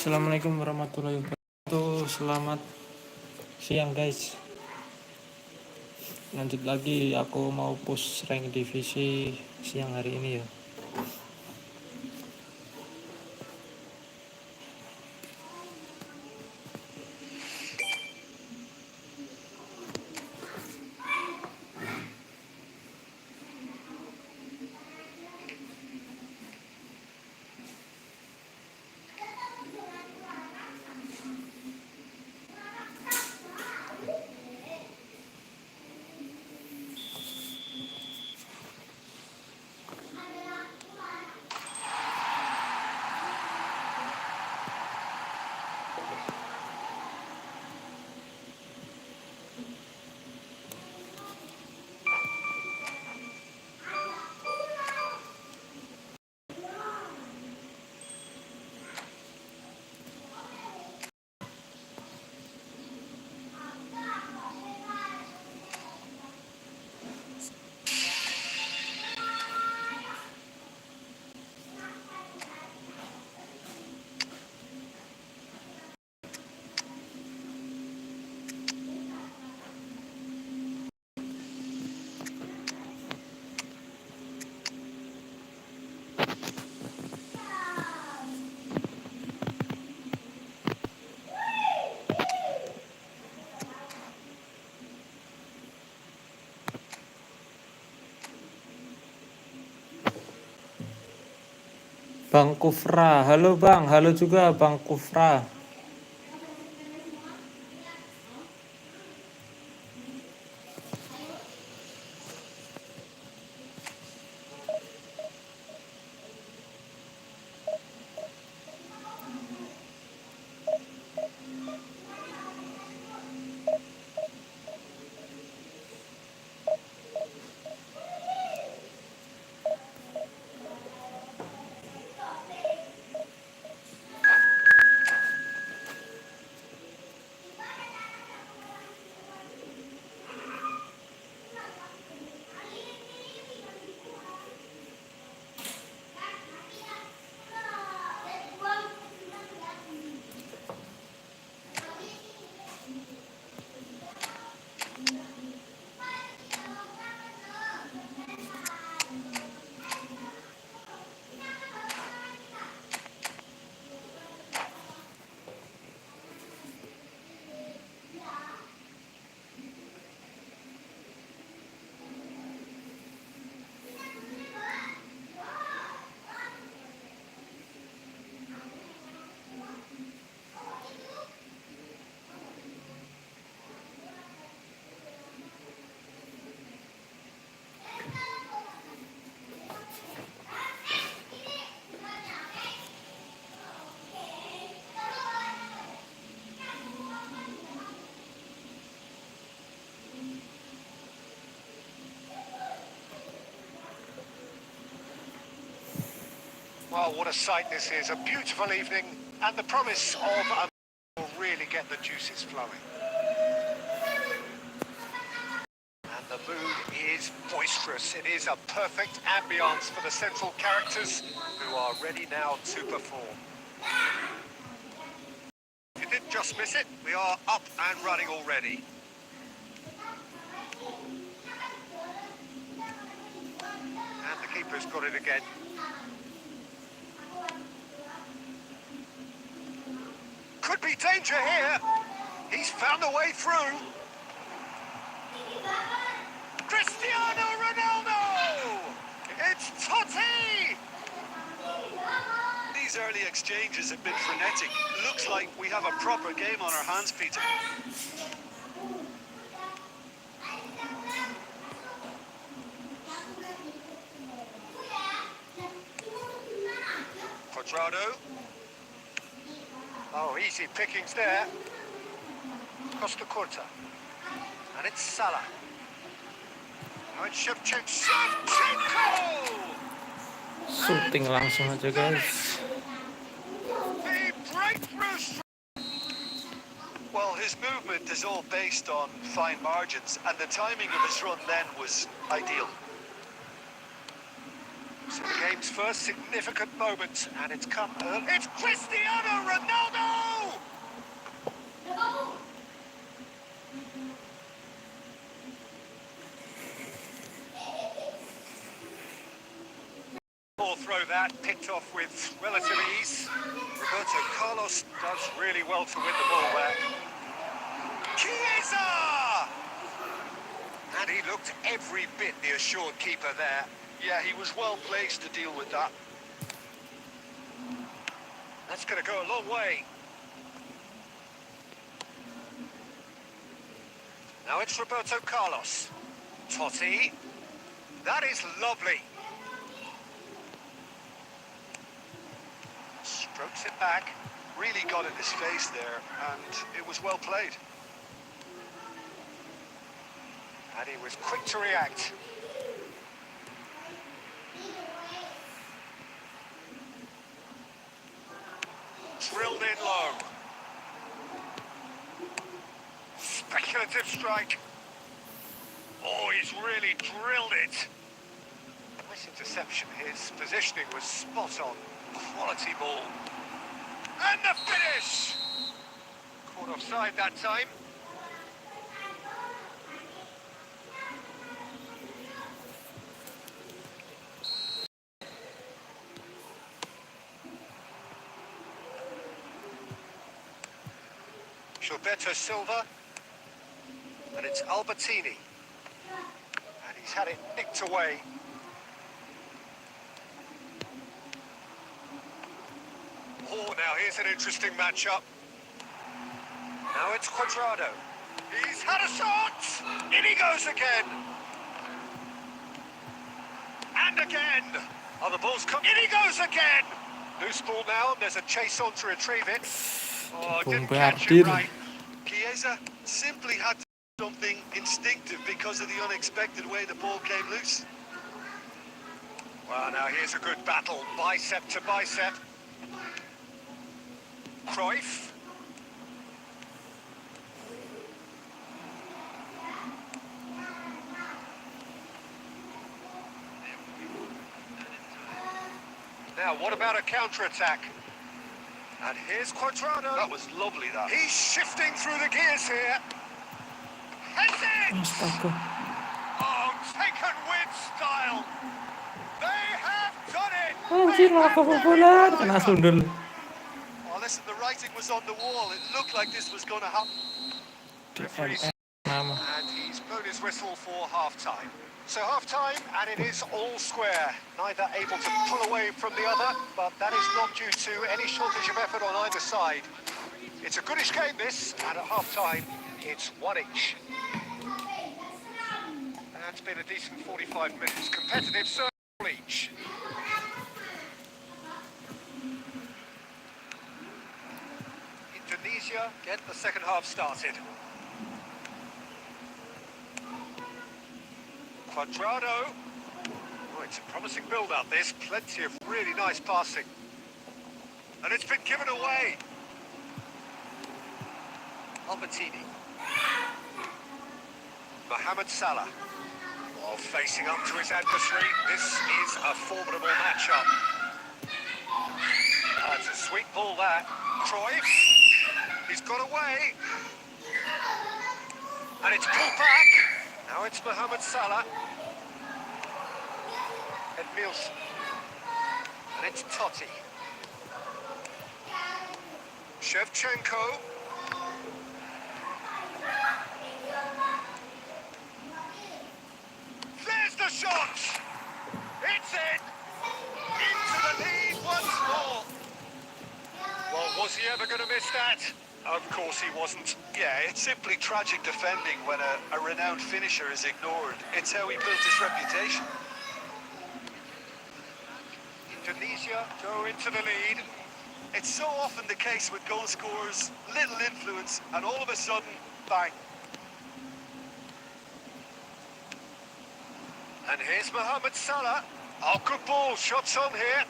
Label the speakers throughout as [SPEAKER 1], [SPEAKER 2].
[SPEAKER 1] Assalamualaikum warahmatullahi wabarakatuh. Selamat siang guys. Lanjut lagi, aku mau push rank divisi siang hari ini ya. Bang Kufra, halo Bang, halo juga Bang Kufra.
[SPEAKER 2] Well, what a sight this is. A beautiful evening and the promise of a will really get the juices flowing. And the mood is boisterous. It is a perfect ambience for the central characters who are ready now to perform. If you didn't just miss it, we are up and running already. And the keeper's got it again. Could be danger here. He's found a way through. Cristiano Ronaldo! It's Totti!
[SPEAKER 3] These early exchanges have been frenetic. Looks like we have a proper game on our hands, Peter.
[SPEAKER 2] Quadrado. Oh, easy pickings there. Costa Curta. And it's Salah. Now it's Shevchenko!
[SPEAKER 1] Shooting langsung aja guys.
[SPEAKER 2] The breakthrough.
[SPEAKER 3] Well, his movement is all based on fine margins, and the timing of his run then was ideal.
[SPEAKER 2] So the game's first significant moment, and it's come early. It's Cristiano Ronaldo! Ball throw that, picked off with relative ease. Roberto Carlos does really well to win the ball back. Chiesa! And he looked every bit the assured keeper there.
[SPEAKER 3] Yeah, he was well placed to deal with that.
[SPEAKER 2] That's going to go a long way. Now it's Roberto Carlos. Totti. That is lovely. Strokes it back.
[SPEAKER 3] Really got in his face there, and it was well played.
[SPEAKER 2] And he was quick to react. Drilled in low. Speculative strike. Oh, he's really drilled it. Nice interception. His positioning was spot on. Quality ball. And the finish! Caught offside that time. Gilberto Silva, and it's Albertini, and he's had it nicked away. Oh, now here's an interesting matchup. Now it's Cuadrado. He's had a shot! In he goes again! And again! Oh, the ball's come. In he goes again! Loose ball now, there's a chase on to retrieve it. Oh, didn't catch it right.
[SPEAKER 3] Chiesa simply had to do something instinctive because of the unexpected way the ball came loose.
[SPEAKER 2] Well, now here's a good battle, bicep to bicep. Cruyff. Now, what about a counter-attack? And here's Cuadrado.
[SPEAKER 3] That was lovely, that.
[SPEAKER 2] He's shifting through the gears here. Has it!
[SPEAKER 1] Astaga.
[SPEAKER 2] Oh, taken with style. They have done it.
[SPEAKER 1] Anjir, apa populer kena sundul.
[SPEAKER 3] Oh, listen, the writing was on the wall. It looked like this was going to happen.
[SPEAKER 2] Referee's
[SPEAKER 1] Nama.
[SPEAKER 2] and he's blown his whistle for half-time. So half-time, and it is all square. Neither able to pull away from the other, but that is not due to any shortage of effort on either side. It's a goodish game, this, and at half-time, it's one each. That's been a decent 45 minutes. Competitive, so each. Indonesia get the second half started. Cuadrado. Oh, it's a promising build-up, this. Plenty of really nice passing. And it's been given away. Albertini. Mohamed Salah. While facing up to his adversary, this is a formidable matchup. That's a sweet ball, that. Cruyff. He's got away. And it's pulled back. Now it's Mohamed Salah. And Nielsen. And it's Totti. Shevchenko. There's the shot! It's in! Into the lead once more! Well, was he ever going to miss that? Of course he wasn't.
[SPEAKER 3] Yeah, it's simply tragic defending when a renowned finisher is ignored. It's how he built his reputation.
[SPEAKER 2] Indonesia go into the lead.
[SPEAKER 3] It's so often the case with goal scorers, little influence, and all of a sudden, bang.
[SPEAKER 2] And here's Mohamed Salah. Oh, good ball. Shots on here.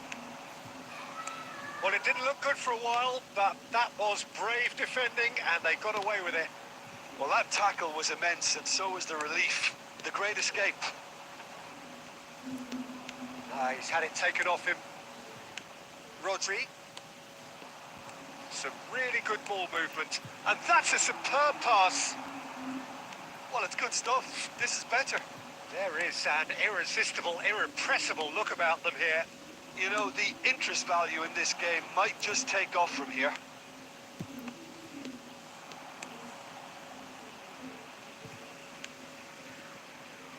[SPEAKER 2] Well, it didn't look good for a while, but that was brave defending, and they got away with it.
[SPEAKER 3] Well, that tackle was immense, and so was the relief. The great escape.
[SPEAKER 2] He's had it taken off him. Rodri. Some really good ball movement. And that's a superb pass.
[SPEAKER 3] Well, it's good stuff. This is better.
[SPEAKER 2] There is an irresistible, irrepressible look about them here.
[SPEAKER 3] You know, the interest value in this game might just take off from here.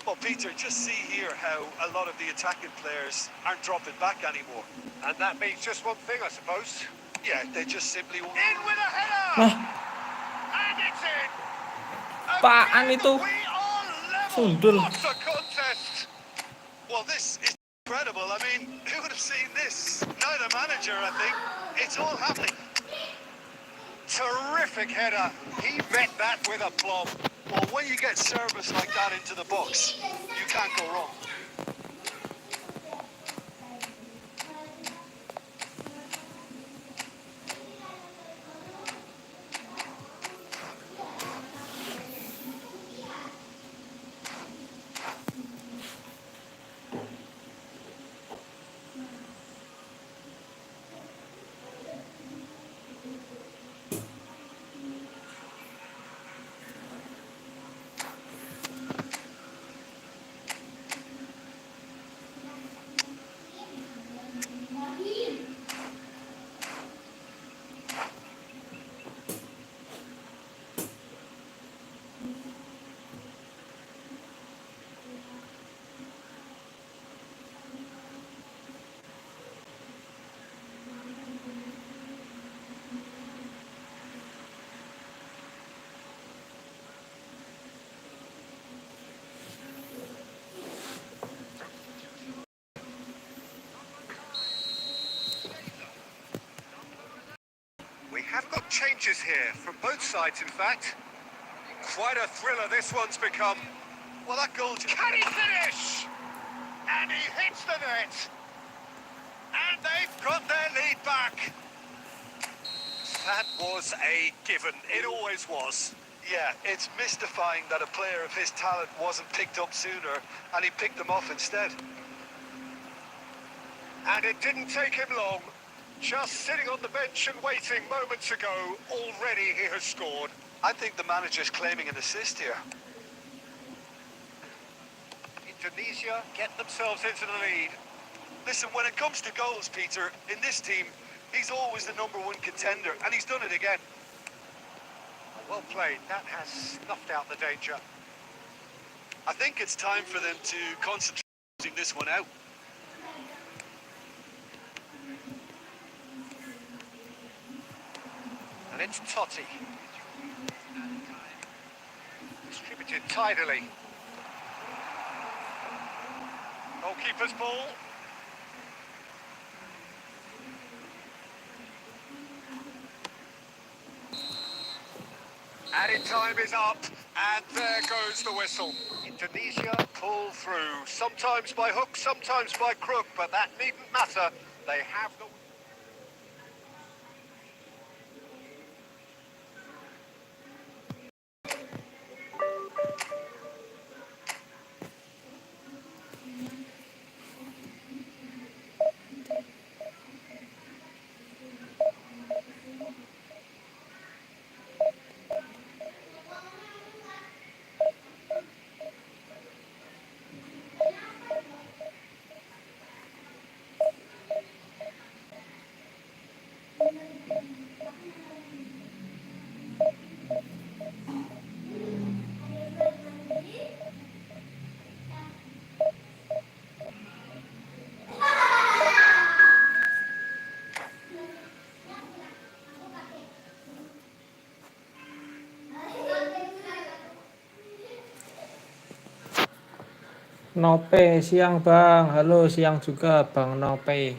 [SPEAKER 3] Well, Peter, just see here how a lot of the attacking players aren't dropping back anymore.
[SPEAKER 2] And that means just one thing, I suppose.
[SPEAKER 3] Yeah, they just simply won't.
[SPEAKER 2] In with a header!
[SPEAKER 1] Wah,
[SPEAKER 2] And it's in!
[SPEAKER 1] apaan
[SPEAKER 2] Again,
[SPEAKER 1] itu?
[SPEAKER 2] we are level!
[SPEAKER 1] Sundul.
[SPEAKER 2] What a contest!
[SPEAKER 3] Well, this is incredible. I mean, who would have seen this? Neither manager, I think. It's all happening.
[SPEAKER 2] Terrific header. He met that with aplomb.
[SPEAKER 3] Well, when you get service like that into the box, you can't go wrong.
[SPEAKER 2] We have got changes here, from both sides in fact. Quite a thriller this one's become.
[SPEAKER 3] Well, that goal...
[SPEAKER 2] Can he finish? And he hits the net. And they've got their lead back. That was a given. It always was.
[SPEAKER 3] Yeah, it's mystifying that a player of his talent wasn't picked up sooner, and he picked them off instead.
[SPEAKER 2] And it didn't take him long. Just sitting on the bench and waiting moments ago, already he has scored.
[SPEAKER 3] I think the manager's claiming an assist here.
[SPEAKER 2] Indonesia get themselves into the lead.
[SPEAKER 3] Listen, when it comes to goals, Peter, in this team, he's always the #1 contender, and he's done it again.
[SPEAKER 2] Well played. That has snuffed out the danger.
[SPEAKER 3] I think it's time for them to concentrate on closing this one out.
[SPEAKER 2] And it's Totti. Distributed tidily. Goalkeeper's ball. Added time is up, and there goes the whistle. Indonesia pull through, sometimes by hook, sometimes by crook, but that needn't matter. They have the...
[SPEAKER 1] Nope, siang bang. Halo, siang juga bang Nope.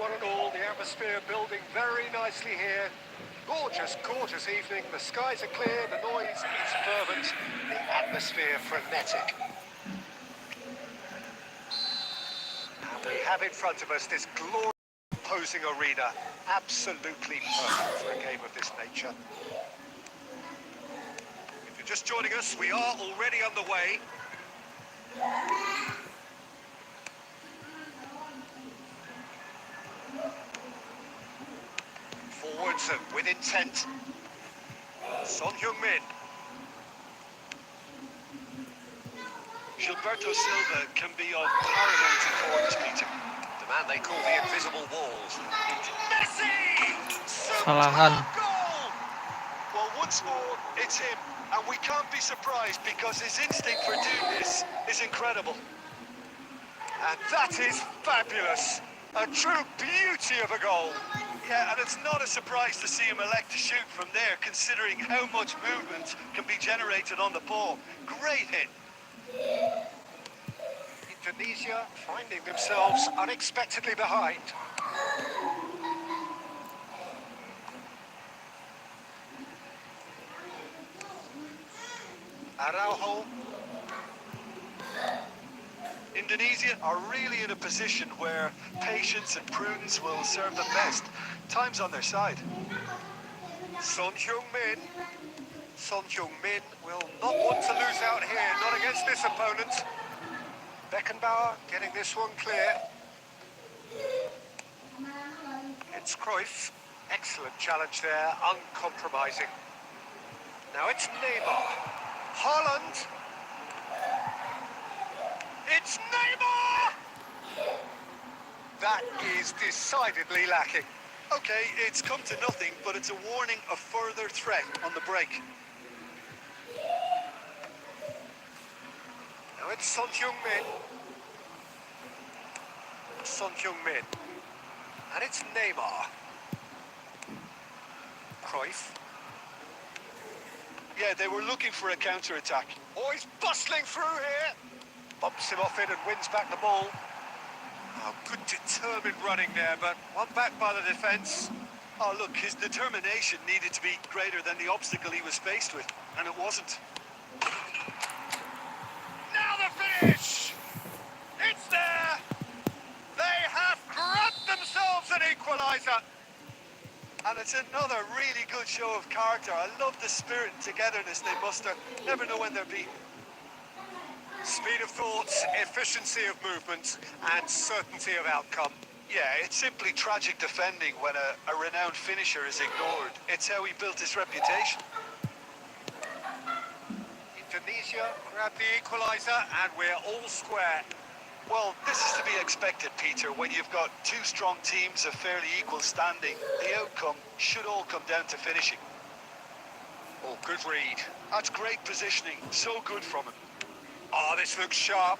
[SPEAKER 2] one and all. The atmosphere building very nicely here. Gorgeous, gorgeous evening. The skies are clear, the noise is fervent, the atmosphere frenetic. And we have in front of us this glorious opposing arena. Absolutely perfect for a game of this nature.
[SPEAKER 3] If you're just joining us, we are already underway.
[SPEAKER 2] Forwards and with intent. Son Heung-min.
[SPEAKER 3] Gilberto Silva can be of paramount importance, Peter.
[SPEAKER 2] The man they call the invisible walls. Messi!
[SPEAKER 1] Kesalahan.
[SPEAKER 2] Superb goal!
[SPEAKER 3] Well, once more, it's him. And we can't be surprised because his instinct for doing this is incredible.
[SPEAKER 2] And that is fabulous. A true beauty of a goal.
[SPEAKER 3] Yeah, and it's not a surprise to see him elect to shoot from there, considering how much movement can be generated on the ball. Great hit.
[SPEAKER 2] Indonesia finding themselves unexpectedly behind. Araujo.
[SPEAKER 3] Indonesia are really in a position where patience and prudence will serve them best. Time's on their side.
[SPEAKER 2] Son Heung-min. Son Heung-min will not want to lose out here, not against this opponent. Beckenbauer getting this one clear. It's Cruyff. Excellent challenge there, uncompromising. Now it's Neymar. Haaland. It's Neymar! That is decidedly lacking.
[SPEAKER 3] Okay, it's come to nothing, but it's a warning of further threat on the break.
[SPEAKER 2] Now it's Son Heung-min. Son Heung-min. And it's Neymar. Cruyff.
[SPEAKER 3] Yeah, they were looking for a counter-attack.
[SPEAKER 2] Oh, he's bustling through here. Bumps him off it and wins back the ball. Oh, good determined running there, but one back by the defence.
[SPEAKER 3] Oh, look, his determination needed to be greater than the obstacle he was faced with, and it wasn't.
[SPEAKER 2] Now the finish! It's there! They have grabbed themselves an equaliser.
[SPEAKER 3] And it's another really good show of character. I love the spirit and togetherness they muster. Never know when they're beaten.
[SPEAKER 2] Speed of thought, efficiency of movement, and certainty of outcome.
[SPEAKER 3] Yeah, it's simply tragic defending when a renowned finisher is ignored. It's how he built his reputation.
[SPEAKER 2] Indonesia grab the equaliser, and we're all square.
[SPEAKER 3] Well, this is to be expected, Peter. When you've got two strong teams of fairly equal standing, the outcome should all come down to finishing.
[SPEAKER 2] Oh, good read.
[SPEAKER 3] That's great positioning. So good from him.
[SPEAKER 2] Oh, this looks sharp.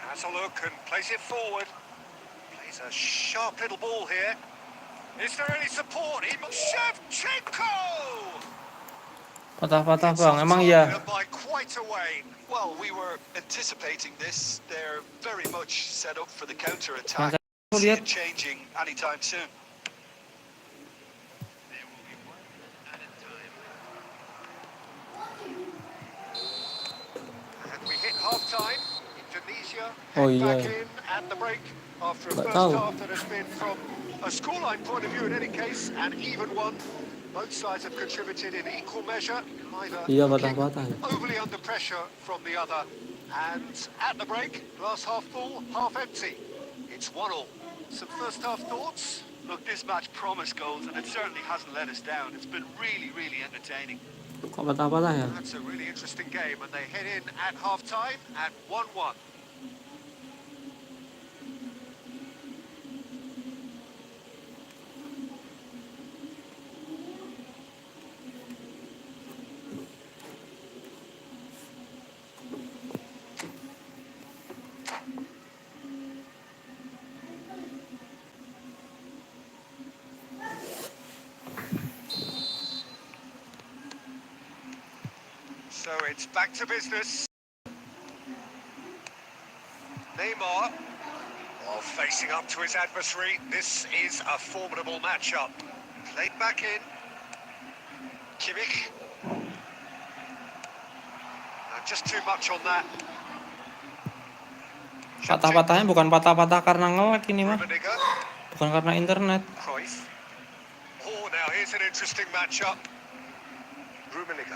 [SPEAKER 2] Has a look and plays it forward. Plays a sharp little ball here. Is there any support? Shevchenko!
[SPEAKER 1] Patah-patah
[SPEAKER 2] It's
[SPEAKER 1] bang,
[SPEAKER 2] off
[SPEAKER 1] emang
[SPEAKER 2] target
[SPEAKER 1] iya.
[SPEAKER 2] and by quite a way.
[SPEAKER 3] Well, we were anticipating this. They're very much set up for the counter-attack.
[SPEAKER 1] Aku
[SPEAKER 3] See
[SPEAKER 1] lihat
[SPEAKER 3] it changing anytime soon.
[SPEAKER 2] And we hit half-time. Indonesia
[SPEAKER 1] Oh,
[SPEAKER 2] head
[SPEAKER 1] iya.
[SPEAKER 2] back in at the break after a
[SPEAKER 1] Nggak
[SPEAKER 2] first
[SPEAKER 1] tahu.
[SPEAKER 2] half that has been, from a scoreline point of view in any case, an even one. Both sides have contributed in equal measure, neither
[SPEAKER 1] Iya,
[SPEAKER 2] looking
[SPEAKER 1] patah-patah ya.
[SPEAKER 2] overly under pressure from the other. And at the break, glass half full, half empty. It's 1-1. Some first half thoughts?
[SPEAKER 3] Look, this match promised goals, and it certainly hasn't let us down. It's been really, really entertaining.
[SPEAKER 1] Kok patah-patah ya?
[SPEAKER 2] That's a really interesting game, and they head in at half-time at 1-1. So it's back to business. Neymar. While facing up to his adversary, this is a formidable matchup. Played back in. Kimmich. Just too much on that.
[SPEAKER 1] Patah-patahnya bukan patah-patah karena nge-lag ini mah.
[SPEAKER 2] Rummenigge.
[SPEAKER 1] Bukan karena internet.
[SPEAKER 2] Cruyff. Oh, now here's an interesting matchup. Rummenigge.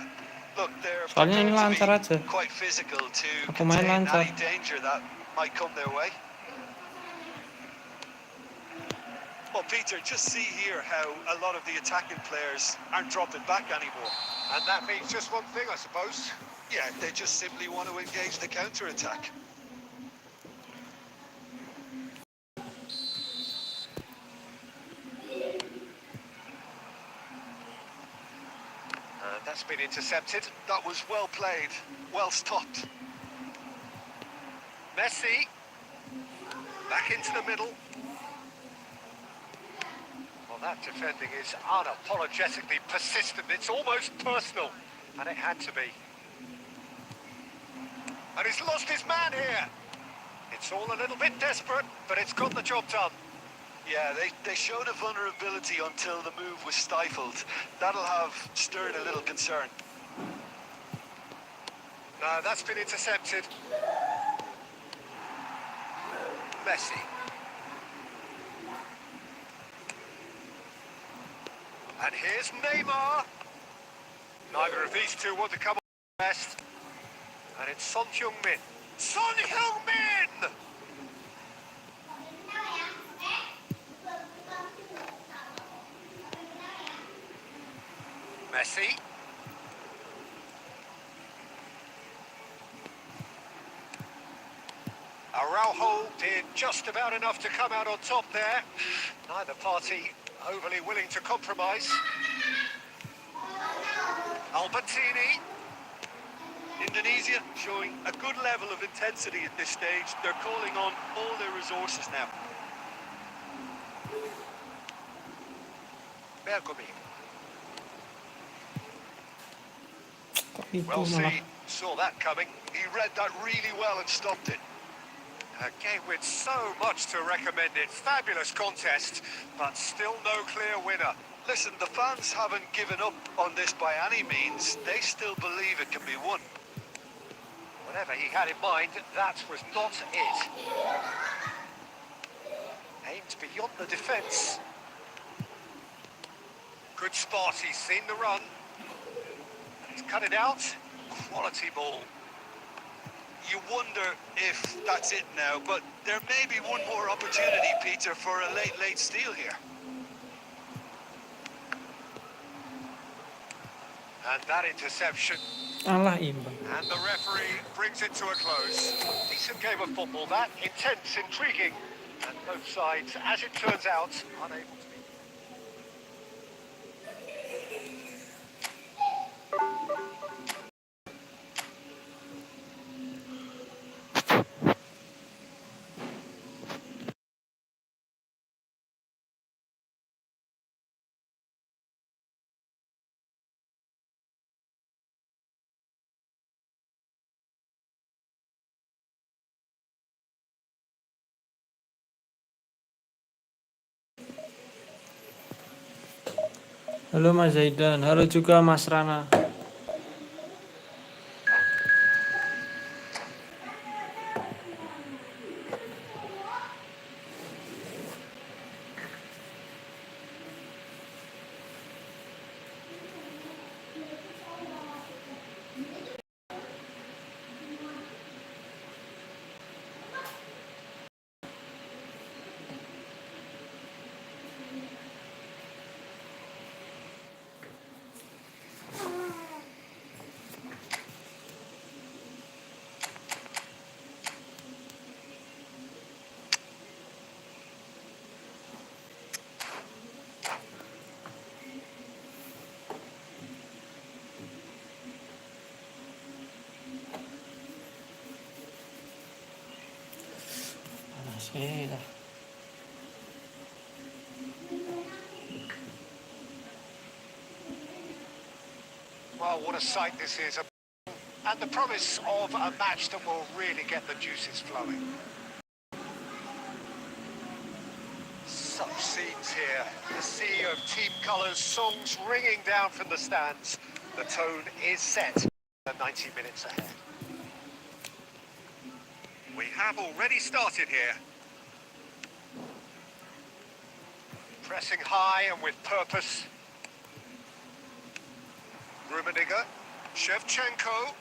[SPEAKER 3] Look, they're
[SPEAKER 1] Soalnya ini
[SPEAKER 3] prepared
[SPEAKER 1] lancar
[SPEAKER 3] to
[SPEAKER 1] aja.
[SPEAKER 3] be quite physical to
[SPEAKER 1] Aku main
[SPEAKER 3] contain
[SPEAKER 1] lancar.
[SPEAKER 3] any danger that might come their way. Well, Peter, just see here how a lot of the attacking players aren't dropping back anymore.
[SPEAKER 2] And that means just one thing, I suppose.
[SPEAKER 3] Yeah, they just simply want to engage the counter-attack.
[SPEAKER 2] And that's been intercepted.
[SPEAKER 3] That was well played, well stopped.
[SPEAKER 2] Messi. Back into the middle. Well, that defending is unapologetically persistent. It's almost personal. And it had to be. And he's lost his man here. It's all a little bit desperate, but it's got the job done.
[SPEAKER 3] Yeah, they showed a vulnerability until the move was stifled. That'll have stirred a little concern.
[SPEAKER 2] No, that's been intercepted. Messi. And here's Neymar. Neither of these two want to come on best. And it's Son Heung-min. Son Heung-min! Messi. Araujo did just about enough to come out on top there. Neither party overly willing to compromise. Albertini.
[SPEAKER 3] Indonesia showing a good level of intensity at this stage. They're calling on all their resources now.
[SPEAKER 2] Bergomi.
[SPEAKER 1] Itu
[SPEAKER 2] Well,
[SPEAKER 1] malah.
[SPEAKER 2] saw that coming.
[SPEAKER 3] He read that really well and stopped it.
[SPEAKER 2] A game with so much to recommend it. Fabulous contest, but still no clear winner.
[SPEAKER 3] Listen, the fans haven't given up on this by any means. They still believe it can be won.
[SPEAKER 2] Whatever he had in mind, that was not it. Aimed beyond the defence. Good spot, he's seen the run. He's cut it out. Quality ball.
[SPEAKER 3] You wonder if that's it now, but there may be one more opportunity, Peter, for a late steal here.
[SPEAKER 2] And that interception.
[SPEAKER 1] Alah imbang.
[SPEAKER 2] And the referee brings it to a close. Decent game of football, that. Intense, intriguing. And both sides, as it turns out, unable to be.
[SPEAKER 1] Halo Mas Zaidan, halo juga Mas Rana. Panas dah.
[SPEAKER 2] Well, what a sight this is. And the promise of a match that will really get the juices flowing. scenes here. The sea of team colours, songs ringing down from the stands. The tone is set. The 90 minutes ahead. We have already started here. Pressing high and with purpose. Rummenigge, Shevchenko.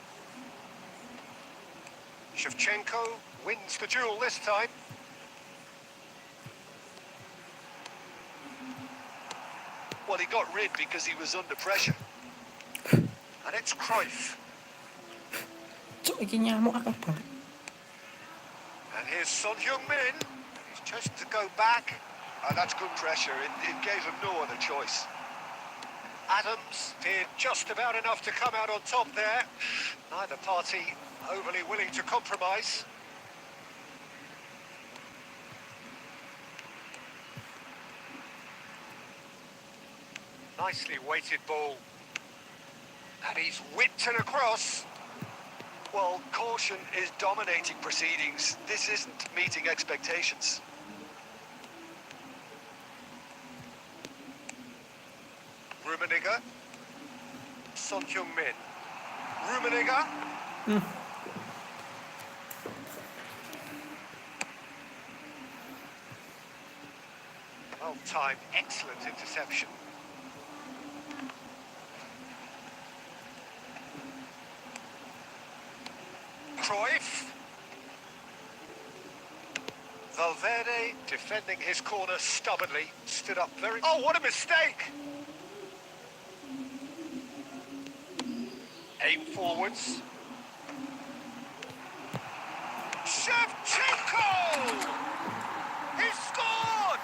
[SPEAKER 2] Shevchenko wins the duel this time.
[SPEAKER 3] Well, he got rid because he was under pressure.
[SPEAKER 2] And it's Cruyff.
[SPEAKER 1] Cuk, iki nyamuk akeh banget.
[SPEAKER 2] And here's Son Heung-min. He's just to go back.
[SPEAKER 3] That's good pressure. It gave him no other choice.
[SPEAKER 2] Adams did just about enough to come out on top there. Neither party overly willing to compromise. Nicely weighted ball. And he's whipped it across.
[SPEAKER 3] Well, caution is dominating proceedings. This isn't meeting expectations.
[SPEAKER 2] Rummenigge. Son Heung-min. Rummenigge. Well timed, excellent interception. Cruyff. Valverde defending his corner stubbornly, stood up very... Oh, what a mistake! Aim forwards. Shevchenko! He scored!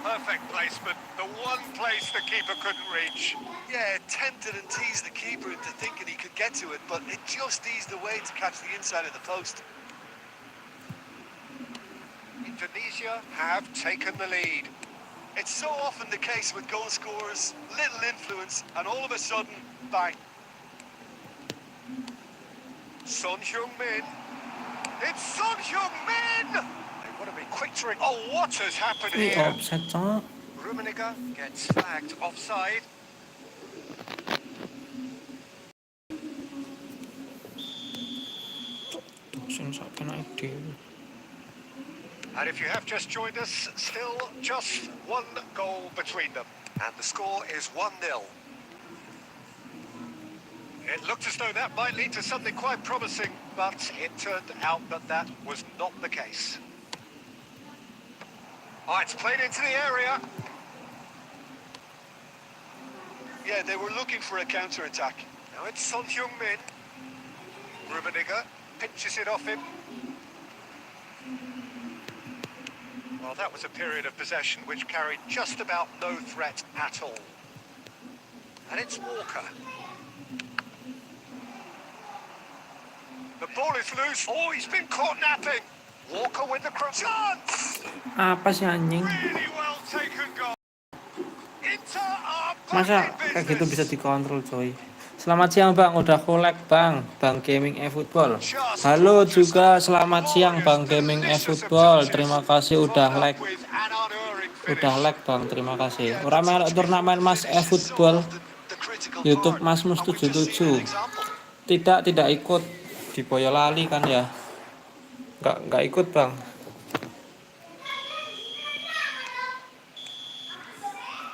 [SPEAKER 2] Perfect placement, the one place the keeper couldn't reach.
[SPEAKER 3] Yeah, tempted and teased the keeper into thinking he could get to it, but it just eased away to catch the inside of the post.
[SPEAKER 2] Indonesia have taken the lead.
[SPEAKER 3] It's so often the case with goal scorers, little influence, and all of a sudden, bang.
[SPEAKER 2] Son Heung-min. It's Son Heung-min! They want to be quick to... Oh, what has happened
[SPEAKER 1] Ini
[SPEAKER 2] here?
[SPEAKER 1] offset, Cok.
[SPEAKER 2] Rummenigge gets flagged offside.
[SPEAKER 1] Sing sak penake dhewe.
[SPEAKER 2] And if you have just joined us, still just one goal between them. And the score is 1-0. It looked as though that might lead to something quite promising, but it turned out that that was not the case. Oh, it's played into the area.
[SPEAKER 3] Yeah, they were looking for a counter-attack.
[SPEAKER 2] Now it's Son Heung-min. Rummenigge pinches it off him. Well, that was a period of possession which carried just about no threat at all. And it's Walker. The ball is loose. Oh, he's been caught napping. Walker with the cross. Chance!
[SPEAKER 1] Apa sih anjing?
[SPEAKER 2] Really well taken goal. Inter are
[SPEAKER 1] Masa
[SPEAKER 2] back in
[SPEAKER 1] kayak gitu bisa
[SPEAKER 2] business.
[SPEAKER 1] dikontrol, coy. Selamat siang, Bang. Udah kolek, Bang. Bang Gaming efootball. Halo juga, selamat siang, Bang Gaming efootball. Terima kasih udah like. Udah like, Bang. Terima kasih. Ora melok turnamen Mas efootball. YouTube Mas Mus 77. Tidak ikut di Boyolali kan ya? Enggak ikut, Bang.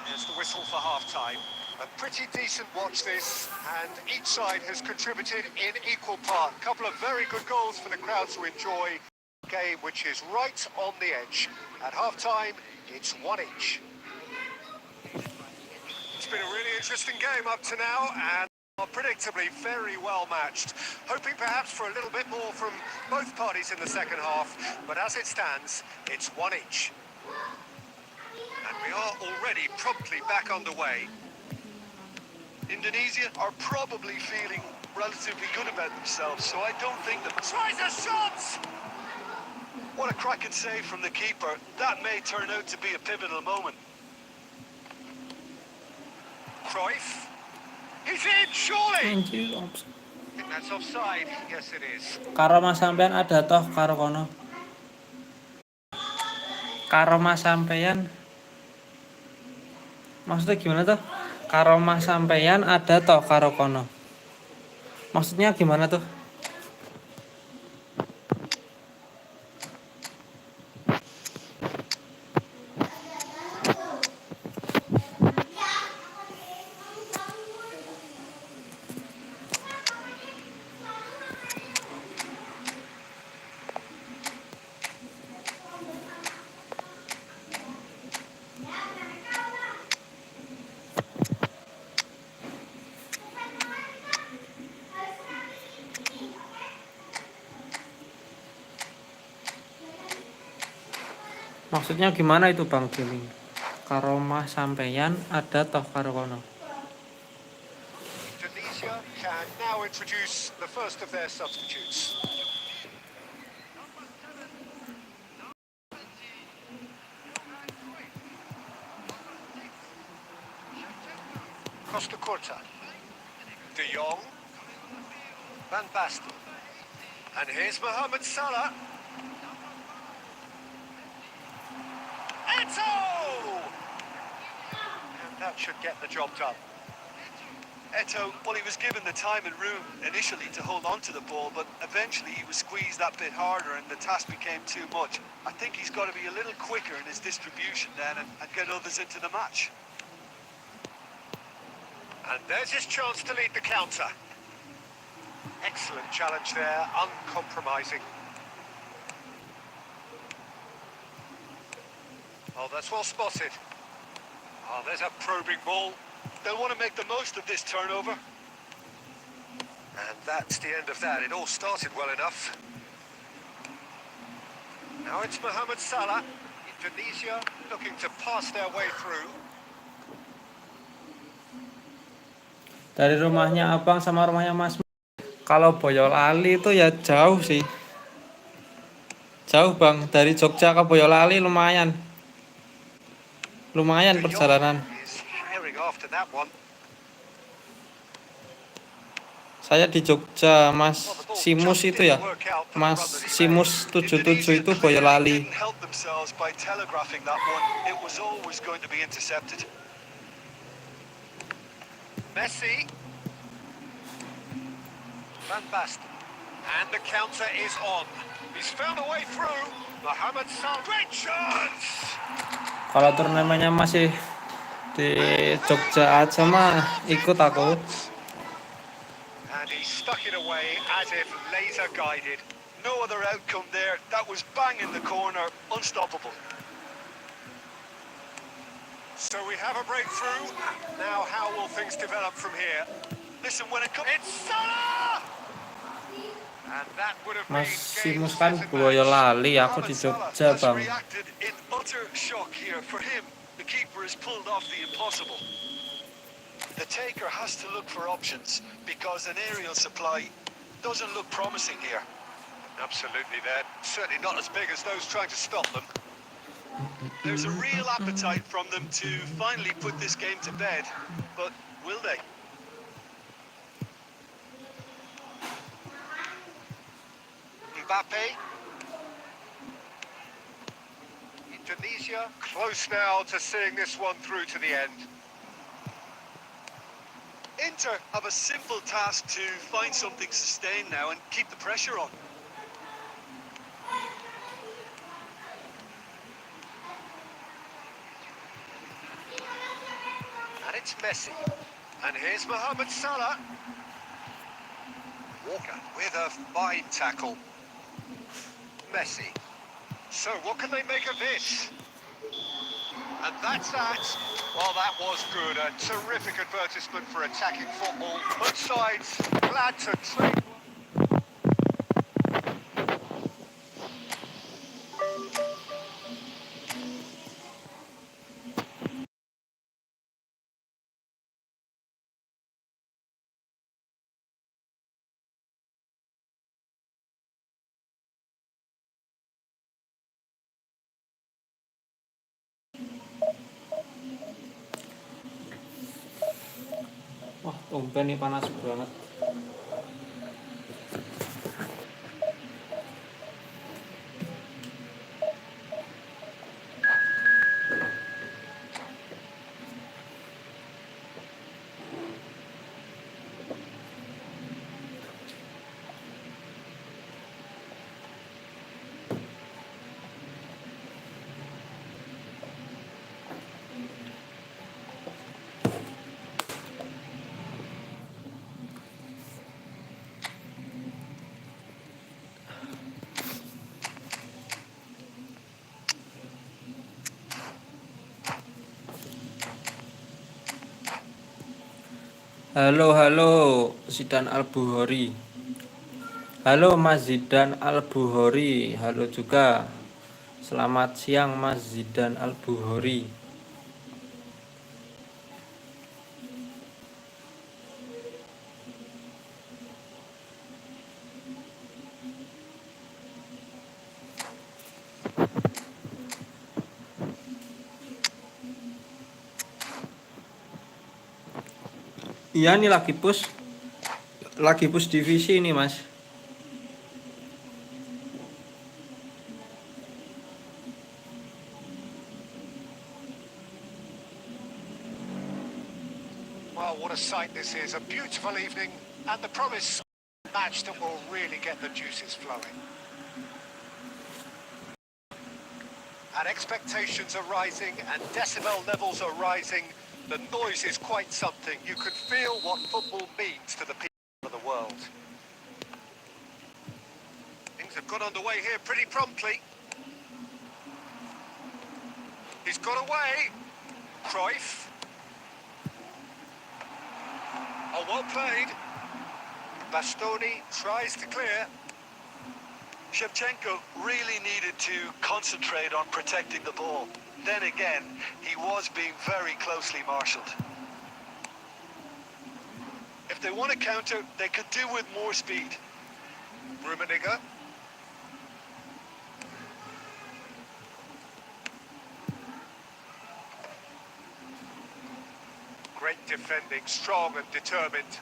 [SPEAKER 2] There's the whistle for half-time. A pretty decent watch this, and each side has contributed in equal part. A couple of very good goals for the crowd to enjoy. A game which is right on the edge. At half-time, it's 1 each. It's been a really interesting game up to now, and are predictably very well matched. Hoping perhaps for a little bit more from both parties in the second half, but as it stands, it's 1 each. And we are already promptly back underway.
[SPEAKER 3] Indonesia are probably feeling relatively good about themselves, so I don't think that...
[SPEAKER 2] Tries a shot!
[SPEAKER 3] What a cracking save from the keeper. That may turn out to be a pivotal moment.
[SPEAKER 2] Cruyff. He's in, surely!
[SPEAKER 1] Thank you.
[SPEAKER 2] I think that's offside. Yes, it is.
[SPEAKER 1] Karo Mas sampean ada toh karo kono. Karo mas sampeyan. Maksudnya gimana tuh? Karo mas sampeyan ada toh karo kono. Maksudnya gimana tuh? Maksudnya gimana itu Bang Gaming? Karo mas sampeyan ada toh karo kono.
[SPEAKER 2] Indonesia can now introduce the first of their substitutes. Costa Curta, De Jong, Van Basten, and here's Mohamed Salah. Eto! And that should get the job done.
[SPEAKER 3] Eto, well, he was given the time and room initially to hold on to the ball, but eventually he was squeezed that bit harder and the task became too much. I think he's got to be a little quicker in his distribution then and get others into the match.
[SPEAKER 2] And there's his chance to lead the counter. Excellent challenge there, uncompromising. Oh, that's well spotted. Oh, there's a probing ball.
[SPEAKER 3] They'll want to make the most of this turnover.
[SPEAKER 2] And that's the end of that. It all started well enough. Now it's Mohamed Salah. Indonesia looking to pass their way through.
[SPEAKER 1] Dari rumahnya Abang sama rumahnya Mas. Kalau Boyolali itu ya jauh sih. Jauh Bang, dari Jogja ke Boyolali lumayan. Lumayan perjalanan.
[SPEAKER 2] Is hiring after that one.
[SPEAKER 1] Saya di Jogja, Mas Simus itu ya. Mas Simus 77 itu Boyolali.
[SPEAKER 3] Didn't help themselves by telegraphing that one. It was always going to be intercepted.
[SPEAKER 2] Messi. Van Basten. And the counter is on. He's found a way through. Mohamed Salah. Great chance!
[SPEAKER 1] Kalau turnamennya masih di Jogja aja mah ikut aku.
[SPEAKER 2] And he stuck it away as if laser guided.
[SPEAKER 3] No other outcome there. That was bang in the corner. Unstoppable.
[SPEAKER 2] So we have a breakthrough. Now how will things develop from here?
[SPEAKER 3] Listen, when it comes...
[SPEAKER 2] It's Salah! And that would have
[SPEAKER 1] Mas
[SPEAKER 2] been
[SPEAKER 1] Simus kan
[SPEAKER 2] game-setting
[SPEAKER 1] Boyolali,
[SPEAKER 2] match.
[SPEAKER 1] aku di
[SPEAKER 3] Mohamed Salah
[SPEAKER 1] Jogja
[SPEAKER 3] has
[SPEAKER 1] Bang.
[SPEAKER 3] reacted in utter shock here. For him, the keeper has pulled off the impossible. The taker has to look for options because an aerial supply doesn't look promising here.
[SPEAKER 2] Absolutely, they're certainly not as big as those trying to stop them.
[SPEAKER 3] There's a real appetite from them to finally put this game to bed, but will they?
[SPEAKER 2] Mbappe. Indonesia close now to seeing this one through to the end.
[SPEAKER 3] Inter have a simple task to find something sustained now and keep the pressure on.
[SPEAKER 2] And it's Messi. And here's Mohamed Salah. Walker with a fine tackle. Messi. So what can they make of this? And that's that. Well, that was good. A terrific advertisement for attacking football. Both sides glad to trade.
[SPEAKER 1] Wah, tumpen nih panas banget. Halo, halo, Zidan Al-Buhori. Halo, Mas Zidan Al-Buhori. Halo juga. Selamat siang, Mas Zidan Al-Buhori. Iya nih lagi push divisi nih Mas.
[SPEAKER 2] Well, what a sight this is. A beautiful evening and the promise match that will really get the juices flowing. And expectations are rising and decibel levels are rising. The noise is quite something. You can feel what football means to the people of the world. Things have got underway here pretty promptly. He's got away. Cruyff. Oh, well played. Bastoni tries to clear.
[SPEAKER 3] Shevchenko really needed to concentrate on protecting the ball. Then again, he was being very closely marshalled. If they want to counter, they could do with more speed.
[SPEAKER 2] Rummenigge. Great defending, strong and determined.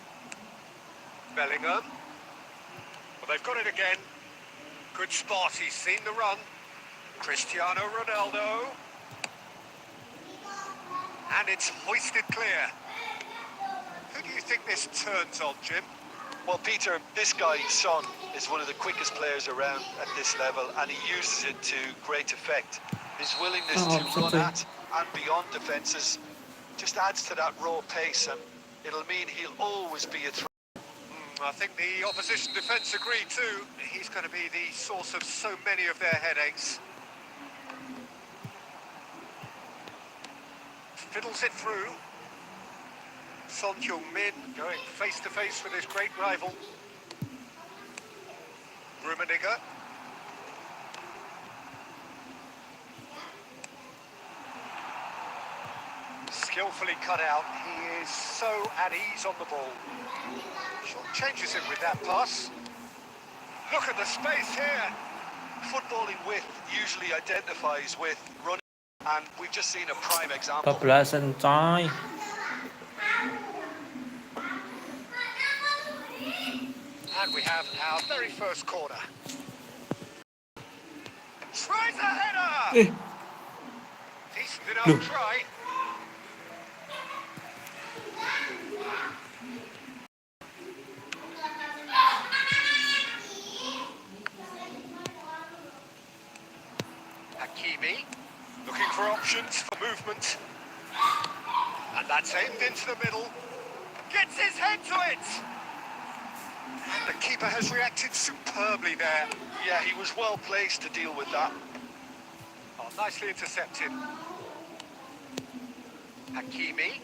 [SPEAKER 2] Bellingham. Well, they've got it again. Good spot, he's seen the run. Cristiano Ronaldo. And it's hoisted clear. Who do you think this turns on, Jim?
[SPEAKER 3] Well, Peter, this guy, Son, is one of the quickest players around at this level, and he uses it to great effect. His willingness to run at and beyond defences just adds to that raw pace, and it'll mean he'll always be a threat.
[SPEAKER 2] I think the opposition defence agree too. He's going to be the source of so many of their headaches. Fiddles it through. Son Heung-min going face to face with his great rival. Rummenigge. Skillfully cut out. He is so at ease on the ball. Short changes him with that pass. Look at the space here.
[SPEAKER 3] Footballing width usually identifies with running, and we've just seen a prime example.
[SPEAKER 1] Kebelasan coy.
[SPEAKER 2] And we have our very first corner. Tries a header! Decent enough try. Hakimi, looking for options for movement. And that's aimed into the middle. Gets his head to it! And the keeper has reacted superbly there.
[SPEAKER 3] Yeah, he was well placed to deal with that.
[SPEAKER 2] Oh, nicely intercepted. Hakimi.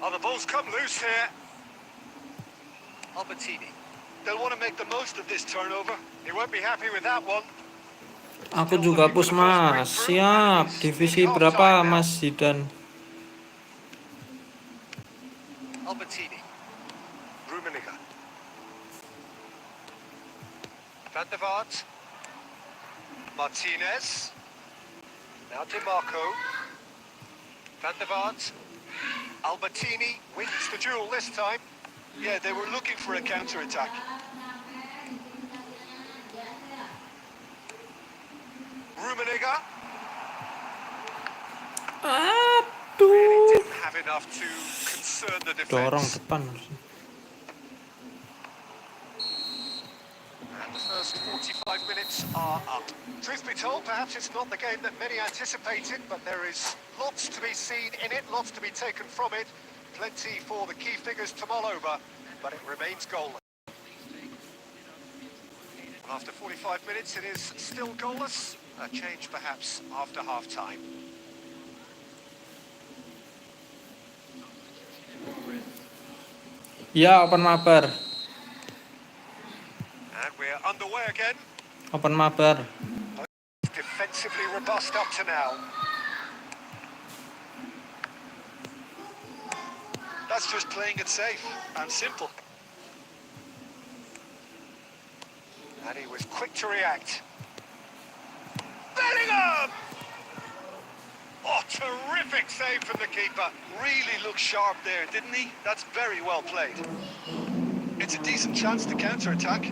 [SPEAKER 2] Oh, the ball's come loose here. Albertini.
[SPEAKER 3] They'll want to make the most of this turnover.
[SPEAKER 2] He won't be happy with that one.
[SPEAKER 1] Aku juga push Mas. Siap. Divisi berapa Mas Zidan?
[SPEAKER 2] Albertini. Rummenigge. Van der Vaart. Martinez. Now DiMarco. Van der Vaart. Albertini wins the duel this time.
[SPEAKER 3] Yeah, they were looking for a counter-attack.
[SPEAKER 2] Rummenigge.
[SPEAKER 1] Aduh.
[SPEAKER 2] Really didn't have enough to concern the
[SPEAKER 1] Dorong
[SPEAKER 2] defence.
[SPEAKER 1] depan.
[SPEAKER 2] And the first 45 minutes are up. Truth be told, perhaps it's not the game that many anticipated, but there is lots to be seen in it, lots to be taken from it. Plenty for the key figures to mull over, but it remains goalless. After 45 minutes, it is still goalless. A change perhaps after half-time.
[SPEAKER 1] Ya, open mabar.
[SPEAKER 2] And we're underway again.
[SPEAKER 1] Open mabar.
[SPEAKER 2] Defensively robust up to now.
[SPEAKER 3] That's just playing it safe and simple.
[SPEAKER 2] And he was quick to react. Bellingham! Oh, terrific save from the keeper.
[SPEAKER 3] Really looked sharp there, didn't he? That's very well played. It's a decent chance to counter-attack.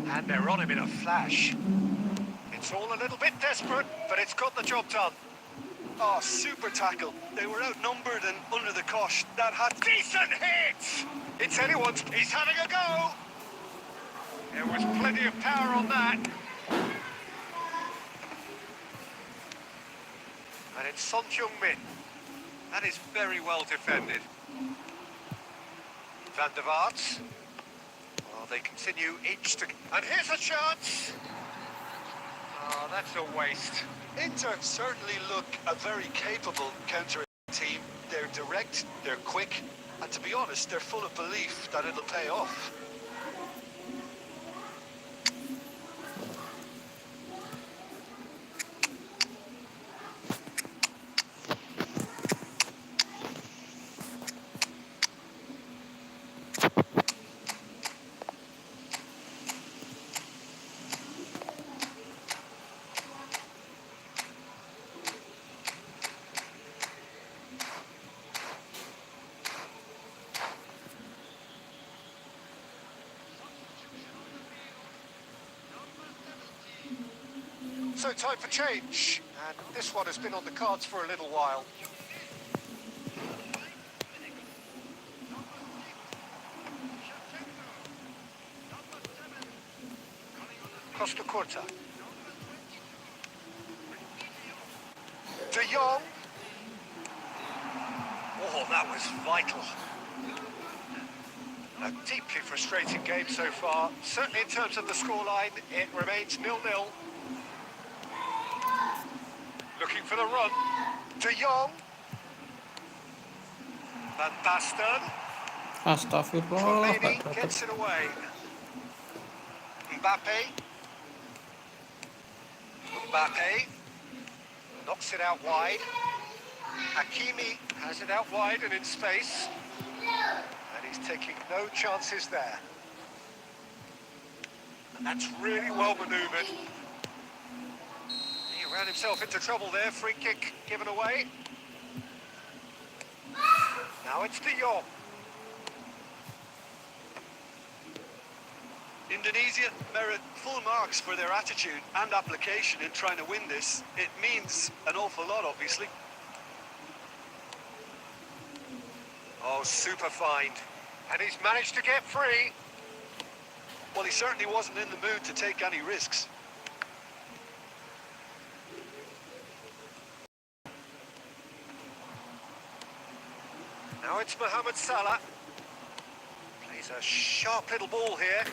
[SPEAKER 2] And they're on him in a flash. It's all a little bit desperate, but it's got the job done.
[SPEAKER 3] Oh, super tackle. They were outnumbered and under the cosh. That had...
[SPEAKER 2] Decent hit! It's anyone's. He's having a go! There was plenty of power on that. And it's Son Heung-min. That is very well defended. Van der Vaart. Well, they continue each to... And here's a chance! Oh, that's a waste.
[SPEAKER 3] Inter certainly look a very capable counter team. They're direct, they're quick, and to be honest, they're full of belief that it'll pay off.
[SPEAKER 2] So time for change. And this one has been on the cards for a little while. Costa Curta. De Jong. Oh, that was vital. A deeply frustrating game so far. Certainly in terms of the scoreline, it remains 0-0. Looking for the run. De Jong. Van Basten.
[SPEAKER 1] Astagfirullah.
[SPEAKER 2] Trelawney gets it away. Mbappe. Mbappe knocks it out wide. Hakimi has it out wide and in space. And he's taking no chances there. And that's really well manoeuvred. He ran himself into trouble there. Free kick given away. Now it's De Jong.
[SPEAKER 3] Indonesia merit full marks for their attitude and application in trying to win this. It means an awful lot, obviously.
[SPEAKER 2] Oh, super find. And he's managed to get free.
[SPEAKER 3] Well, he certainly wasn't in the mood to take any risks.
[SPEAKER 2] Now it's Mohamed Salah. Plays a sharp little ball here.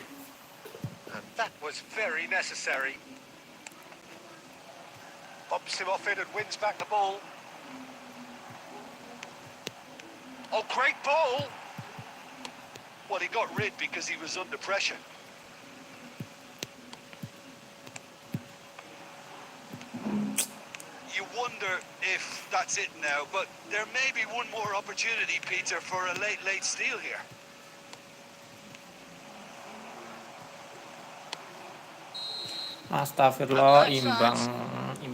[SPEAKER 2] And that was very necessary. Bumps him off it and wins back the ball. Oh, great ball!
[SPEAKER 3] Well, he got rid because he was under pressure. You wonder if that's it now, but there may be one more opportunity, Peter, for a late steal here.
[SPEAKER 1] Astagfirullah, imbang.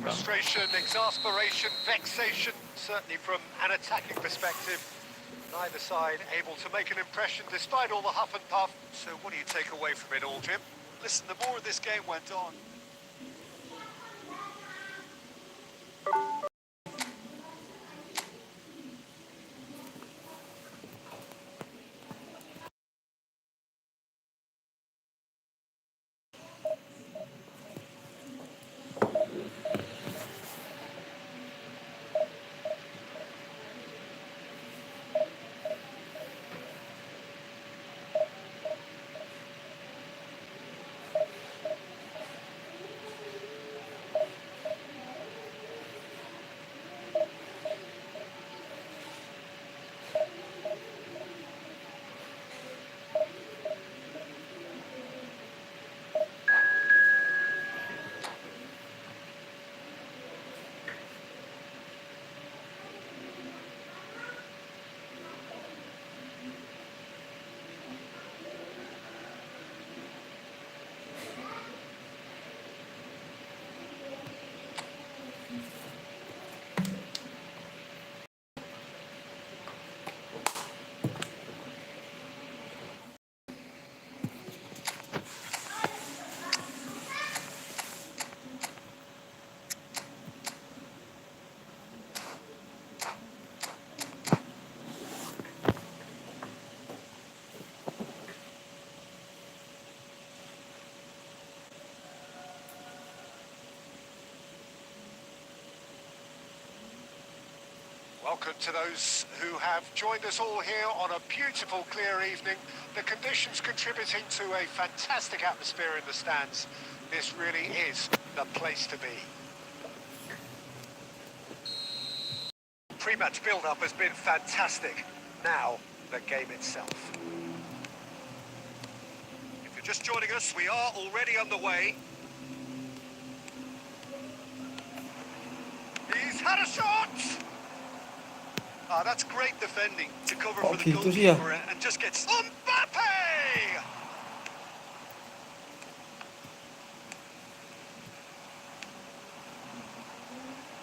[SPEAKER 2] Frustration, exasperation, vexation, certainly from an attacking perspective. Neither side able to make an impression despite all the huff and puff. So what do you take away from it all, Jim?
[SPEAKER 3] Listen, the more this game went on,
[SPEAKER 2] Welcome to those who have joined us all here on a beautiful, clear evening. The conditions contributing to a fantastic atmosphere in the stands. This really is the place to be. Pre-match build-up has been fantastic. Now, the game itself. If you're just joining us, we are already underway. He's had a shot!
[SPEAKER 3] That's great defending to cover
[SPEAKER 1] Kok
[SPEAKER 3] for the
[SPEAKER 1] gitu sih ya?
[SPEAKER 3] goalkeeper and just gets... Mbappe!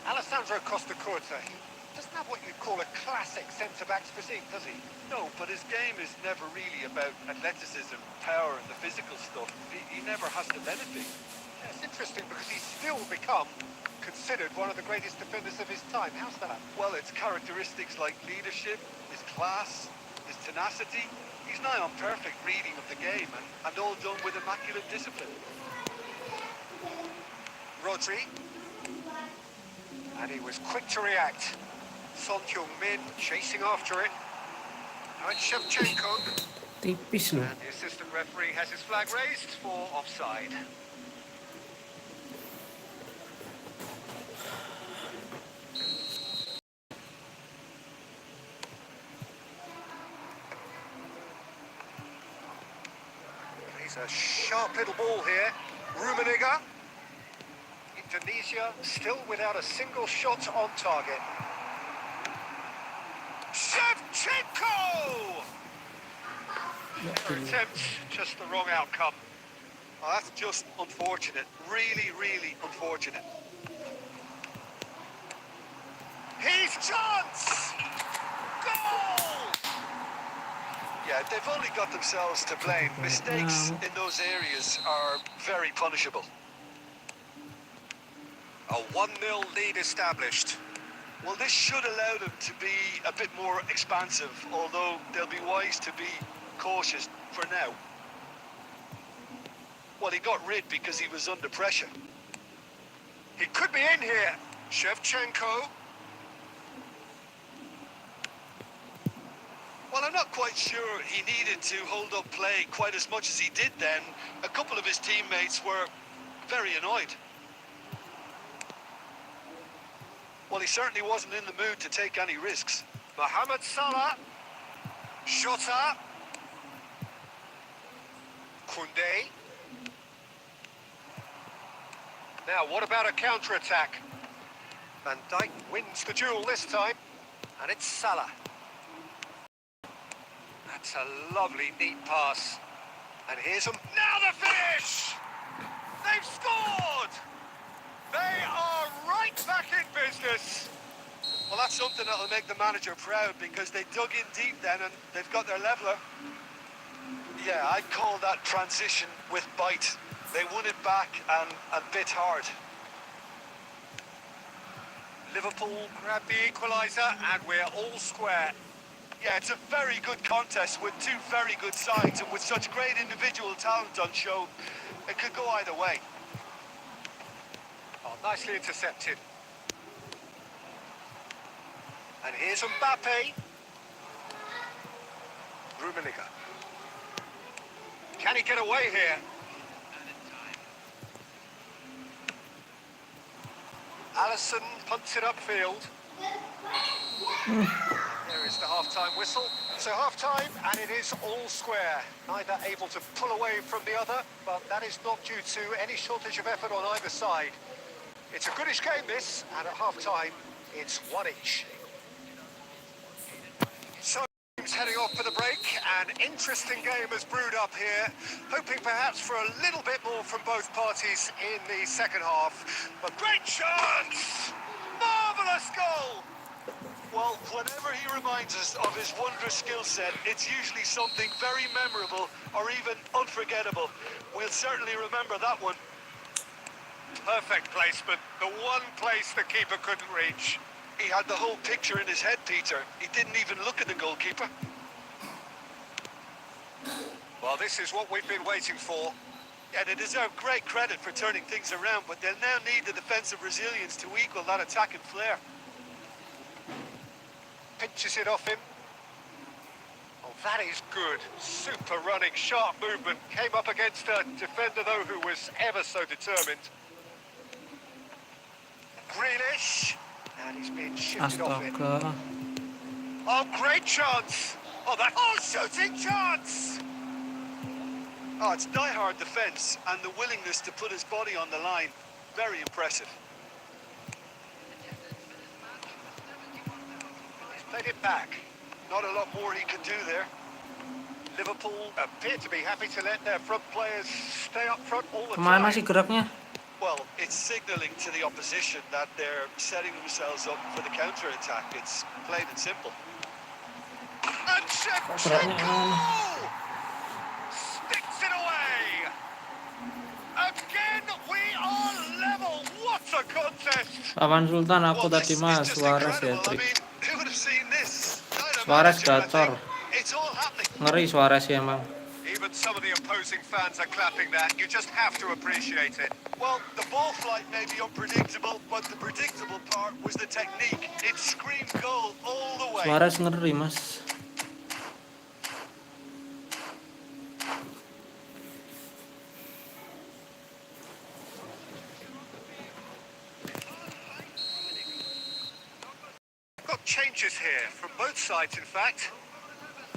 [SPEAKER 2] Alessandro Costa Corte doesn't have what you'd call a classic centre-back's physique, does he?
[SPEAKER 3] No, but his game is never really about athleticism, power and the physical stuff. He never has to benefit.
[SPEAKER 2] Yeah, it's interesting because he's still become considered one of the greatest defenders of his time. How's that?
[SPEAKER 3] Well, it's characteristics like leadership, his class, his tenacity. He's nigh on perfect reading of the game and all done with immaculate discipline.
[SPEAKER 2] Rodri. And he was quick to react. Son Heung-min chasing after it. Now it's Shevchenko.
[SPEAKER 1] Tipis loh.
[SPEAKER 2] And the assistant referee has his flag raised for offside. He's a sharp little ball here. Rummenigge. Indonesia still without a single shot on target. Shevchenko! Their attempt, just the wrong outcome.
[SPEAKER 3] Well, that's just unfortunate. Really, really unfortunate.
[SPEAKER 2] He's chance! Goal!
[SPEAKER 3] Yeah, they've only got themselves to blame. Mistakes in those areas are very punishable.
[SPEAKER 2] A 1-0 lead established.
[SPEAKER 3] Well, this should allow them to be a bit more expansive, although they'll be wise to be cautious for now. Well, he got rid because he was under pressure.
[SPEAKER 2] He could be in here. Shevchenko.
[SPEAKER 3] Well, I'm not quite sure he needed to hold up play quite as much as he did then. A couple of his teammates were very annoyed. Well, he certainly wasn't in the mood to take any risks.
[SPEAKER 2] Mohamed Salah. Shota. Koundé. Now, what about a counter-attack? Van Dijk wins the duel this time. And it's Salah. That's a lovely, neat pass. And here's him. Now the finish! They've scored! They are right back in business.
[SPEAKER 3] Well, that's something that'll make the manager proud because they dug in deep then and they've got their leveller. Yeah, I'd call that transition with bite. They won it back and bit hard.
[SPEAKER 2] Liverpool grab the equaliser and we're all square.
[SPEAKER 3] Yeah, it's a very good contest with two very good sides and with such great individual talent on show, it could go either way.
[SPEAKER 2] Oh, nicely intercepted. And here's Mbappe. Rummenigge. Can he get away here? Alisson punts it upfield. There is the half-time whistle. So half-time, and it is all square. Neither able to pull away from the other, but that is not due to any shortage of effort on either side. It's a goodish game, this, and at half-time, it's one each. So, teams heading off for the break. An interesting game has brewed up here, hoping perhaps for a little bit more from both parties in the second half. But great chance! Marvellous goal!
[SPEAKER 3] Well, whenever he reminds us of his wondrous skill set, it's usually something very memorable or even unforgettable. We'll certainly remember that one.
[SPEAKER 2] Perfect placement, the one place the keeper couldn't reach.
[SPEAKER 3] He had the whole picture in his head, Peter. He didn't even look at the goalkeeper.
[SPEAKER 2] Well, this is what we've been waiting for.
[SPEAKER 3] Yeah, they deserve great credit for turning things around, but they'll now need the defensive resilience to equal that attacking flair.
[SPEAKER 2] pinches it off him. Oh, that is good. Super running, sharp movement. Came up against a defender, though, who was ever so determined. Grealish. And he's been shifted off it.
[SPEAKER 1] Astaga.
[SPEAKER 2] Oh, great chance. Oh, that... Oh, shooting chance!
[SPEAKER 3] Oh, it's die-hard defence and the willingness to put his body on the line. Very impressive.
[SPEAKER 2] He's played it back.
[SPEAKER 3] Not a lot more he could do there.
[SPEAKER 2] Liverpool appear to be happy to let their front players stay up front all the
[SPEAKER 1] Kemana
[SPEAKER 2] time.
[SPEAKER 1] sih geraknya?
[SPEAKER 3] Well, it's signalling to the opposition that they're setting themselves up for the counter-attack. It's plain and simple.
[SPEAKER 2] And
[SPEAKER 1] Geraknya
[SPEAKER 2] Shevchenko
[SPEAKER 1] aneh.
[SPEAKER 2] sticks it away. Again, we are level. What a contest!
[SPEAKER 1] Lawan Sultan aku
[SPEAKER 3] Well,
[SPEAKER 1] tadi
[SPEAKER 3] this
[SPEAKER 1] mas
[SPEAKER 3] is just
[SPEAKER 1] Suarez
[SPEAKER 3] incredible. I
[SPEAKER 1] hat-trick.
[SPEAKER 3] mean, who would have seen this?
[SPEAKER 1] Suarez
[SPEAKER 3] Dynamite, I
[SPEAKER 1] gacor.
[SPEAKER 3] think. It's all happening.
[SPEAKER 1] Ngeri Suarez ya emang.
[SPEAKER 2] Even some of the opposing fans are clapping that. You just have to appreciate it.
[SPEAKER 3] Well, the ball flight may be unpredictable, but the predictable part was the technique. It screamed goal all the way.
[SPEAKER 1] Suarez ngeri mas.
[SPEAKER 2] Got changes here from both sides, in fact.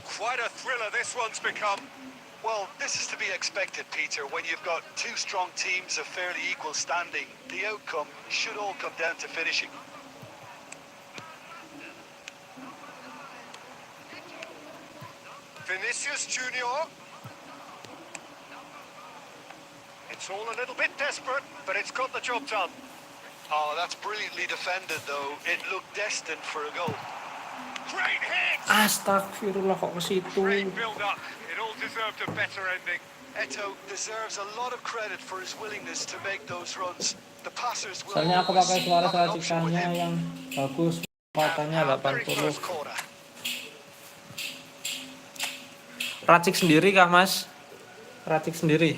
[SPEAKER 2] Quite a thriller this one's become.
[SPEAKER 3] Well, this is to be expected, Peter. When you've got two strong teams of fairly equal standing, the outcome should all come down to finishing.
[SPEAKER 2] Vinicius Junior. It's all a little bit desperate, but it's got the job done.
[SPEAKER 3] Oh, that's brilliantly defended, though. It looked destined for a goal.
[SPEAKER 2] Great hit!
[SPEAKER 1] Astagfirullah kok ke situ.
[SPEAKER 2] Great build-up. It all deserved a better ending.
[SPEAKER 3] Eto deserves a lot of credit for his willingness to make those runs. The passers will
[SPEAKER 1] Soalnya aku
[SPEAKER 3] always
[SPEAKER 1] pakai Suarez
[SPEAKER 3] have an option with
[SPEAKER 1] racikannya
[SPEAKER 3] him.
[SPEAKER 1] yang bagus, kecepatannya
[SPEAKER 2] Our very
[SPEAKER 1] 80.
[SPEAKER 2] first corner.
[SPEAKER 1] Racik sendiri kah mas? Racik sendiri.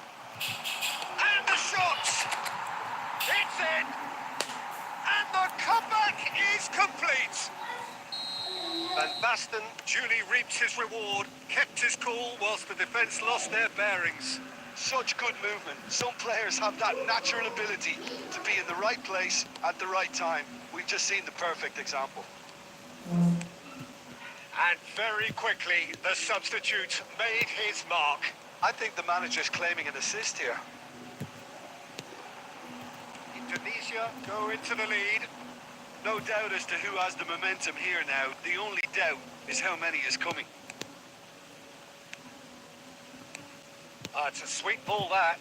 [SPEAKER 2] And the shot! It's in! And the comeback is complete! Van Basten duly reaped his reward, kept his cool whilst the defence lost their bearings.
[SPEAKER 3] Such good movement. Some players have that natural ability to be in the right place at the right time. We've just seen the perfect example.
[SPEAKER 2] And very quickly, the substitute made his mark.
[SPEAKER 3] I think the manager's claiming an assist here.
[SPEAKER 2] Indonesia go into the lead.
[SPEAKER 3] No doubt as to who has the momentum here now. The only doubt is how many is coming.
[SPEAKER 2] It's a sweet ball, that.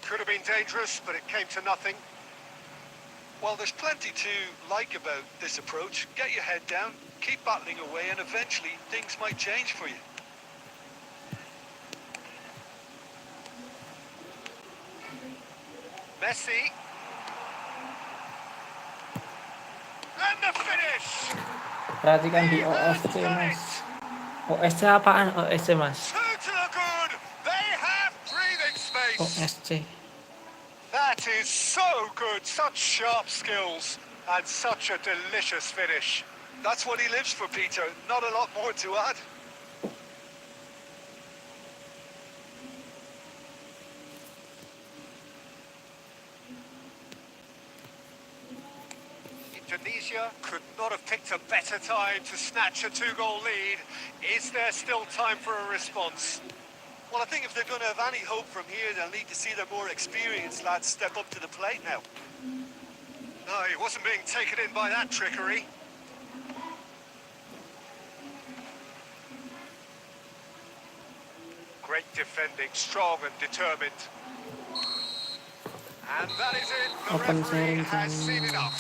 [SPEAKER 2] Could have been dangerous, but it came to nothing.
[SPEAKER 3] Well, there's plenty to like about this approach. Get your head down, keep battling away, and eventually things might change for you.
[SPEAKER 2] Messi. And the finish!
[SPEAKER 1] Perhatikan di OSC mas. OSC apaan? OSC mas.
[SPEAKER 2] Two to the good! They have breathing space!
[SPEAKER 1] OSC.
[SPEAKER 2] That is so good! Such sharp skills and such a delicious finish.
[SPEAKER 3] That's what he lives for, Peter. Not a lot more to add.
[SPEAKER 2] Indonesia could not have picked a better time to snatch a two-goal lead. Is there still time for a response?
[SPEAKER 3] Well, I think if they're going to have any hope from here, they'll need to see their more experienced lads step up to the plate now.
[SPEAKER 2] No, he wasn't being taken in by that trickery. Great defending, strong and determined. And that is it. The
[SPEAKER 1] Open
[SPEAKER 2] referee
[SPEAKER 1] sharing
[SPEAKER 2] has
[SPEAKER 1] channel.
[SPEAKER 2] seen enough.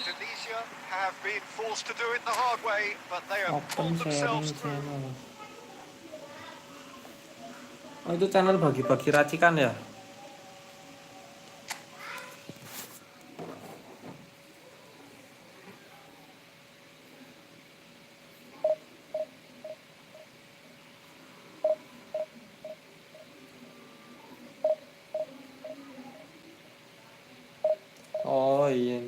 [SPEAKER 2] Indonesia have been forced to do it the hard way, but they have
[SPEAKER 1] Open
[SPEAKER 2] pulled
[SPEAKER 1] sharing
[SPEAKER 2] themselves through.
[SPEAKER 1] channel. Oh itu channel bagi-bagi racikan ya? iya.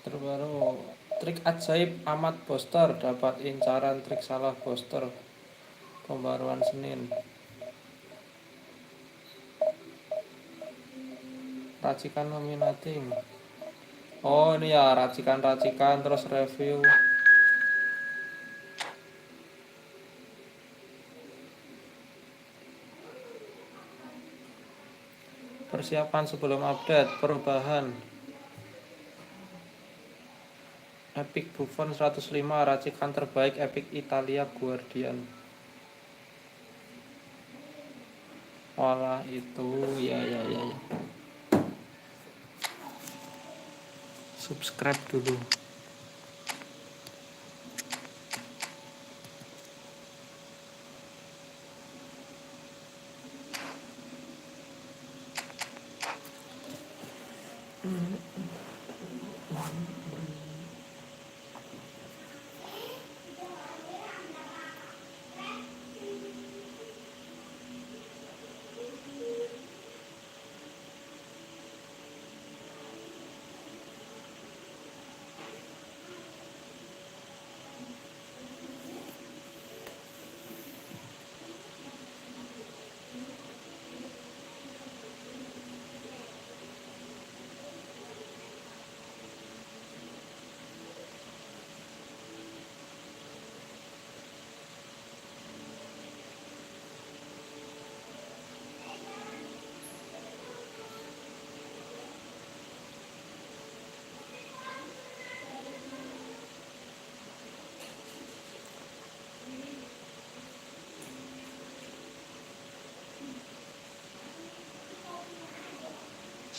[SPEAKER 1] Terbaru trik ajaib Ahmad Boster dapat incaran trik salah Boster. Pembaruan Senin. Racikan nominating. Oh ini ya racikan-racikan terus review. Persiapan sebelum update. Perubahan. Epic Buffon 105 racikan terbaik Epic Italia Guardian. Walah itu ya. Subscribe dulu.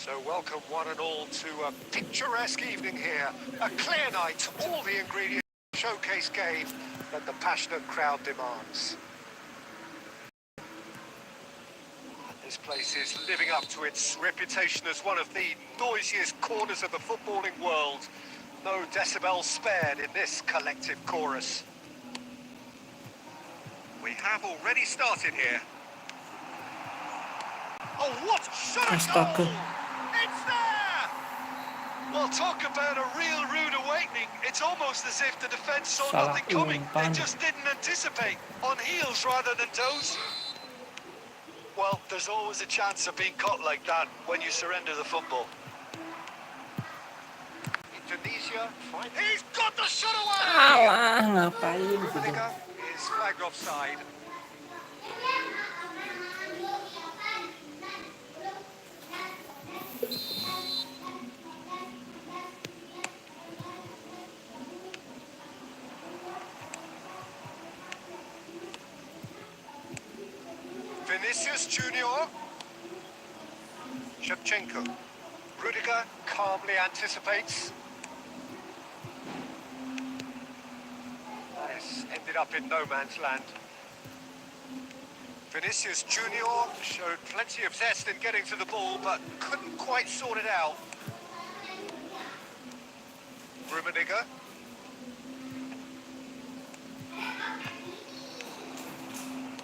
[SPEAKER 2] So welcome one and all to a picturesque evening here. A clear night, all the ingredients showcase game that the passionate crowd demands. This place is living up to its reputation as one of the noisiest corners of the footballing world. No decibels spared in this collective chorus. We have already started here. Oh, what shot a goal! It's there! Well, talk about a real rude awakening. It's almost as if the defence saw
[SPEAKER 1] Salah
[SPEAKER 2] nothing coming. They
[SPEAKER 1] umpan.
[SPEAKER 2] just didn't anticipate. On heels rather than toes. Well, there's always a chance of being caught like that when you surrender the football. Indonesia, he's got the shot away!
[SPEAKER 1] Alah, ngapain gitu.
[SPEAKER 2] Rummenigge is flagged offside. Vinicius Junior. Shevchenko. Rudiger calmly anticipates. Yes, ended up in no man's land. Vinicius Junior showed plenty of zest in getting to the ball, but couldn't quite sort it out. Rummenigge.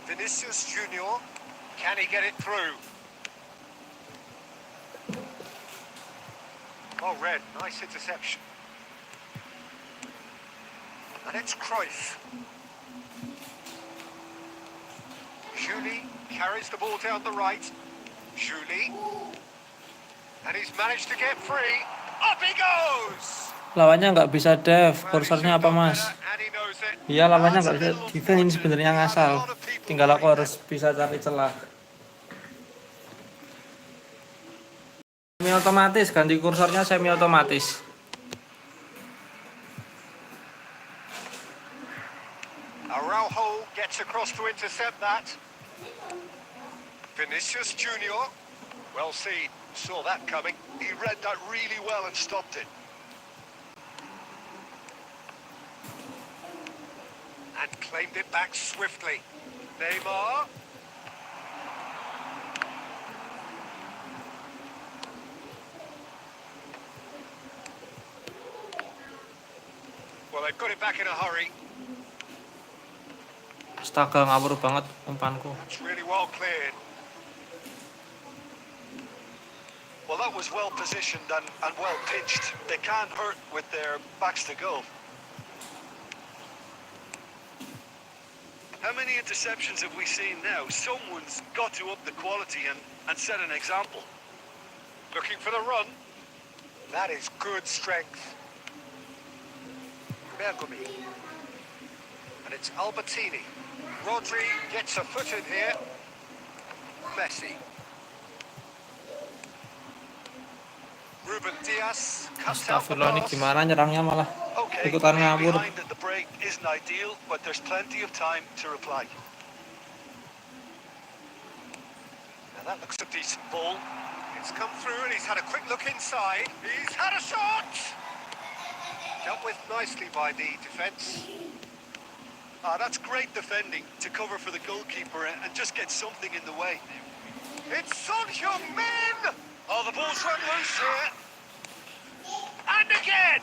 [SPEAKER 2] Vinicius Junior, can he get it through? Oh, Red, nice interception. And it's Cruyff. Julie carries the ball down the right. Julie. And he's managed to get free. Up he goes!
[SPEAKER 1] Lawannya nggak bisa dev, kursornya apa mas? Iya lawannya nggak bisa defend, ini sebenarnya ngasal. Tinggal aku harus bisa cari celah. Semi otomatis, ganti kursornya semi otomatis.
[SPEAKER 2] Araujo gets across to intercept that. Vinicius Junior, well seen, saw that coming. He read that really well and stopped it. And claimed it back swiftly. Neymar. Well, they've got it back in a hurry.
[SPEAKER 1] Astaga, ngawur banget umpanku.
[SPEAKER 2] It's really well cleared.
[SPEAKER 3] Well, that was well positioned and well pitched. They can't hurt with their backs to goal. How many interceptions have we seen now? Someone's got to up the quality and set an example.
[SPEAKER 2] Looking for the run. That is good strength. Bergomi. And it's Albertini. Rodri gets a foot in here. Messi. Ruben Diaz cuts out the
[SPEAKER 1] Astagfirullah, ini
[SPEAKER 2] pass.
[SPEAKER 1] gimana nyerangnya malah
[SPEAKER 3] Okay,
[SPEAKER 1] ikutan
[SPEAKER 3] being
[SPEAKER 1] ngawur.
[SPEAKER 3] behind at the break isn't ideal, but there's plenty of time to reply.
[SPEAKER 2] Now that looks a decent ball. It's come through and he's had a quick look inside. He's had a shot! Dealt with nicely by the defence.
[SPEAKER 3] That's great defending to cover for the goalkeeper and just get something in the way.
[SPEAKER 2] It's Son Heung-min! Oh, the ball's run loose here. And again!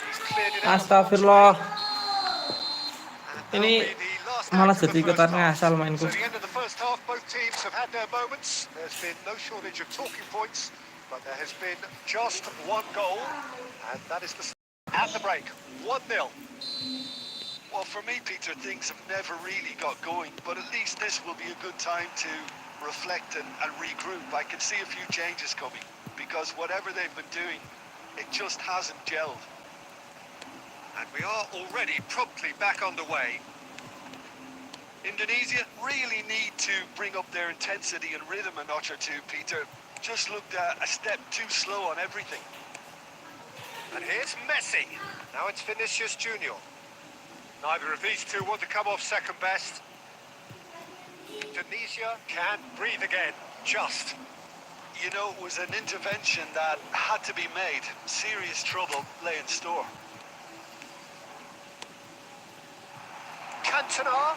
[SPEAKER 2] He's cleared it out.
[SPEAKER 1] Astagfirullah.
[SPEAKER 2] And
[SPEAKER 1] Ini
[SPEAKER 2] that'll be the last
[SPEAKER 1] malah
[SPEAKER 2] act of
[SPEAKER 1] jadi
[SPEAKER 2] the first
[SPEAKER 1] ikutan
[SPEAKER 2] half.
[SPEAKER 1] ngasal mainku.
[SPEAKER 2] So the end of the first half, both teams have had their moments. There's been no shortage of talking points, but there has been just one goal, and that is at the break, 1-0.
[SPEAKER 3] Well, for me, Peter, things have never really got going, but at least this will be a good time to reflect and regroup. I can see a few changes coming, because whatever they've been doing, it just hasn't gelled.
[SPEAKER 2] And we are already promptly back on the way.
[SPEAKER 3] Indonesia really need to bring up their intensity and rhythm a notch or two, Peter. Just looked a step too slow on everything.
[SPEAKER 2] And here's Messi. Now it's Vinicius Junior. Neither of these two want to come off second best. Indonesia can breathe again, just.
[SPEAKER 3] You know, it was an intervention that had to be made. Serious trouble lay in store.
[SPEAKER 2] Cantona.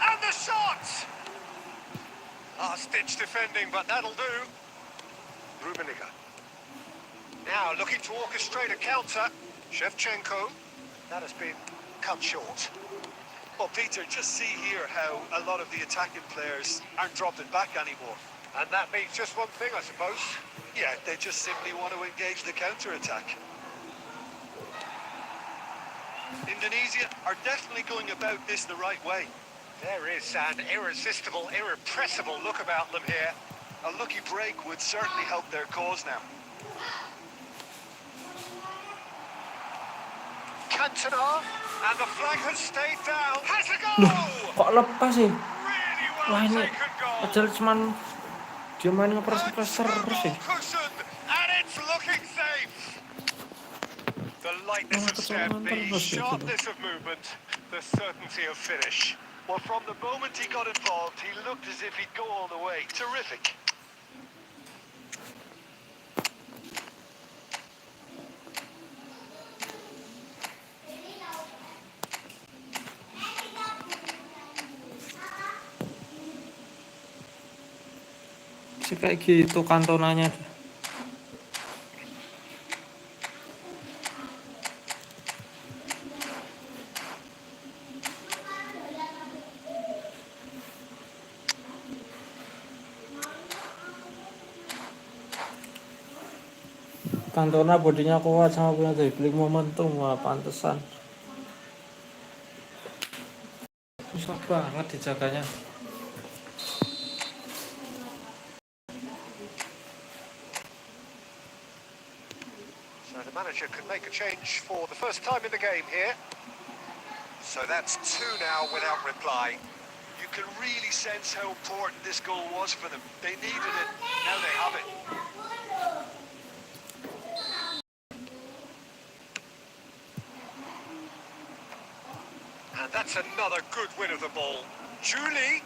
[SPEAKER 2] And the shot! Last-ditch defending, but that'll do. Rummenigge. Now looking to orchestrate a counter. Shevchenko. That has been cut short.
[SPEAKER 3] Well, Peter, just see here how a lot of the attacking players aren't dropping back anymore.
[SPEAKER 2] And that means just one thing, I suppose.
[SPEAKER 3] Yeah, they just simply want to engage the counter-attack. Indonesia are definitely going about this the right way.
[SPEAKER 2] There is an irresistible, irrepressible look about them here.
[SPEAKER 3] A lucky break would certainly help their cause now.
[SPEAKER 2] Cantona, and the flag has stayed down. Has a
[SPEAKER 1] Loh,
[SPEAKER 2] goal!
[SPEAKER 1] kok lepas sih?
[SPEAKER 2] Really
[SPEAKER 1] Wah,
[SPEAKER 2] well
[SPEAKER 1] ini
[SPEAKER 2] taken goal.
[SPEAKER 1] padahal cuman dia main ngepres-ngepres terus sih.
[SPEAKER 2] Cushion, and it's looking safe. The lightness of step, the sharpness of movement, the certainty of finish.
[SPEAKER 3] Well, from the moment he got involved, he looked as if he'd go all the way. Terrific.
[SPEAKER 1] Sih kayak gitu kantonanya. Cantona bodinya kuat sama punya dribbling momentum, wah pantesan. Susah banget dijaganya.
[SPEAKER 2] So the manager can make a change for the first time in the game here. So that's two now without reply.
[SPEAKER 3] You can really sense how important this goal was for them. They needed it. Now they have it.
[SPEAKER 2] And that's another good win of the ball. Julie.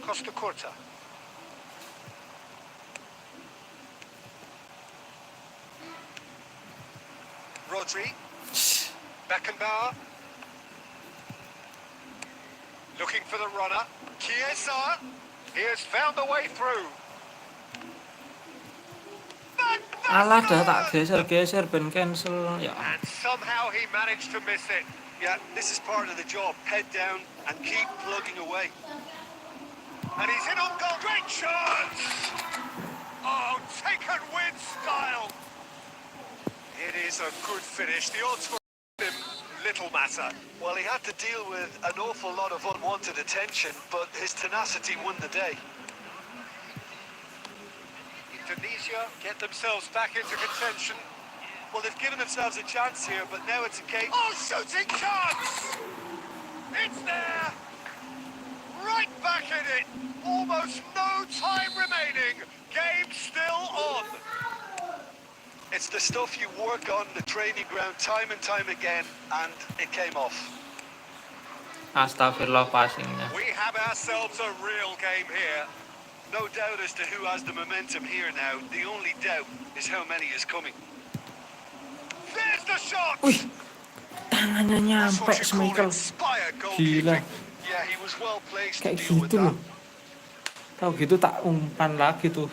[SPEAKER 2] Costa Curta. Rodri. Beckenbauer. Looking for the runner. Chiesa. He has found a way through. Magnificent!
[SPEAKER 1] Alah dah tak geser-geser ben cancel ya.
[SPEAKER 2] And somehow he managed to miss it.
[SPEAKER 3] Yeah, this is part of the job. Head down and keep plugging away.
[SPEAKER 2] And he's in on goal. Great chance! Oh, taken with style. It is a good finish. The odds for him, little matter.
[SPEAKER 3] Well, he had to deal with an awful lot of unwanted attention, but his tenacity won the day.
[SPEAKER 2] Indonesia get themselves back into contention.
[SPEAKER 3] Well, they've given themselves a chance here, but now it's a case...
[SPEAKER 2] Oh, shooting chance! It's there! Right back in it! Almost no time remaining. Game still on.
[SPEAKER 3] It's the stuff you work on the training ground time and time again, and it came off.
[SPEAKER 1] Astagfirullah passingnya.
[SPEAKER 2] We have ourselves a real game here.
[SPEAKER 3] No doubt as to who has the momentum here now. The only doubt is how many is coming.
[SPEAKER 2] There's the shot!
[SPEAKER 1] Wih, tangannya
[SPEAKER 2] That's
[SPEAKER 1] nyampe
[SPEAKER 2] what you call
[SPEAKER 1] Michael.
[SPEAKER 2] inspired
[SPEAKER 1] Gila,
[SPEAKER 2] goalkeeping.
[SPEAKER 3] Yeah, he was well placed to
[SPEAKER 1] kayak
[SPEAKER 3] deal with
[SPEAKER 1] gitu
[SPEAKER 3] that.
[SPEAKER 1] loh. Tahu gitu tak umpan lagi tuh.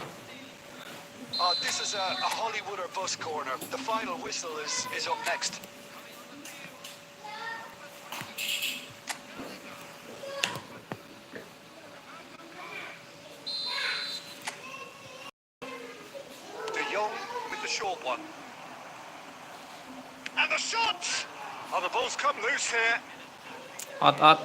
[SPEAKER 3] This is a Hollywood or bus corner. The final whistle is up next.
[SPEAKER 2] De Jong with the short one. And the shot! Oh, the ball's come loose here.
[SPEAKER 1] Out.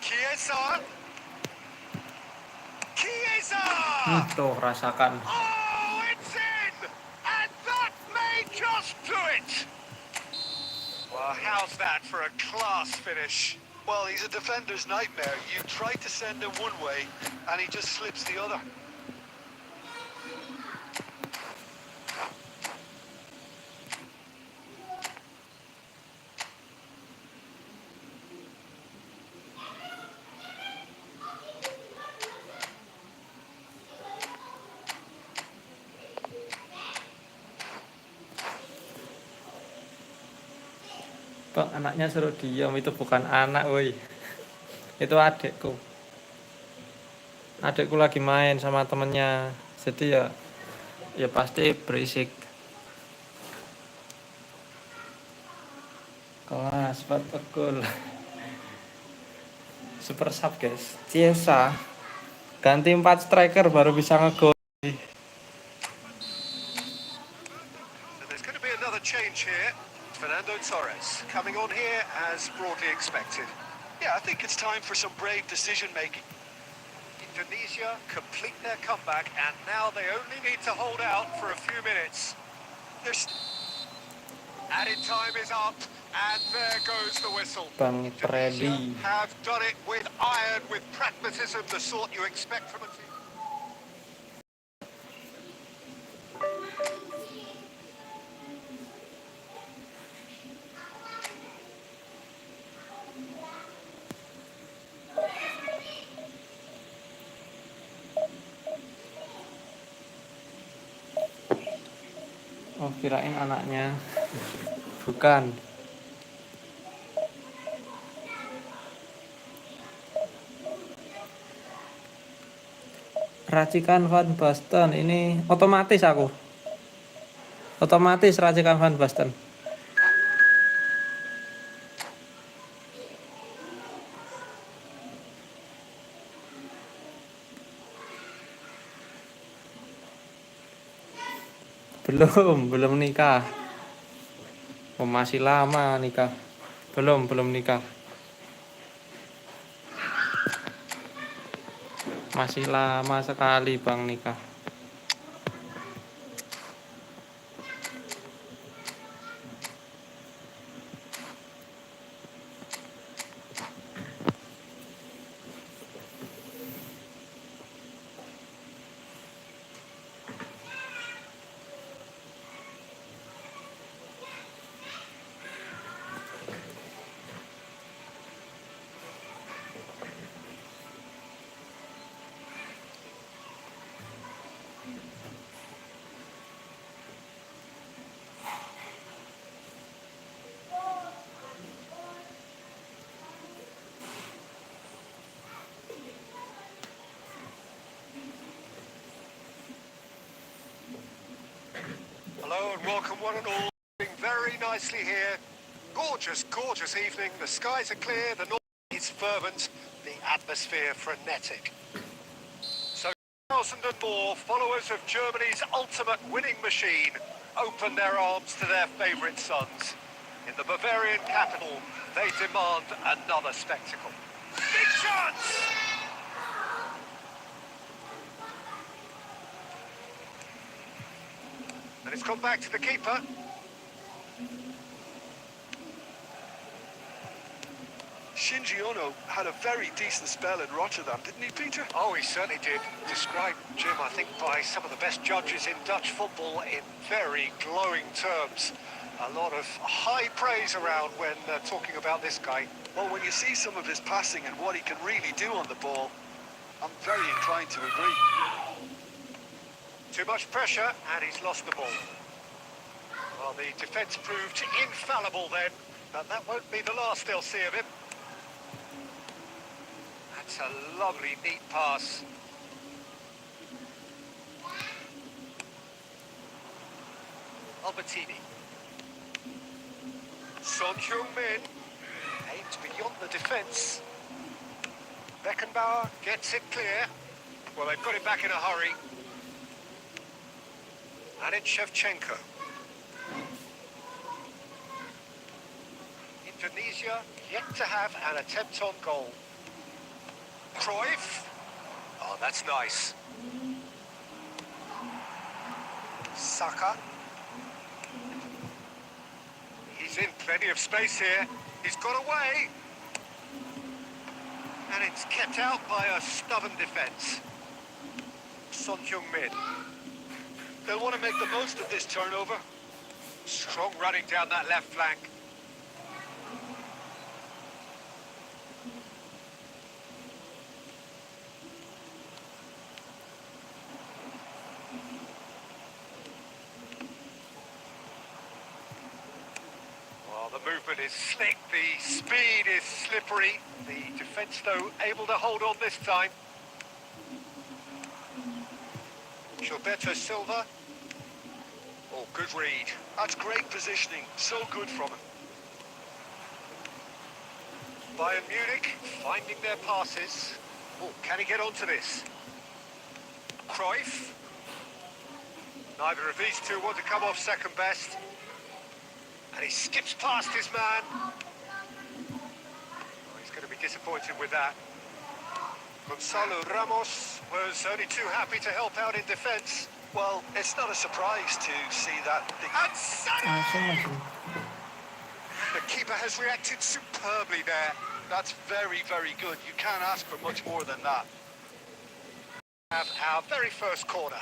[SPEAKER 2] Chiesa!
[SPEAKER 1] Tuh rasakan.
[SPEAKER 2] Oh, it's in! And that may just do it! Well, how's that for a class finish?
[SPEAKER 3] Well, he's a defender's nightmare. You try to send him one way, and he just slips the other.
[SPEAKER 1] Kok anaknya suruh diam, itu bukan anak woi. Itu adekku. Adekku lagi main sama temennya. Jadi ya pasti berisik. Kelas gol. Super sub guys. Chiesa ganti 4 striker baru bisa ngegol.
[SPEAKER 2] So there's going to be another change here. Fernando Torres coming on here as broadly expected.
[SPEAKER 3] Yeah, I think it's time for some brave decision-making.
[SPEAKER 2] Indonesia complete their comeback, and now they only need to hold out for a few minutes. Added time is up, and there goes the whistle.
[SPEAKER 1] Bang Freddy.
[SPEAKER 2] Indonesia have done it with iron, with pragmatism, the sort you expect from a team.
[SPEAKER 1] Oh, kirain anaknya. Bukan. Racikan Van Basten ini otomatis aku. Otomatis racikan Van Basten. Belum nikah. Oh, masih lama nikah. Belum nikah. Masih lama sekali Bang nikah.
[SPEAKER 2] Hello and welcome one and all. Very nicely here. Gorgeous, gorgeous evening. The skies are clear, the north is fervent, the atmosphere frenetic. So 1,000 and more followers of Germany's ultimate winning machine open their arms to their favourite sons. In the Bavarian capital, they demand another spectacle. Big chance! And it's gone back to the keeper.
[SPEAKER 3] Shinji Ono had a very decent spell in Rotterdam, didn't he, Peter?
[SPEAKER 2] Oh, he certainly did. Described, Jim, I think, by some of the best judges in Dutch football in very glowing terms. A lot of high praise around when talking about this guy.
[SPEAKER 3] Well, when you see some of his passing and what he can really do on the ball, I'm very inclined to agree.
[SPEAKER 2] Too much pressure, and he's lost the ball. Well, the defence proved infallible then, but that won't be the last they'll see of him. That's a lovely, neat pass. Albertini. Son Heung-min aims beyond the defence. Beckenbauer gets it clear. Well, they put it back in a hurry. And it's Shevchenko. Indonesia yet to have an attempt on goal. Cruyff. Oh, that's nice. Saka. He's in plenty of space here. He's got away. And it's kept out by a stubborn defence. Son Heung-min.
[SPEAKER 3] They'll want to make the most of this turnover.
[SPEAKER 2] Strong running down that left flank. Well, the movement is slick, the speed is slippery. The defence, though, able to hold on this time. Gilberto Silva. Oh, good read.
[SPEAKER 3] That's great positioning. So good from him.
[SPEAKER 2] Bayern Munich finding their passes. Oh, can he get onto this? Cruyff. Neither of these two want to come off second best. And he skips past his man. Oh, he's going to be disappointed with that. Gonzalo Ramos was only too happy to help out in defence.
[SPEAKER 3] Well, it's not a surprise to see that.
[SPEAKER 2] And Salah! The keeper has reacted superbly there.
[SPEAKER 3] That's very, very good. You can't ask for much more than that.
[SPEAKER 2] Have our very first corner.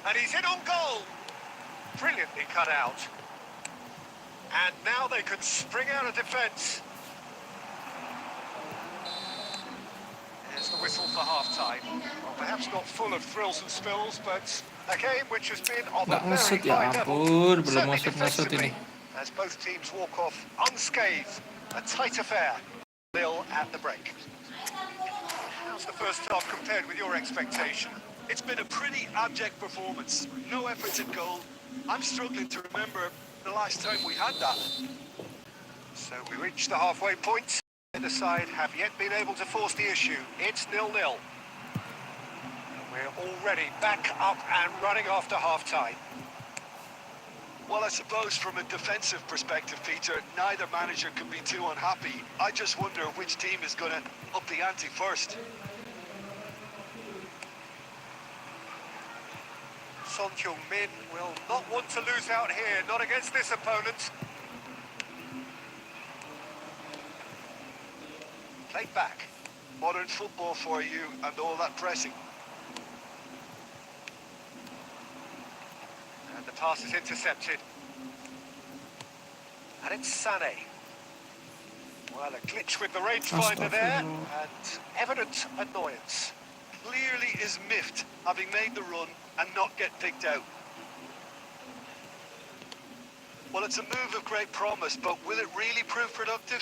[SPEAKER 2] And he's in on goal. Brilliantly cut out. And now they can spring out of defence. There's the whistle for half-time. Well, perhaps not full of thrills and spills, but a game which has been of a
[SPEAKER 1] Nggak
[SPEAKER 2] very
[SPEAKER 1] ngesut ya
[SPEAKER 2] high level.
[SPEAKER 1] ampun, belum
[SPEAKER 2] Certainly
[SPEAKER 1] ngesut ini.
[SPEAKER 2] defensively, as both teams walk off unscathed. A tight affair. 0 at the break. How's the first half compared with your expectation?
[SPEAKER 3] It's been a pretty abject performance. No efforts at goal. I'm struggling to remember the last time we had that.
[SPEAKER 2] So we reach the halfway point. Either side have yet been able to force the issue. It's 0-0. We're already back up and running after half-time.
[SPEAKER 3] Well, I suppose from a defensive perspective, Peter, neither manager can be too unhappy. I just wonder which team is going to up the ante first.
[SPEAKER 2] Son Heung-min will not want to lose out here, not against this opponent. Played back.
[SPEAKER 3] Modern football for you and all that pressing.
[SPEAKER 2] And the pass is intercepted. And it's Sané. Well, a glitch with the rangefinder there, and evident annoyance.
[SPEAKER 3] Clearly is miffed, having made the run and not get picked out. Well, it's a move of great promise, but will it really prove productive?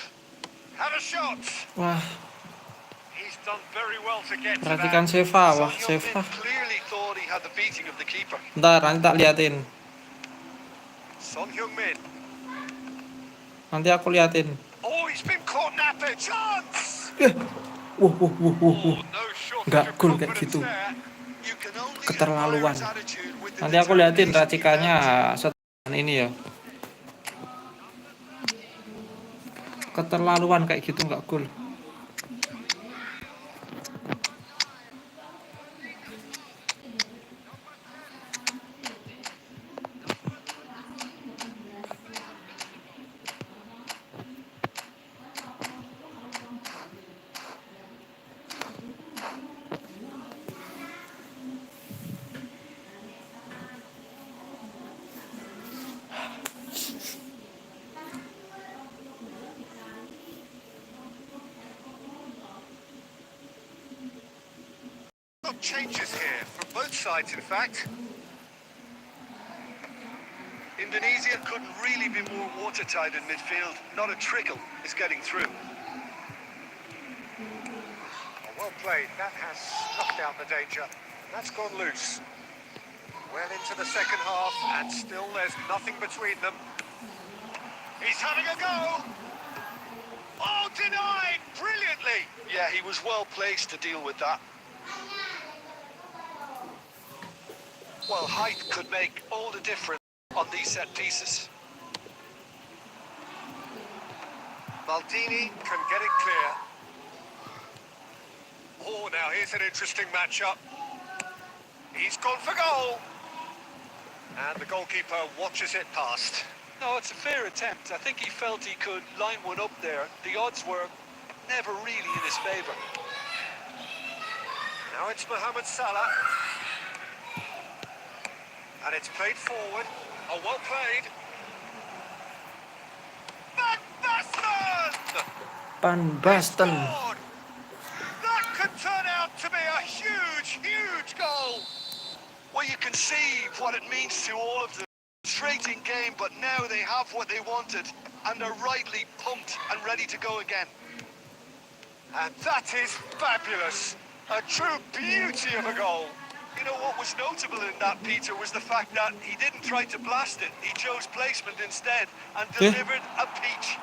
[SPEAKER 2] Have a shot.
[SPEAKER 1] Wah,
[SPEAKER 2] He's done very well to get to
[SPEAKER 1] perhatikan
[SPEAKER 2] that.
[SPEAKER 1] Seva.
[SPEAKER 3] Son
[SPEAKER 1] Wah,
[SPEAKER 3] Heung-min
[SPEAKER 1] Seva.
[SPEAKER 3] clearly thought he had the beating of the keeper.
[SPEAKER 1] Ntar, nanti tak liatin.
[SPEAKER 2] Son Heung-min.
[SPEAKER 1] Nanti aku liatin.
[SPEAKER 2] Oh, he's been caught napping. Chance!
[SPEAKER 1] Wuh.
[SPEAKER 2] Oh, no shortage
[SPEAKER 1] Nggak
[SPEAKER 2] of
[SPEAKER 1] cool kayak
[SPEAKER 2] confidence
[SPEAKER 1] gitu.
[SPEAKER 2] there.
[SPEAKER 3] You can only admire
[SPEAKER 1] Keterlaluan.
[SPEAKER 3] his attitude with the
[SPEAKER 1] Nanti aku liatin
[SPEAKER 3] determination he
[SPEAKER 1] racikannya
[SPEAKER 3] held.
[SPEAKER 1] setelan ini ya. Keterlaluan kayak gitu nggak cool.
[SPEAKER 2] Got changes here from both sides, in fact.
[SPEAKER 3] Indonesia couldn't really be more watertight in midfield. Not a trickle is getting through.
[SPEAKER 2] Oh, well played. That has snuffed out the danger. That's gone loose. Well into the second half, and still there's nothing between them. He's having a go. Oh, denied! Brilliantly!
[SPEAKER 3] Yeah, he was well placed to deal with that. Well, height could make all the difference on these set pieces.
[SPEAKER 2] Maldini can get it clear. Oh, now here's an interesting matchup. He's gone for goal. And the goalkeeper watches it past.
[SPEAKER 3] No, it's a fair attempt. I think he felt he could line one up there. The odds were never really in his favour.
[SPEAKER 2] Now it's Mohamed Salah. And it's played forward. Oh, well played.
[SPEAKER 1] Van Basten.
[SPEAKER 2] Scored! That could turn out to be a huge, huge goal.
[SPEAKER 3] Well, you can see what it means to all of them. Frustrating game, but now they have what they wanted and are rightly pumped and ready to go again.
[SPEAKER 2] And that is fabulous. A true beauty of a goal.
[SPEAKER 3] You know what was notable in that, Peter, was the fact that he didn't try to blast it. He chose placement instead and delivered a peach.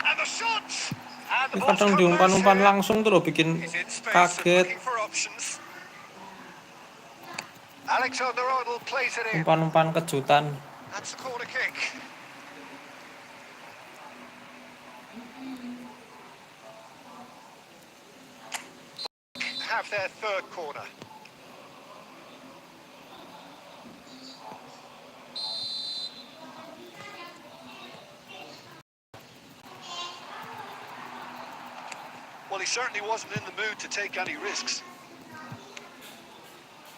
[SPEAKER 2] And the shot! And the
[SPEAKER 1] Ini
[SPEAKER 2] ball's
[SPEAKER 1] kadang
[SPEAKER 2] come
[SPEAKER 1] diumpan-umpan
[SPEAKER 2] loose here.
[SPEAKER 1] langsung tuh loh bikin
[SPEAKER 2] He's in space and
[SPEAKER 1] kaget.
[SPEAKER 2] looking for options. Alexander-Arnold plays it in.
[SPEAKER 1] Umpan-umpan kejutan.
[SPEAKER 2] That's a corner kick. Have their third corner.
[SPEAKER 3] Well, he certainly wasn't in the mood to take any risks.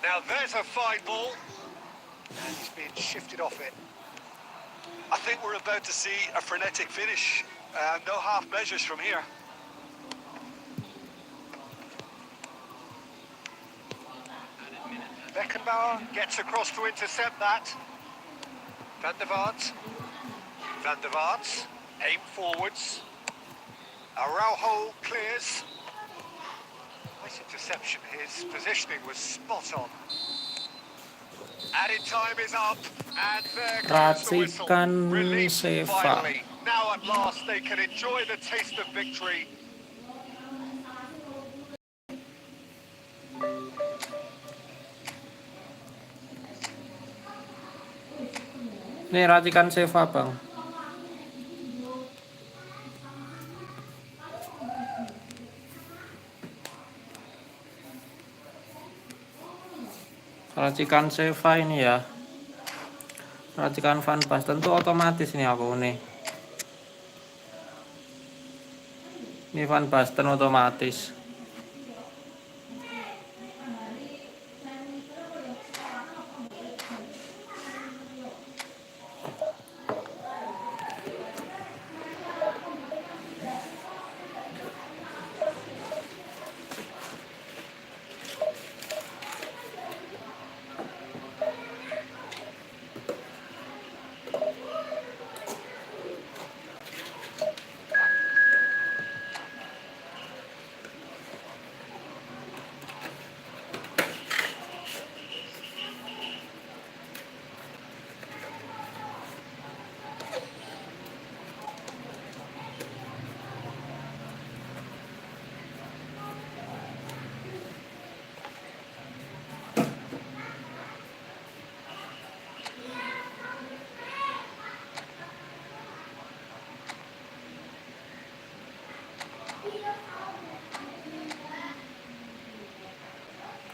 [SPEAKER 2] Now there's a fine ball. And he's been shifted off it.
[SPEAKER 3] I think we're about to see a frenetic finish. No half measures from here.
[SPEAKER 2] Beckenbauer gets across to intercept that. Van der Vaart. Van der Vaart. Aim forwards. Araujo clears. Nice interception. His positioning was spot on. Added time is up. And there goes the whistle.
[SPEAKER 1] Racikan
[SPEAKER 2] Relief
[SPEAKER 1] Seva.
[SPEAKER 2] finally. Now at last they can enjoy the taste of victory.
[SPEAKER 1] Ini racikan Seva, Bang. Racikan Seva ini ya. Racikan Van Basten tuh otomatis nih aku nih. Ini Van Basten otomatis.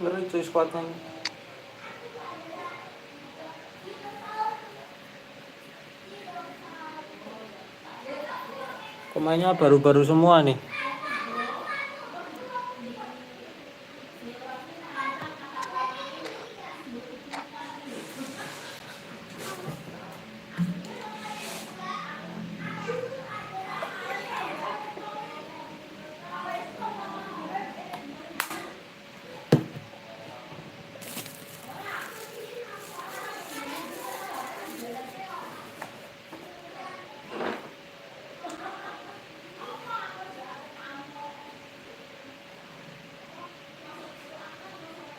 [SPEAKER 1] Ngeri cuy squadnya. Pemainnya baru-baru semua nih.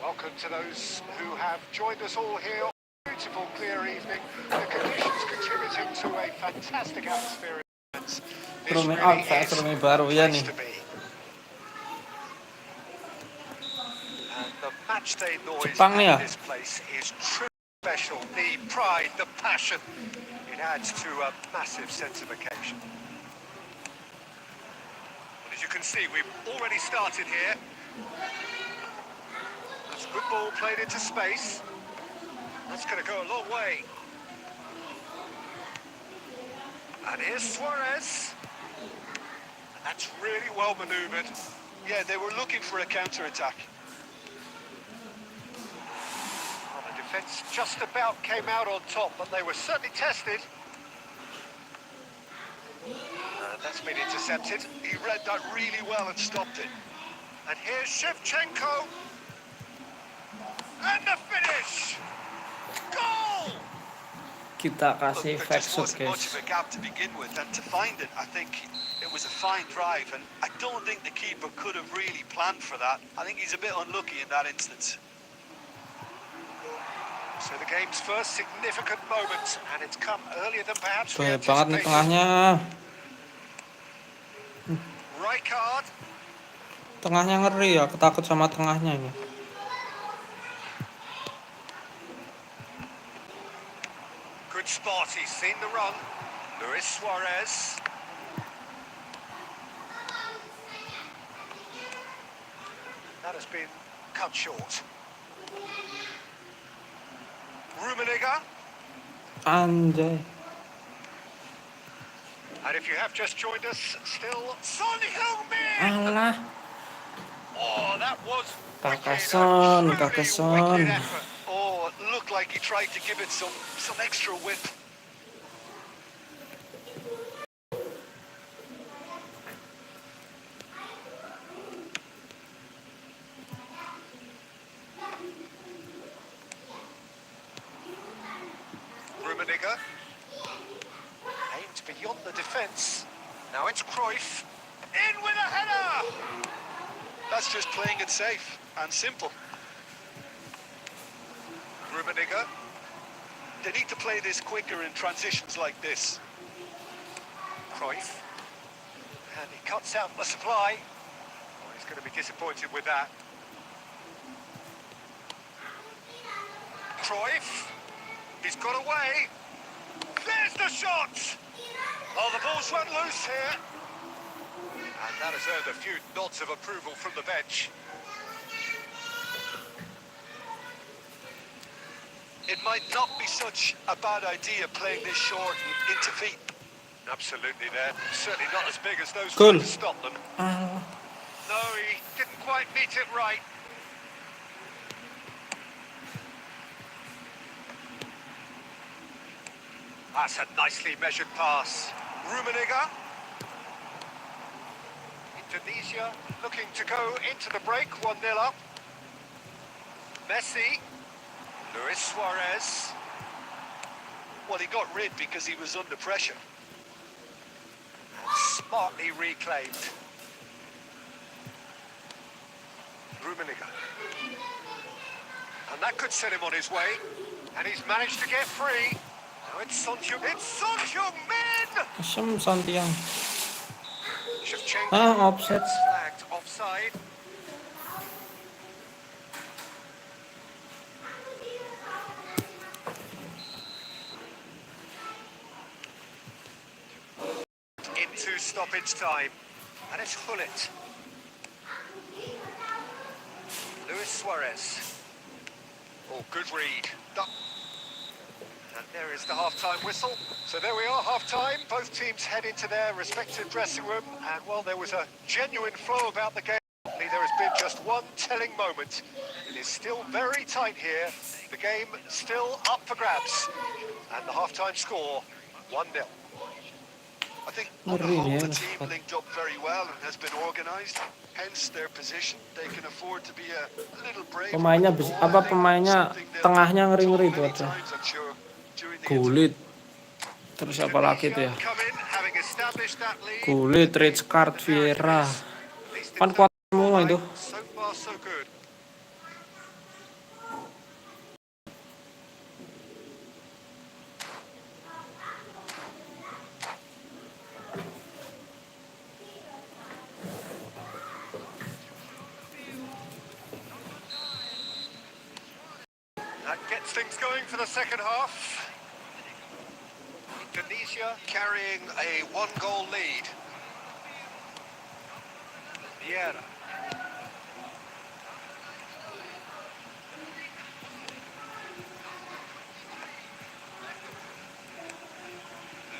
[SPEAKER 2] Welcome to those who have joined us all here on a beautiful, clear evening. The conditions contributing to a fantastic atmosphere. This
[SPEAKER 1] Rooming
[SPEAKER 2] really
[SPEAKER 1] outfit,
[SPEAKER 2] is
[SPEAKER 1] rooming
[SPEAKER 2] the
[SPEAKER 1] baru ya
[SPEAKER 2] place
[SPEAKER 1] nih.
[SPEAKER 2] to be. And the match day noise
[SPEAKER 1] Jepang nih ya.
[SPEAKER 2] at this place is truly special. The pride, the passion, it adds to a massive sense of occasion. And as you can see, we've already started here. That's good ball played into space. That's going to go a long way. And here's Suarez. And that's really well manoeuvred.
[SPEAKER 3] Yeah, they were looking for a counter-attack.
[SPEAKER 2] Well, the defence just about came out on top, but they were certainly tested. That's been intercepted.
[SPEAKER 3] He read that really well and stopped it.
[SPEAKER 2] And here's Shevchenko. And the finish! Goal!
[SPEAKER 1] Kita
[SPEAKER 3] Look,
[SPEAKER 1] kasih
[SPEAKER 3] there
[SPEAKER 1] fake
[SPEAKER 3] just
[SPEAKER 1] shot
[SPEAKER 3] wasn't much
[SPEAKER 1] guys.
[SPEAKER 3] of a gap to begin with, and to find it, I think it was a fine drive, and I don't think the keeper could have really planned for that. I think he's a bit unlucky in that instance.
[SPEAKER 2] So the game's first significant moment, and it's come earlier than perhaps we
[SPEAKER 1] Banyak banget nih
[SPEAKER 2] anticipated.
[SPEAKER 1] tengahnya.
[SPEAKER 2] Rijkaard.
[SPEAKER 1] Tengahnya ngeri ya, ketakut sama tengahnya ini.
[SPEAKER 2] Good spot, he's seen the run. Luis Suarez. That has been cut short. Rummenigge.
[SPEAKER 1] Anjay.
[SPEAKER 2] And if you have just joined us, still Son Heung-min.
[SPEAKER 1] Alah.
[SPEAKER 2] Oh, that was
[SPEAKER 1] Kakason,
[SPEAKER 2] wicked, a truly
[SPEAKER 1] Kakason.
[SPEAKER 2] wicked effort.
[SPEAKER 3] Oh, it looked like he tried to give it some extra width.
[SPEAKER 2] Rummenigge aimed beyond the defence. Now it's Cruyff. In with a header!
[SPEAKER 3] That's just playing it safe and simple.
[SPEAKER 2] Rummenigge.
[SPEAKER 3] They need to play this quicker in transitions like this.
[SPEAKER 2] Cruyff. And he cuts out the supply. Oh, he's going to be disappointed with that. Cruyff. He's got away. There's the shot! Oh, the ball's run loose here. And that has earned a few nods of approval from the bench.
[SPEAKER 3] It might not be such a bad idea playing this short and into feet.
[SPEAKER 2] Absolutely there. Certainly not as big as those
[SPEAKER 1] Cool.
[SPEAKER 2] trying to stop them.
[SPEAKER 1] Alah.
[SPEAKER 2] No, he didn't quite meet it right. That's a nicely measured pass. Rummenigge. Indonesia looking to go into the break, 1-0 up. Messi. Luis Suarez.
[SPEAKER 3] Well, he got rid because he was under pressure.
[SPEAKER 2] Smartly reclaimed. Rummenigge. And that could set him on his way. And he's managed to get free. Now it's Son Heung-min!
[SPEAKER 1] Asem Santiang.
[SPEAKER 2] Shevchenko.
[SPEAKER 1] Offset.
[SPEAKER 2] Flagged offside. Into stoppage time. And it's Hullet. Luis Luis Suarez. Oh, good read. And there is the half-time whistle. So there we are, half-time. Both teams head into their respective dressing room. And, well, there was a genuine flow about the game. There has been just one telling moment. It is still very tight here. The game still up for grabs. And the half-time score, 1-0.
[SPEAKER 3] I think on the whole the
[SPEAKER 1] Ngeri
[SPEAKER 3] team
[SPEAKER 1] nih.
[SPEAKER 3] linked up very well and has been organised. Hence their position. They can afford to be a little brave with
[SPEAKER 1] Pemainnya
[SPEAKER 3] the ball. I think
[SPEAKER 1] pemainnya
[SPEAKER 3] something they'll
[SPEAKER 1] tengahnya
[SPEAKER 3] be
[SPEAKER 1] ngeri-ngeri
[SPEAKER 3] told
[SPEAKER 1] itu
[SPEAKER 3] many
[SPEAKER 1] ada.
[SPEAKER 3] times, I'm sure, during the interval.
[SPEAKER 1] Gullit. Terus apa lagi tuh
[SPEAKER 2] Tunisia
[SPEAKER 1] ya?
[SPEAKER 2] come in, having established that lead.
[SPEAKER 1] Gullit, Rijkaard,
[SPEAKER 2] The narrative
[SPEAKER 1] Vieira.
[SPEAKER 2] is, at least in
[SPEAKER 1] Kan
[SPEAKER 2] terms
[SPEAKER 1] kuat
[SPEAKER 2] of
[SPEAKER 1] semua itu.
[SPEAKER 2] scoreline, so far so good. That gets things going for the second half. Indonesia carrying a one-goal lead. Vieira.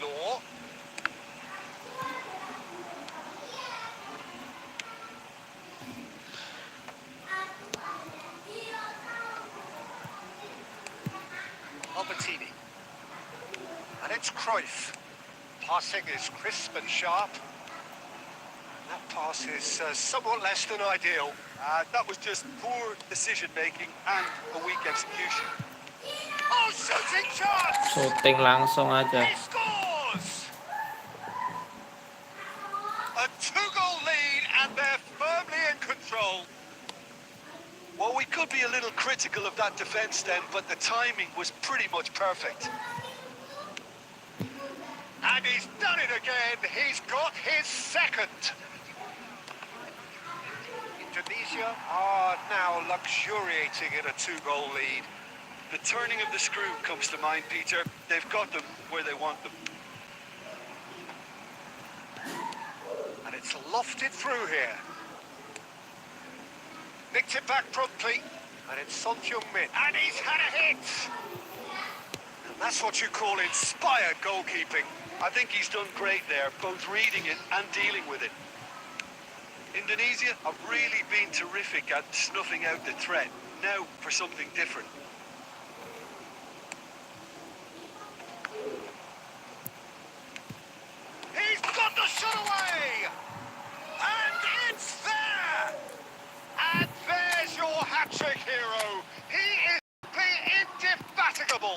[SPEAKER 2] Law. Albertini. And it's Cruyff. Passing is crisp and sharp. That pass is somewhat less than ideal.
[SPEAKER 3] That was just poor decision-making and a weak execution.
[SPEAKER 2] Oh, shooting chance!
[SPEAKER 1] Shooting langsung aja.
[SPEAKER 2] He scores! A two-goal lead and they're firmly in control.
[SPEAKER 3] Well, we could be a little critical of that defence then, but the timing was pretty much perfect.
[SPEAKER 2] And he's done it again. He's got his second. Indonesia are now luxuriating in a two-goal lead.
[SPEAKER 3] The turning of the screw comes to mind, Peter. They've got them where they want them.
[SPEAKER 2] And it's lofted through here. Nicked it back promptly. And it's Son Heung-min. And he's had a hit. And that's what you call inspired goalkeeping.
[SPEAKER 3] I think he's done great there, both reading it and dealing with it. Indonesia have really been terrific at snuffing out the threat. Now for something different.
[SPEAKER 2] He's got the shot away! And it's there! And there's your hat-trick hero. He is indefatigable.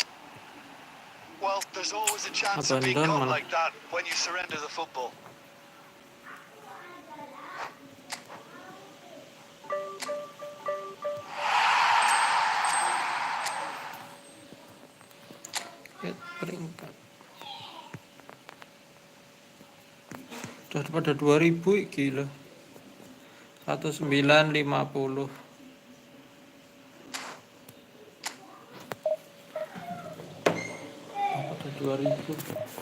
[SPEAKER 3] Well, there's always a chance of being
[SPEAKER 1] Abandon
[SPEAKER 3] caught
[SPEAKER 1] malah.
[SPEAKER 3] like that when you surrender the football.
[SPEAKER 1] Peringkat. Udah pada 2000 gila. 1950. Pada 2000.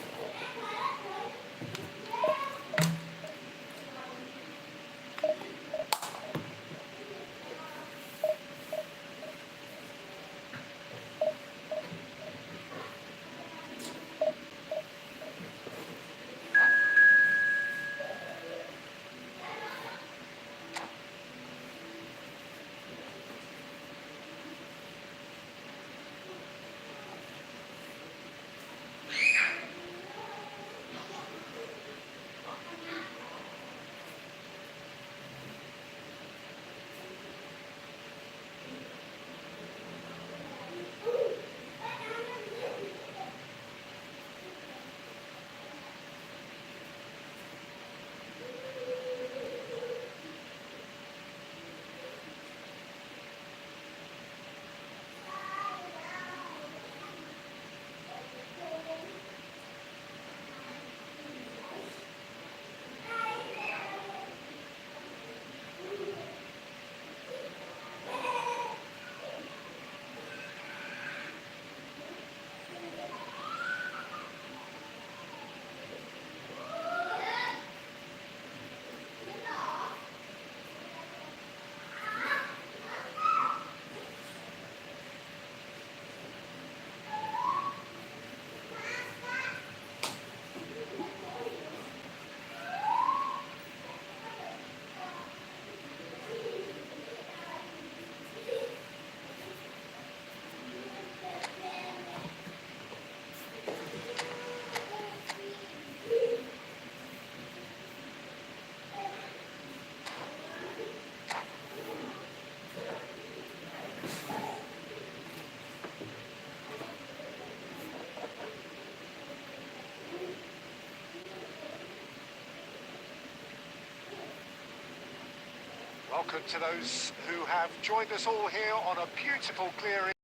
[SPEAKER 2] Welcome to those who have joined us all here on a beautiful clearing.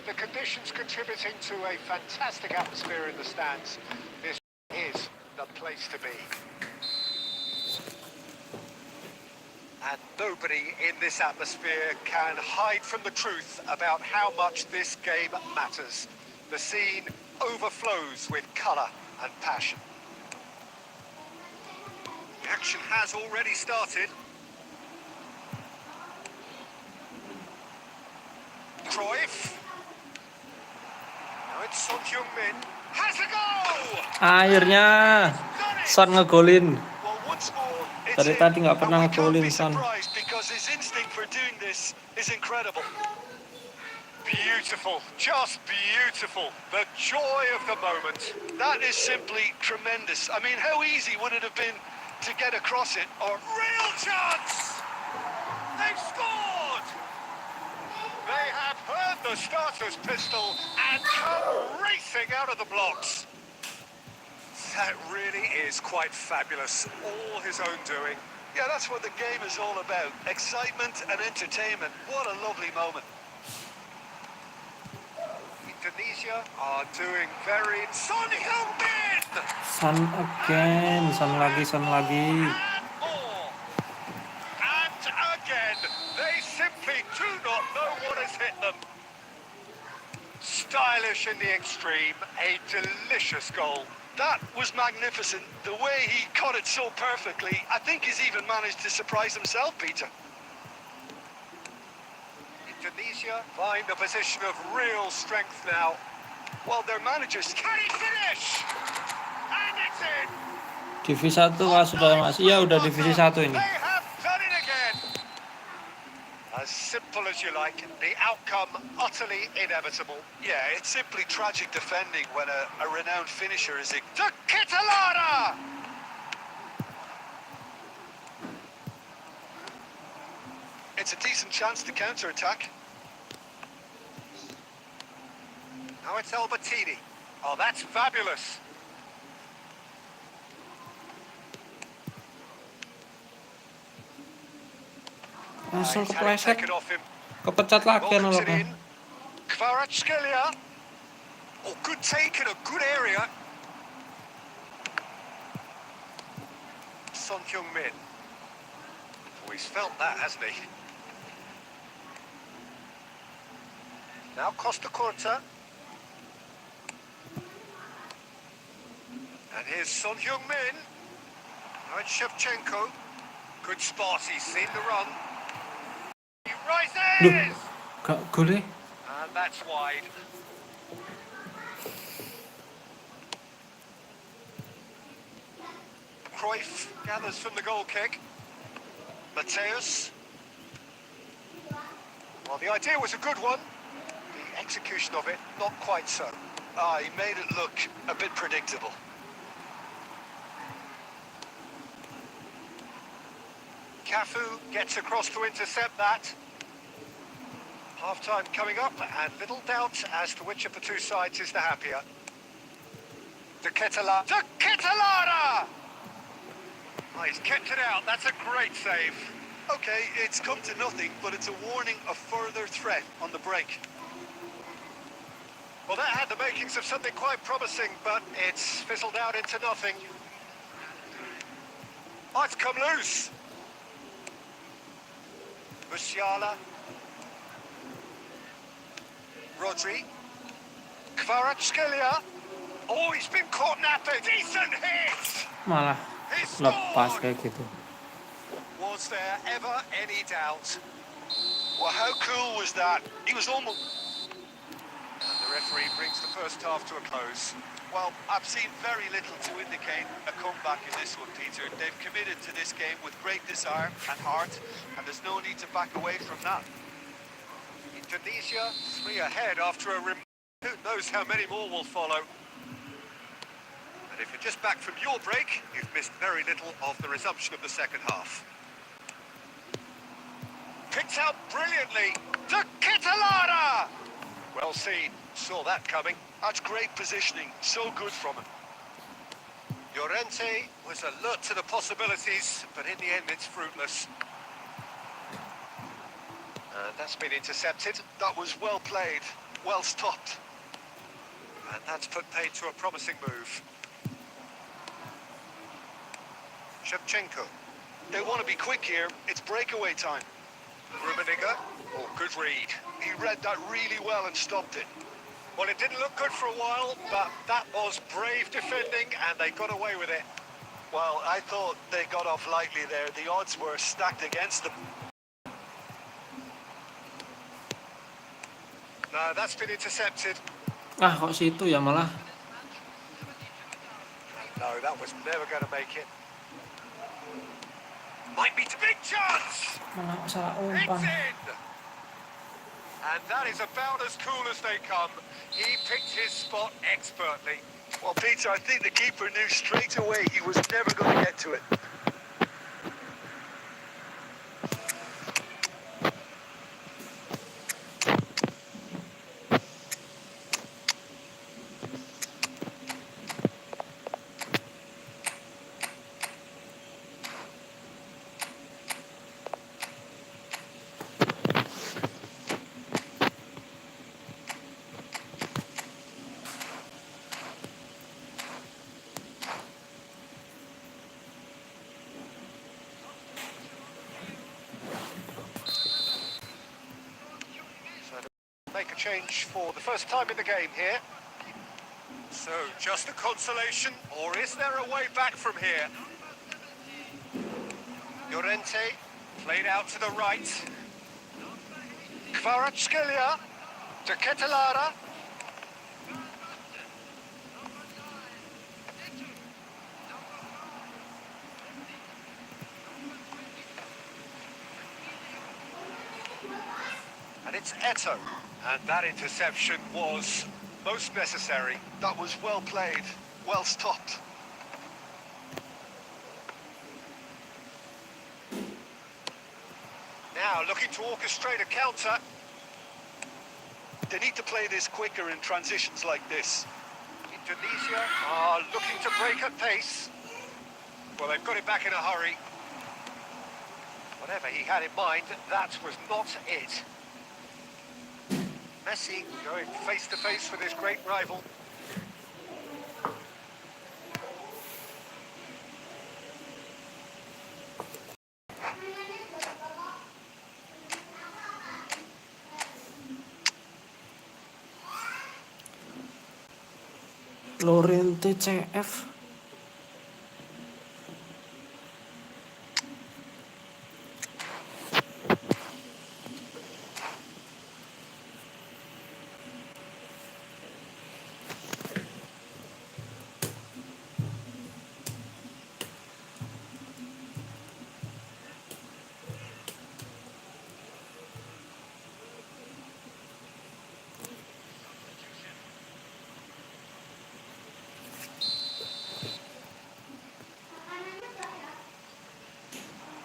[SPEAKER 2] The conditions contributing to a fantastic atmosphere in the stands. This is the place to be. And nobody in this atmosphere can hide from the truth about how much this game matters. The scene overflows with colour and passion. The action has already started. Cruyff. Now it's Son Heung-min. Has a goal!
[SPEAKER 1] Akhirnya Son ngegolin.
[SPEAKER 3] Well, once more, it's
[SPEAKER 1] Dari
[SPEAKER 3] him.
[SPEAKER 1] tadi nggak pernah
[SPEAKER 3] And we can't
[SPEAKER 1] ngegolin
[SPEAKER 3] be
[SPEAKER 1] Son.
[SPEAKER 3] surprised because his instinct for doing this is incredible.
[SPEAKER 2] Beautiful, just beautiful. The joy of the moment.
[SPEAKER 3] That is simply tremendous. I mean, how easy would it have been to get across it? Or
[SPEAKER 2] Real chance! They've scored! They have heard the starter's pistol and come racing out of the blocks. That really is quite fabulous. All his own doing.
[SPEAKER 3] yeah, that's what the game is all about. Excitement and entertainment. What a lovely moment.
[SPEAKER 2] Indonesia are doing very... Son Heung-min!
[SPEAKER 1] Son again, Son lagi.
[SPEAKER 2] And more. And again. They simply do not know what has hit them. Stylish in the extreme. A delicious goal.
[SPEAKER 3] That was magnificent. The way he caught it so perfectly. I think he's even managed to surprise himself, Peter.
[SPEAKER 2] Indonesia find a position of real strength now.
[SPEAKER 3] Well, their managers...
[SPEAKER 2] Can he finish? And it's in!
[SPEAKER 1] Divisi 1 kah sudah Mas? Iya udah divisi 1 ini.
[SPEAKER 2] They have done it again! As simple as you like, the outcome utterly inevitable.
[SPEAKER 3] Yeah, it's simply tragic defending when a renowned finisher is...
[SPEAKER 2] To Kitalana!
[SPEAKER 3] It's a decent chance to counter-attack.
[SPEAKER 2] Now it's Albertini. Oh, that's fabulous.
[SPEAKER 1] Langsung
[SPEAKER 2] He's had it
[SPEAKER 1] kepleset,
[SPEAKER 2] taken off him.
[SPEAKER 1] kepecat lagi
[SPEAKER 2] Welcomes it
[SPEAKER 1] anaknya.
[SPEAKER 2] in. Kvaratskhelia. Oh, good take in a good area. Son Heung-min. Oh, he's felt that, hasn't he? Now Costa Curta. And here's Son Heung-min. Now it's Shevchenko. Good spot, he's seen the run. He rises!
[SPEAKER 1] Gak gol ya?
[SPEAKER 2] And that's wide. Cruyff gathers from the goal kick. Mateus. Well, the idea was a good one. The execution of it, not quite so.
[SPEAKER 3] He made it look a bit predictable.
[SPEAKER 2] Cafu gets across to intercept that. Half-time coming up, and little doubt as to which of the two sides is the happier. De Ketelara! Oh, he's kept it out. That's a great save.
[SPEAKER 3] Okay, it's come to nothing, but it's a warning of further threat on the break.
[SPEAKER 2] Well, that had the makings of something quite promising, but it's fizzled out into nothing. Oh, it's come loose. Musiala. Rodri. Kvaratskhelia. Oh, he's been caught napping. Decent hit!
[SPEAKER 1] Malah
[SPEAKER 2] He
[SPEAKER 1] lepas
[SPEAKER 2] scored!
[SPEAKER 1] kayak gitu.
[SPEAKER 2] Was there ever any doubt?
[SPEAKER 3] Well, how cool was that? He was almost...
[SPEAKER 2] And the referee brings the first half to a close.
[SPEAKER 3] Well, I've seen very little to indicate a comeback in this one, Peter. They've committed to this game with great desire and heart, and there's no need to back away from that.
[SPEAKER 2] Indonesia 3 ahead after a who knows how many more will follow. And if you're just back from your break, you've missed very little of the resumption of the second half. Picked out brilliantly. To Kitalana! Well seen. Saw that coming.
[SPEAKER 3] That's great positioning. So good from him.
[SPEAKER 2] Llorente was alert to the possibilities, but in the end it's fruitless. And that's been intercepted.
[SPEAKER 3] That was well played, well stopped.
[SPEAKER 2] And that's put paid to a promising move. Shevchenko.
[SPEAKER 3] They want to be quick here. It's breakaway time.
[SPEAKER 2] Rummenigge. Oh, good read.
[SPEAKER 3] He read that really well and stopped it.
[SPEAKER 2] Well, it didn't look good for a while, but that was brave defending, and they got away with it.
[SPEAKER 3] Well, I thought they got off lightly there. The odds were stacked against them.
[SPEAKER 2] No, that's been intercepted.
[SPEAKER 1] Ah, kok situ ya malah.
[SPEAKER 2] No, that was never going to make it. Might be a big chance.
[SPEAKER 1] Malah salah
[SPEAKER 2] It's
[SPEAKER 1] umpan.
[SPEAKER 2] in. And that is about as cool as they come. He picked his spot expertly.
[SPEAKER 3] Well, Peter, I think the keeper knew straight away he was never going to get to it.
[SPEAKER 2] Make a change for the first time in the game here. So, just a consolation, or is there a way back from here? Llorente, played out to the right. Kvaratskhelia to Ketelara. And it's Eto'o. And that interception was most necessary.
[SPEAKER 3] That was well played, well stopped.
[SPEAKER 2] Now looking to orchestrate a counter.
[SPEAKER 3] They need to play this quicker in transitions like this.
[SPEAKER 2] Indonesia are looking to break at pace. Well, they've got it back in a hurry. Whatever he had in mind, that was not it. Messi going face to face with his great rival.
[SPEAKER 1] Llorente CF.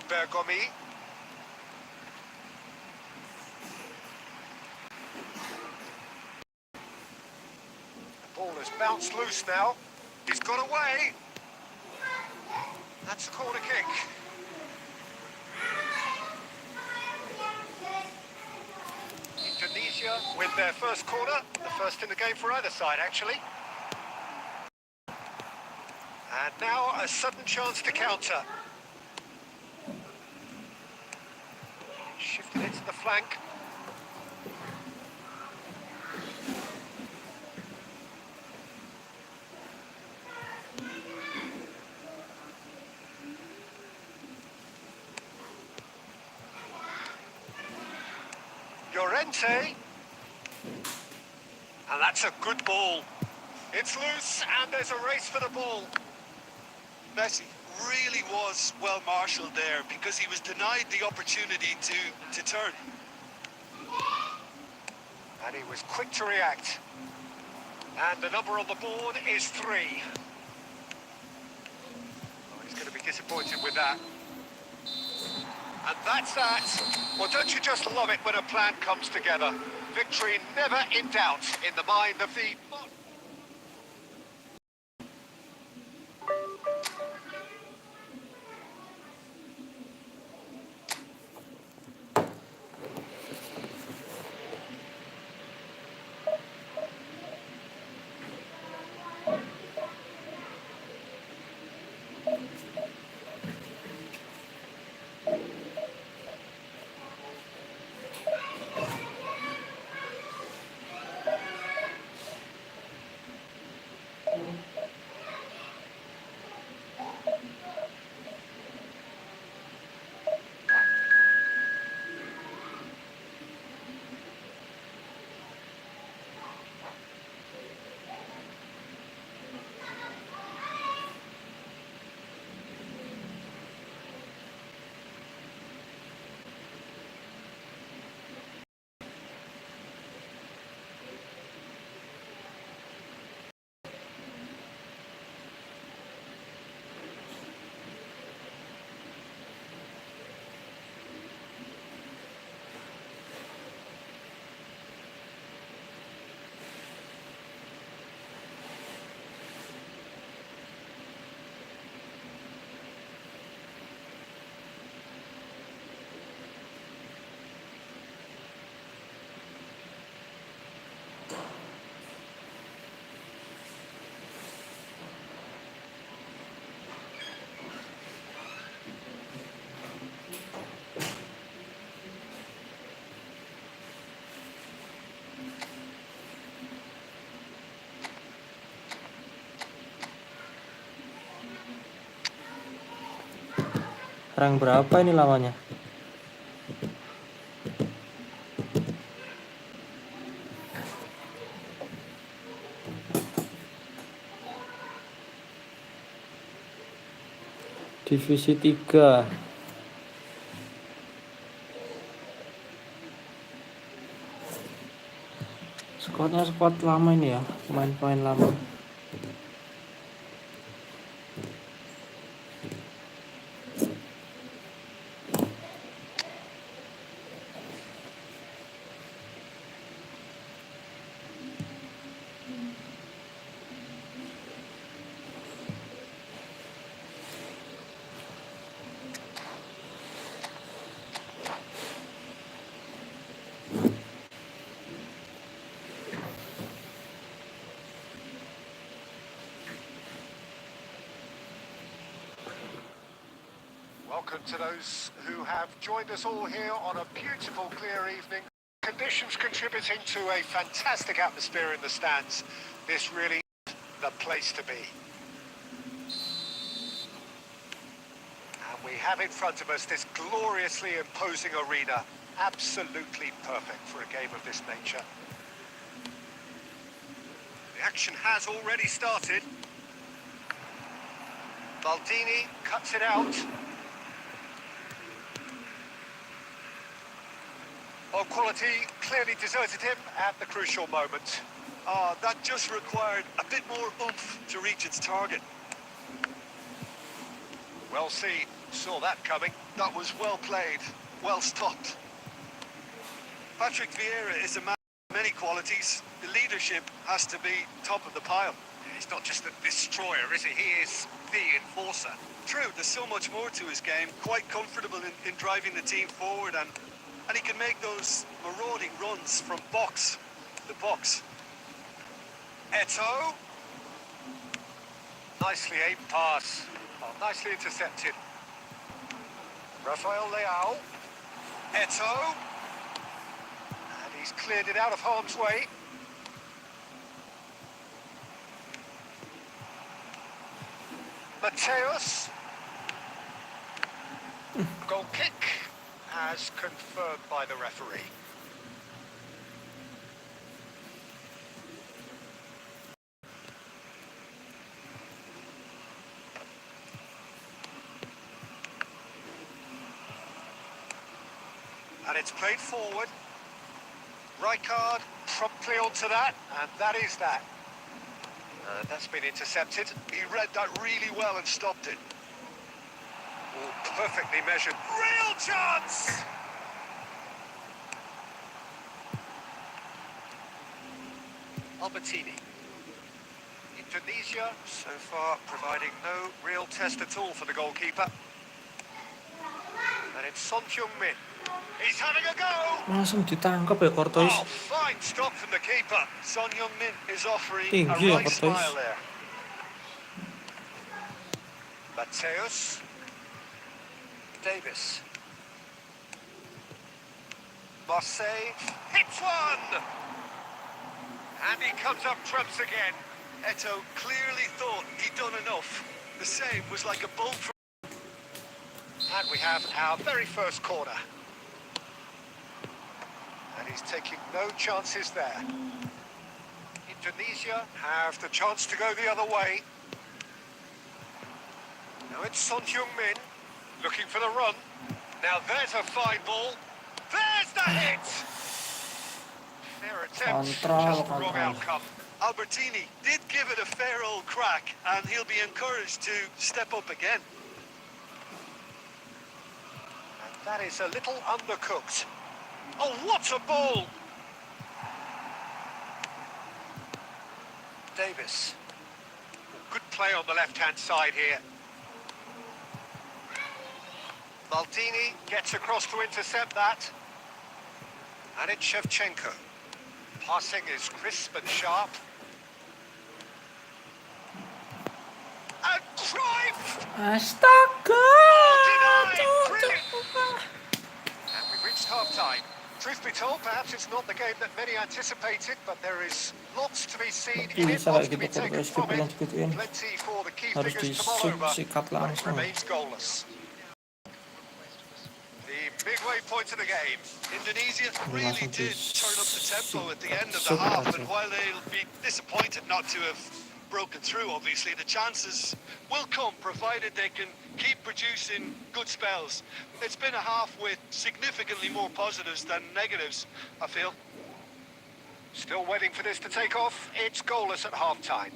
[SPEAKER 2] Bergomi. The ball has bounced loose now. He's got away. That's a corner kick. Indonesia with their first corner, the first in the game for either side actually. And now a sudden chance to counter. Shifted it to the flank. Llorente. And that's a good ball. It's loose and there's a race for the ball.
[SPEAKER 3] Messi really was well marshalled there because he was denied the opportunity to turn.
[SPEAKER 2] And he was quick to react. And the number on the board is 3. Oh, he's going to be disappointed with that. And that's that. Well, don't you just love it when a plan comes together? Victory never in doubt in the mind of the...
[SPEAKER 1] Rank berapa ini lawannya? Divisi 3. Squadnya squad lama ini ya, pemain-pemain lama.
[SPEAKER 2] Welcome to those who have joined us all here on a beautiful, clear evening. Conditions contributing to a fantastic atmosphere in the stands. This really is the place to be. And we have in front of us this gloriously imposing arena. Absolutely perfect for a game of this nature.
[SPEAKER 3] The action has already started.
[SPEAKER 2] Maldini cuts it out. Well, quality clearly deserted him at the crucial moment.
[SPEAKER 3] That just required a bit more oomph to reach its target.
[SPEAKER 2] Well seen, saw that coming.
[SPEAKER 3] That was well played, well stopped. Patrick Vieira is a man of many qualities. The leadership has to be top of the pile.
[SPEAKER 2] He's not just a destroyer, is he? He is the enforcer.
[SPEAKER 3] True, there's so much more to his game. Quite comfortable in driving the team forward, and he can make those marauding runs from box to box.
[SPEAKER 2] Eto'o. Nicely aimed pass. Oh, nicely intercepted. Rafael Leao. Eto'o. And he's cleared it out of harm's way. Mateus. Goal kick as confirmed by the referee. And it's played forward. Rijkaard promptly onto that, and that is that. That's been intercepted.
[SPEAKER 3] He read that really well and stopped it.
[SPEAKER 2] Oh, perfectly measured. Real chance! Albertini. Indonesia, so far providing no real test at all for the goalkeeper. And it's Son Heung-min. He's having a go!
[SPEAKER 1] Langsung ditangkap ya Courtois.
[SPEAKER 2] Oh, fine stop from the keeper.
[SPEAKER 3] Son Heung-min is offering
[SPEAKER 1] Tinggi
[SPEAKER 3] a
[SPEAKER 1] ya
[SPEAKER 3] right
[SPEAKER 1] Courtois.
[SPEAKER 3] smile there.
[SPEAKER 2] Mateus. Davis. Marseille hits one! And he comes up trumps again.
[SPEAKER 3] Eto'o clearly thought he'd done enough. The save was like a bolt from...
[SPEAKER 2] And we have our very first corner. And he's taking no chances there. Indonesia have the chance to go the other way. Now it's Son Heung-min looking for the run. Now there's a fine ball. There's the hit! Fair attempt, just the wrong outcome.
[SPEAKER 3] Albertini did give it a fair old crack, and he'll be encouraged to step up again.
[SPEAKER 2] And that is a little undercooked. Oh, what a ball! Davis. Good play on the left-hand side here. Maldini gets across to intercept that. And it's Shevchenko. Passing is crisp and sharp. And Cruyff!
[SPEAKER 1] Astaga!
[SPEAKER 2] And we've reached half-time. Truth be told, perhaps it's not the game that many anticipated, but there is lots to be seen in it,
[SPEAKER 1] Bisa
[SPEAKER 2] lots
[SPEAKER 1] kayak
[SPEAKER 2] to be
[SPEAKER 1] gitu
[SPEAKER 2] taken
[SPEAKER 1] Courtois
[SPEAKER 2] from it.
[SPEAKER 1] dipulang-diputin.
[SPEAKER 2] Plenty for the key
[SPEAKER 1] Harus
[SPEAKER 2] figures to mull over,
[SPEAKER 1] disikat
[SPEAKER 2] but it
[SPEAKER 1] langsung.
[SPEAKER 2] remains goalless. Midway point of the game.
[SPEAKER 3] Indonesia
[SPEAKER 1] Ini
[SPEAKER 3] really
[SPEAKER 1] langsung
[SPEAKER 3] did turn up the tempo at the end of the
[SPEAKER 1] disuk
[SPEAKER 3] half,
[SPEAKER 1] aja.
[SPEAKER 3] and while they'll be disappointed not to have broken through, obviously, the chances will come, provided they can keep producing good spells. It's been a half with significantly more positives than negatives, I feel.
[SPEAKER 2] Still waiting for this to take off. It's goalless at half-time.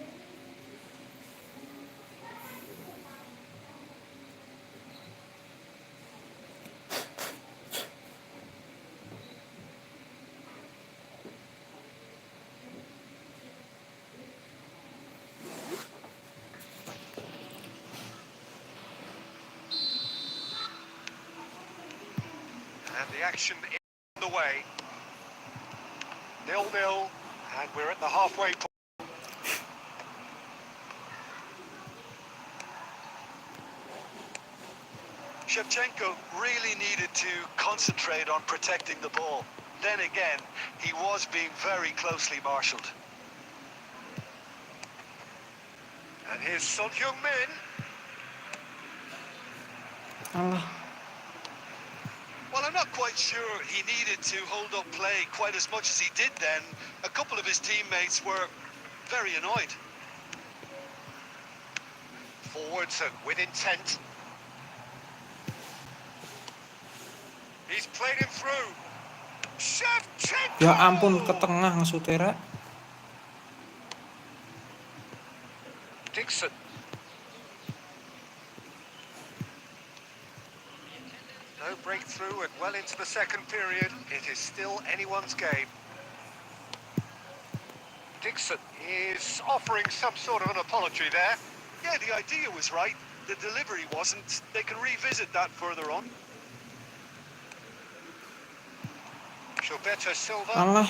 [SPEAKER 2] And the action is on the way. 0-0, and we're at the halfway point.
[SPEAKER 3] Shevchenko really needed to concentrate on protecting the ball. Then again, he was being very closely marshalled.
[SPEAKER 2] And here's Son Heung-min.
[SPEAKER 1] Alah,
[SPEAKER 3] Well, I'm not quite sure he needed to hold up play quite as much as he did then. A couple of his teammates were very annoyed.
[SPEAKER 2] Forwards and with intent. He's played him through. Shevchenko!
[SPEAKER 1] ya ampun, ke tengah ngesutera.
[SPEAKER 2] Dixon. No breakthrough and well into the second period. It is still anyone's game. Dixon is offering some sort of an apology there.
[SPEAKER 3] Yeah, the idea was right. The delivery wasn't. They can revisit that further on.
[SPEAKER 2] Gilberto Silva.
[SPEAKER 1] Alah,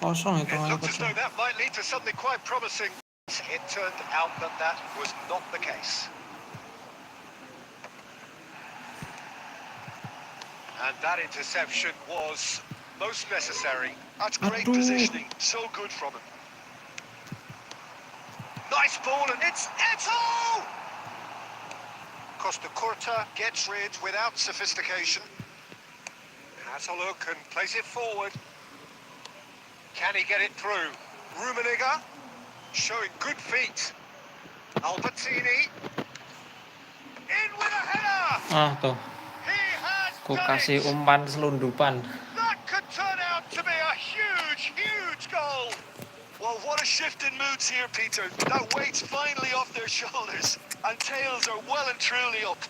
[SPEAKER 1] kosong
[SPEAKER 2] It
[SPEAKER 1] hitungannya
[SPEAKER 2] looked as
[SPEAKER 1] pecah.
[SPEAKER 2] though that might lead to something quite promising. It turned out that that was not the case. And that interception was most necessary.
[SPEAKER 3] That's great
[SPEAKER 1] Aduh.
[SPEAKER 3] positioning. So good from him.
[SPEAKER 2] Nice ball, and it's Eto'o! Costa Curta gets rid without sophistication. Has a look and plays it forward. Can he get it through? Rummenigge showing good feet. Albertini in with a header.
[SPEAKER 1] Ah, tuh.
[SPEAKER 2] He has
[SPEAKER 1] Ku
[SPEAKER 2] done
[SPEAKER 1] kasih
[SPEAKER 2] it.
[SPEAKER 1] umpan selundupan.
[SPEAKER 2] That could turn out to be a huge, huge goal.
[SPEAKER 3] Well, what a shift in moods here, Peter. That weight's finally off their shoulders, and tails are well and truly up.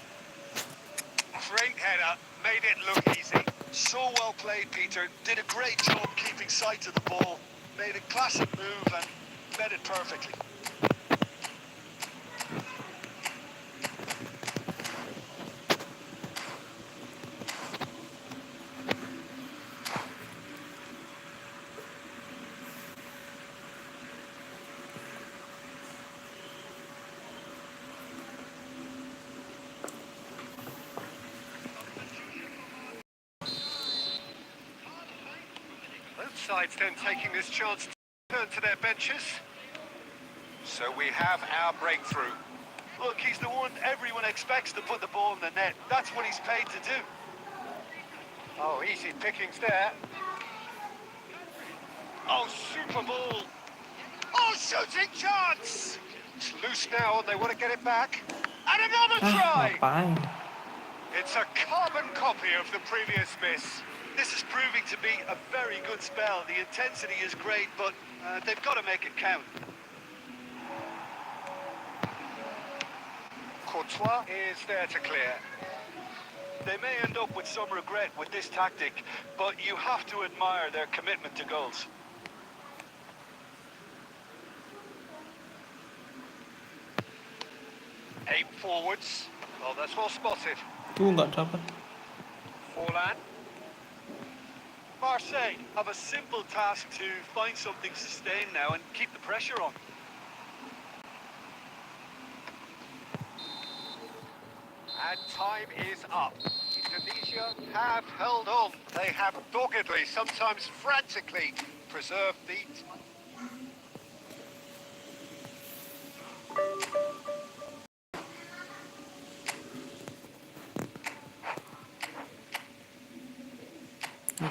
[SPEAKER 2] Great header, made it look easy.
[SPEAKER 3] So well played, Peter. Did a great job keeping sight of the ball. Made a classic move and met it perfectly.
[SPEAKER 2] Both sides then taking this chance to turn to their benches. So we have our breakthrough.
[SPEAKER 3] Look, he's the one everyone expects to put the ball in the net. That's what he's paid to do.
[SPEAKER 2] Oh, easy pickings there. Oh, super ball. Oh, shooting chance! It's loose now and they want to get it back. And another
[SPEAKER 1] Ah,
[SPEAKER 2] try!
[SPEAKER 1] ngapain?
[SPEAKER 2] It's a carbon copy of the previous miss.
[SPEAKER 3] This is proving to be a very good spell. The intensity is great, but they've got to make it count.
[SPEAKER 2] Courtois is there to clear.
[SPEAKER 3] They may end up with some regret with this tactic, but you have to admire their commitment to goals.
[SPEAKER 2] Aim forwards. Oh, that's well spotted.
[SPEAKER 1] Tuh, nggak dapat.
[SPEAKER 2] Forlan.
[SPEAKER 3] Marseille have a simple task to find something sustained now and keep the pressure on.
[SPEAKER 2] And time is up. Indonesia have held on. They have doggedly, sometimes frantically, preserved the...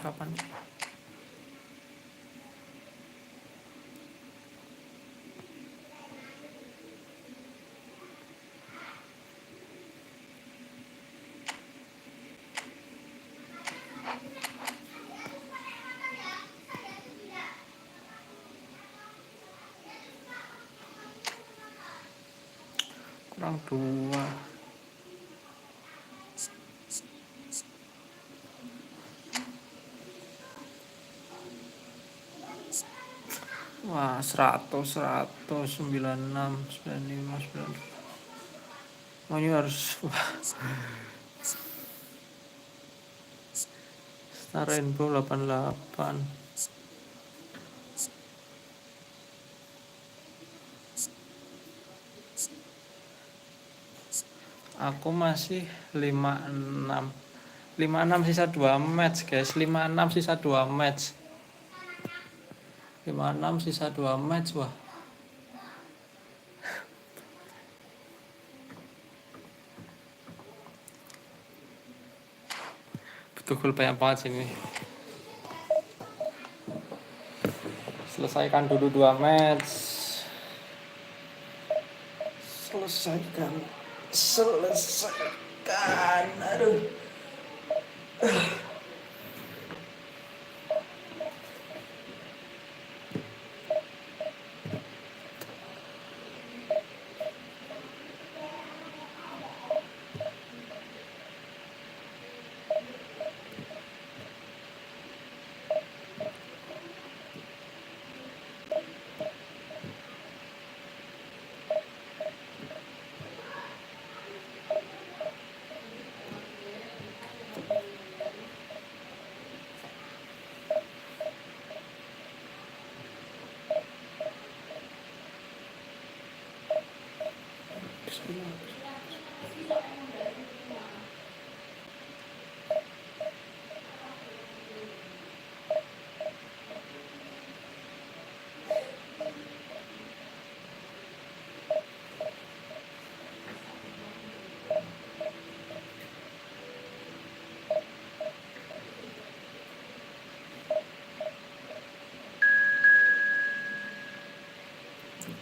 [SPEAKER 1] kapan sih? Kurang 2. Wah, 100, 96, 95, 90. Oh, ini harus Star Rainbow 88. Aku masih 56. 56 sisa 2 match, guys. 56 sisa 2 match. 56 sisa 2 match, wah. Butuh gol banyak banget sini. Selesaikan dulu 2 match. Selesaikan. Aduh.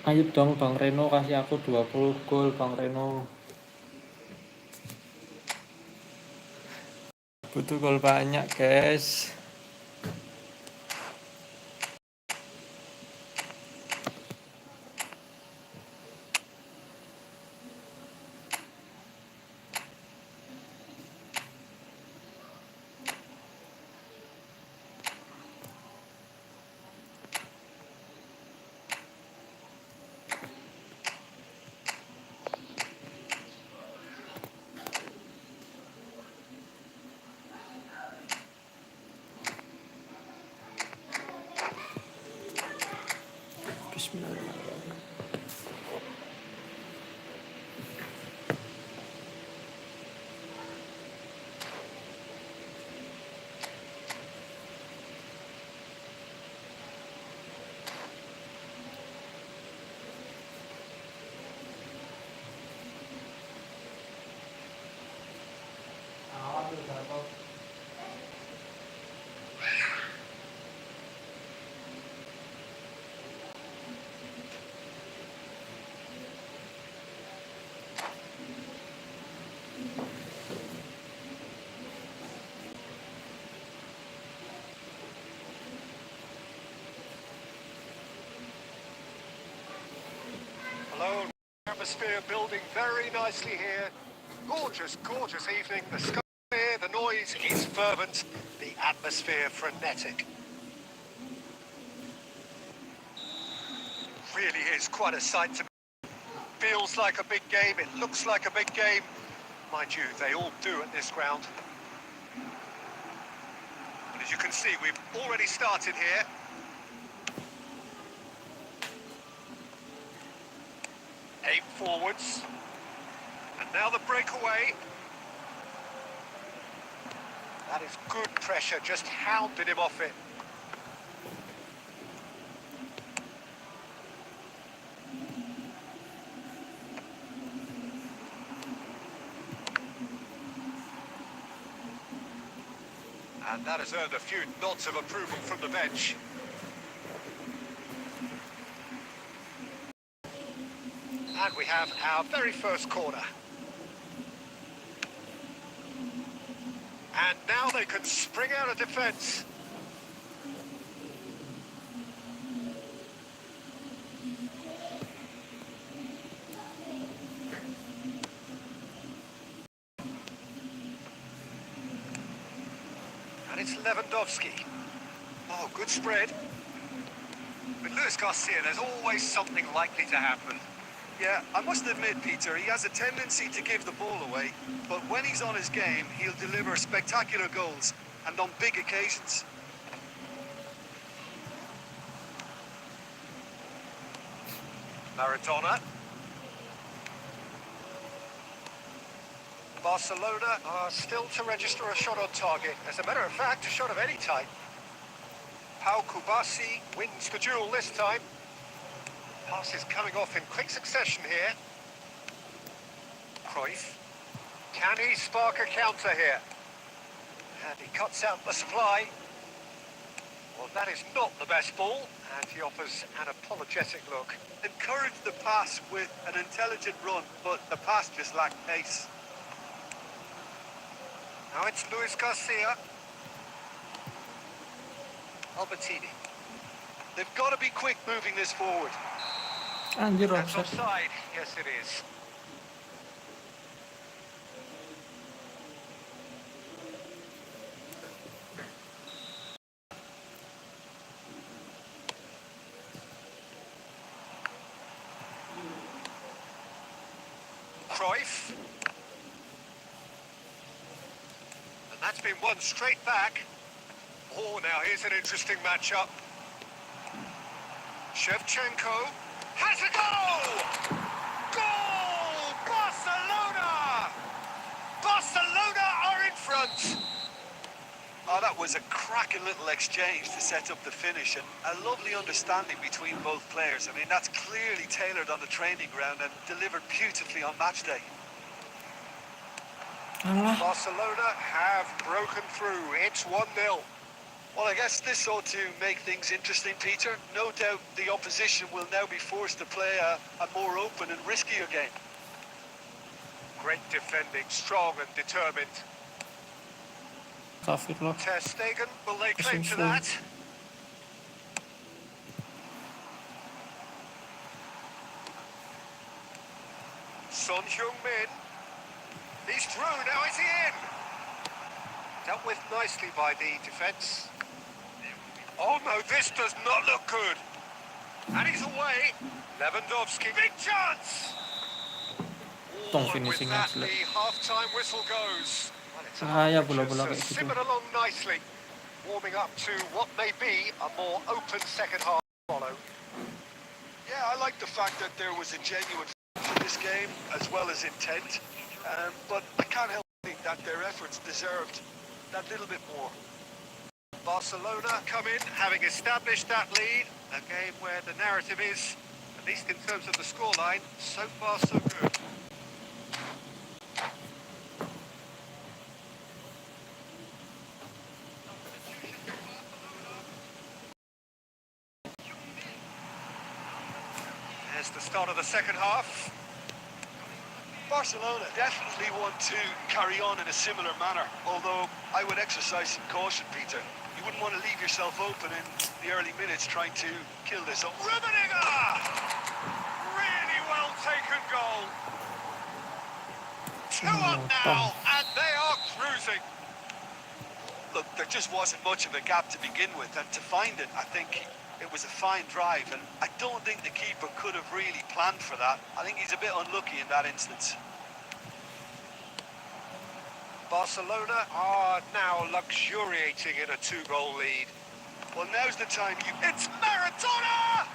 [SPEAKER 1] Ayo dong Bang Reno, kasih aku 20 gol Bang Reno. Butuh gol banyak, guys. Bismillahirrahmanirrahim.
[SPEAKER 2] Hello, atmosphere building very nicely here. Gorgeous, gorgeous evening. The sky clear, the noise is fervent, the atmosphere frenetic. Really is quite a sight to me. Feels like a big game, it looks like a big game. Mind you, they all do at this ground. And as you can see, we've already started here. Aim forwards. And now the breakaway. That is good pressure, just hounded him off it. And that has earned a few nods of approval from the bench. And we have our very first corner. And now they can spring out of defence. And it's Lewandowski. Oh, good spread. With Luis Garcia, there's always something likely to happen.
[SPEAKER 3] Yeah, I must admit, Peter, he has a tendency to give the ball away, but when he's on his game, he'll deliver spectacular goals, and on big occasions.
[SPEAKER 2] Maradona. Barcelona are still to register a shot on target. As a matter of fact, a shot of any type. Pau Kubasi wins the duel this time. Passes coming off in quick succession here. Cruyff. Can he spark a counter here? And he cuts out the supply. Well, that is not the best ball, and he offers an apologetic look.
[SPEAKER 3] Encouraged the pass with an intelligent run, but the pass just lacked pace.
[SPEAKER 2] Now it's Luis Garcia. Albertini.
[SPEAKER 3] They've got to be quick moving this forward.
[SPEAKER 1] Anjir,
[SPEAKER 2] That's
[SPEAKER 1] offside.
[SPEAKER 2] offside. Yes, it is. Cruyff. And that's been won straight back. Oh, now here's an interesting matchup. Shevchenko has a goal! Goal! Barcelona! Barcelona are in front!
[SPEAKER 3] Oh, that was a cracking little exchange to set up the finish, and a lovely understanding between both players. I mean, that's clearly tailored on the training ground and delivered beautifully on match day.
[SPEAKER 1] Alah.
[SPEAKER 2] Barcelona have broken through. It's 1-0.
[SPEAKER 3] Well, I guess this ought to make things interesting, Peter. No doubt the opposition will now be forced to play a more open and riskier game.
[SPEAKER 2] Great defending, strong and determined.
[SPEAKER 1] Astagfirullah.
[SPEAKER 2] Ter Stegen will lay claim to
[SPEAKER 1] Sure.
[SPEAKER 2] that. Son Heung-min. He's through, now is he in? Dealt with nicely by the defence. Oh no, this does not look good. And he's away. Lewandowski, big chance!
[SPEAKER 1] Tong
[SPEAKER 2] Oh, and with
[SPEAKER 1] finishing
[SPEAKER 2] that,
[SPEAKER 1] jelek.
[SPEAKER 2] the half-time whistle goes. Well, it's a
[SPEAKER 1] Ah, ya,
[SPEAKER 2] half which
[SPEAKER 1] bola-bola
[SPEAKER 2] has,
[SPEAKER 1] kayak gitu.
[SPEAKER 2] simmered along nicely, warming up to what may be a more open second half follow.
[SPEAKER 3] Yeah, I like the fact that there was a genuine for this game as well as intent, but I can't help but think that their efforts deserved that little bit more.
[SPEAKER 2] Barcelona come in, having established that lead. A game where the narrative is, at least in terms of the scoreline, so far so good. There's the start of the second half.
[SPEAKER 3] Barcelona definitely want to carry on in a similar manner, although I would exercise some caution, Peter. You wouldn't want to leave yourself open in the early minutes trying to kill this up.
[SPEAKER 2] Rummenigge! Really well taken goal. 2 up now, and they are cruising.
[SPEAKER 3] Look, there just wasn't much of a gap to begin with, and to find it, I think it was a fine drive, and I don't think the keeper could have really planned for that. I think he's a bit unlucky in that instance.
[SPEAKER 2] Barcelona are now luxuriating in a 2-goal lead.
[SPEAKER 3] Well, now's the time
[SPEAKER 2] It's Maradona!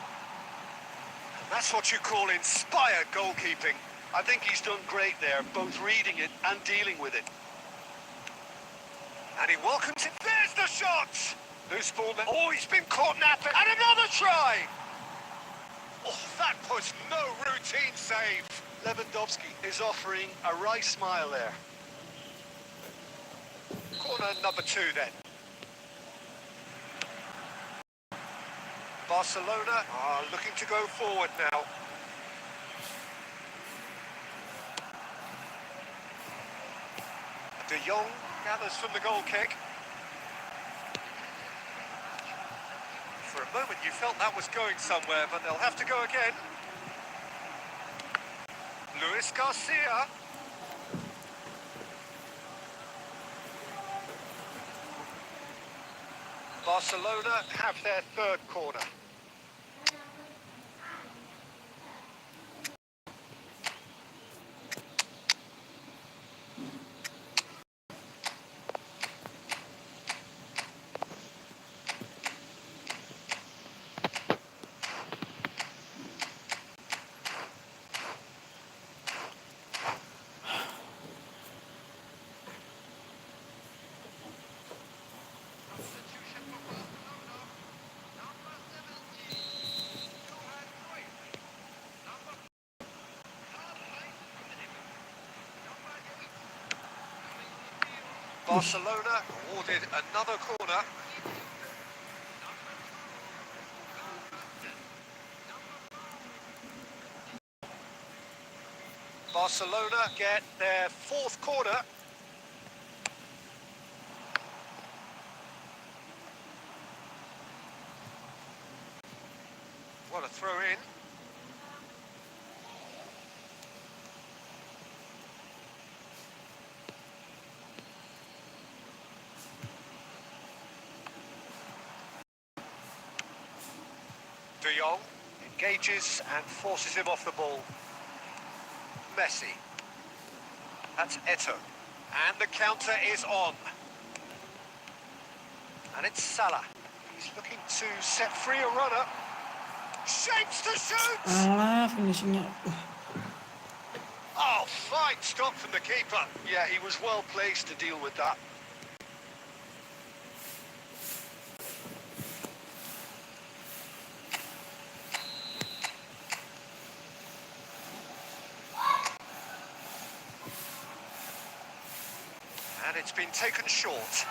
[SPEAKER 2] And that's what you call inspired goalkeeping.
[SPEAKER 3] I think he's done great there, both reading it and dealing with it.
[SPEAKER 2] And he welcomes it. There's the shot! Loose ball. Oh, he's been caught napping. And another try! Oh, that was no routine save.
[SPEAKER 3] Lewandowski is offering a wry smile there.
[SPEAKER 2] Corner number 2 then. Barcelona are looking to go forward now. De Jong gathers from the goal kick. For a moment you felt that was going somewhere, but they'll have to go again. Luis Garcia. Barcelona have their third corner. Barcelona awarded another corner. Barcelona get their fourth corner. What a throw in. De Jong engages and forces him off the ball. Messi. That's Eto'o. And the counter is on. And it's Salah. He's looking to set free a runner. Shapes to shoot!
[SPEAKER 1] Alah, finishingnya.
[SPEAKER 2] Oh, fine stop from the keeper. Yeah, he was well placed to deal with that. And it's been taken short.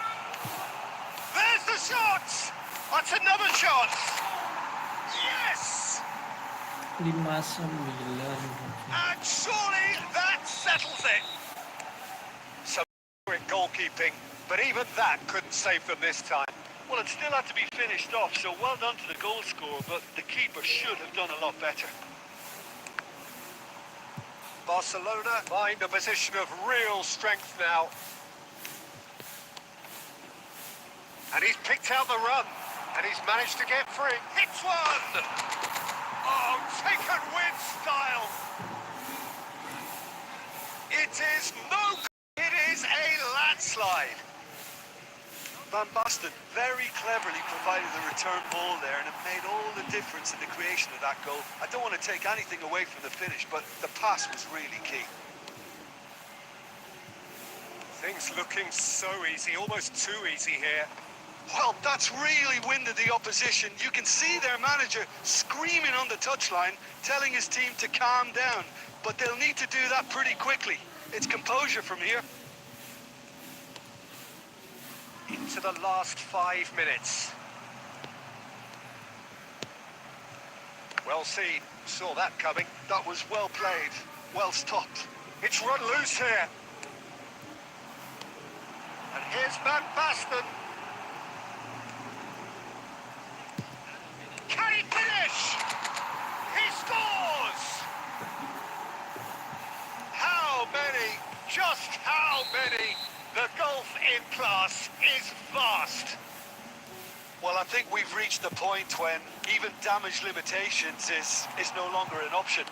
[SPEAKER 2] There's the shot! That's another chance! Yes!
[SPEAKER 1] 5-9.
[SPEAKER 2] And surely that settles it! Some great goalkeeping, but even that couldn't save them this time.
[SPEAKER 3] Well, it still had to be finished off, so well done to the goal scorer, but the keeper should have done a lot better.
[SPEAKER 2] Barcelona find a position of real strength now. And he's picked out the run, and he's managed to get free. Hits one! Oh, taken with style! It is a landslide.
[SPEAKER 3] Van Basten very cleverly provided the return ball there, and it made all the difference in the creation of that goal. I don't want to take anything away from the finish, but the pass was really key.
[SPEAKER 2] Things looking so easy, almost too easy here.
[SPEAKER 3] Well, that's really winded the opposition. You can see their manager screaming on the touchline, telling his team to calm down. But they'll need to do that pretty quickly. It's composure from here.
[SPEAKER 2] Into the last 5 minutes. Well seen, saw that coming.
[SPEAKER 3] That was well played, well stopped.
[SPEAKER 2] It's run loose here. And here's Van Basten. Can he finish? He scores! How many? Just how many? The gulf in class is vast.
[SPEAKER 3] Well, I think we've reached the point when even damage limitations is no longer an option.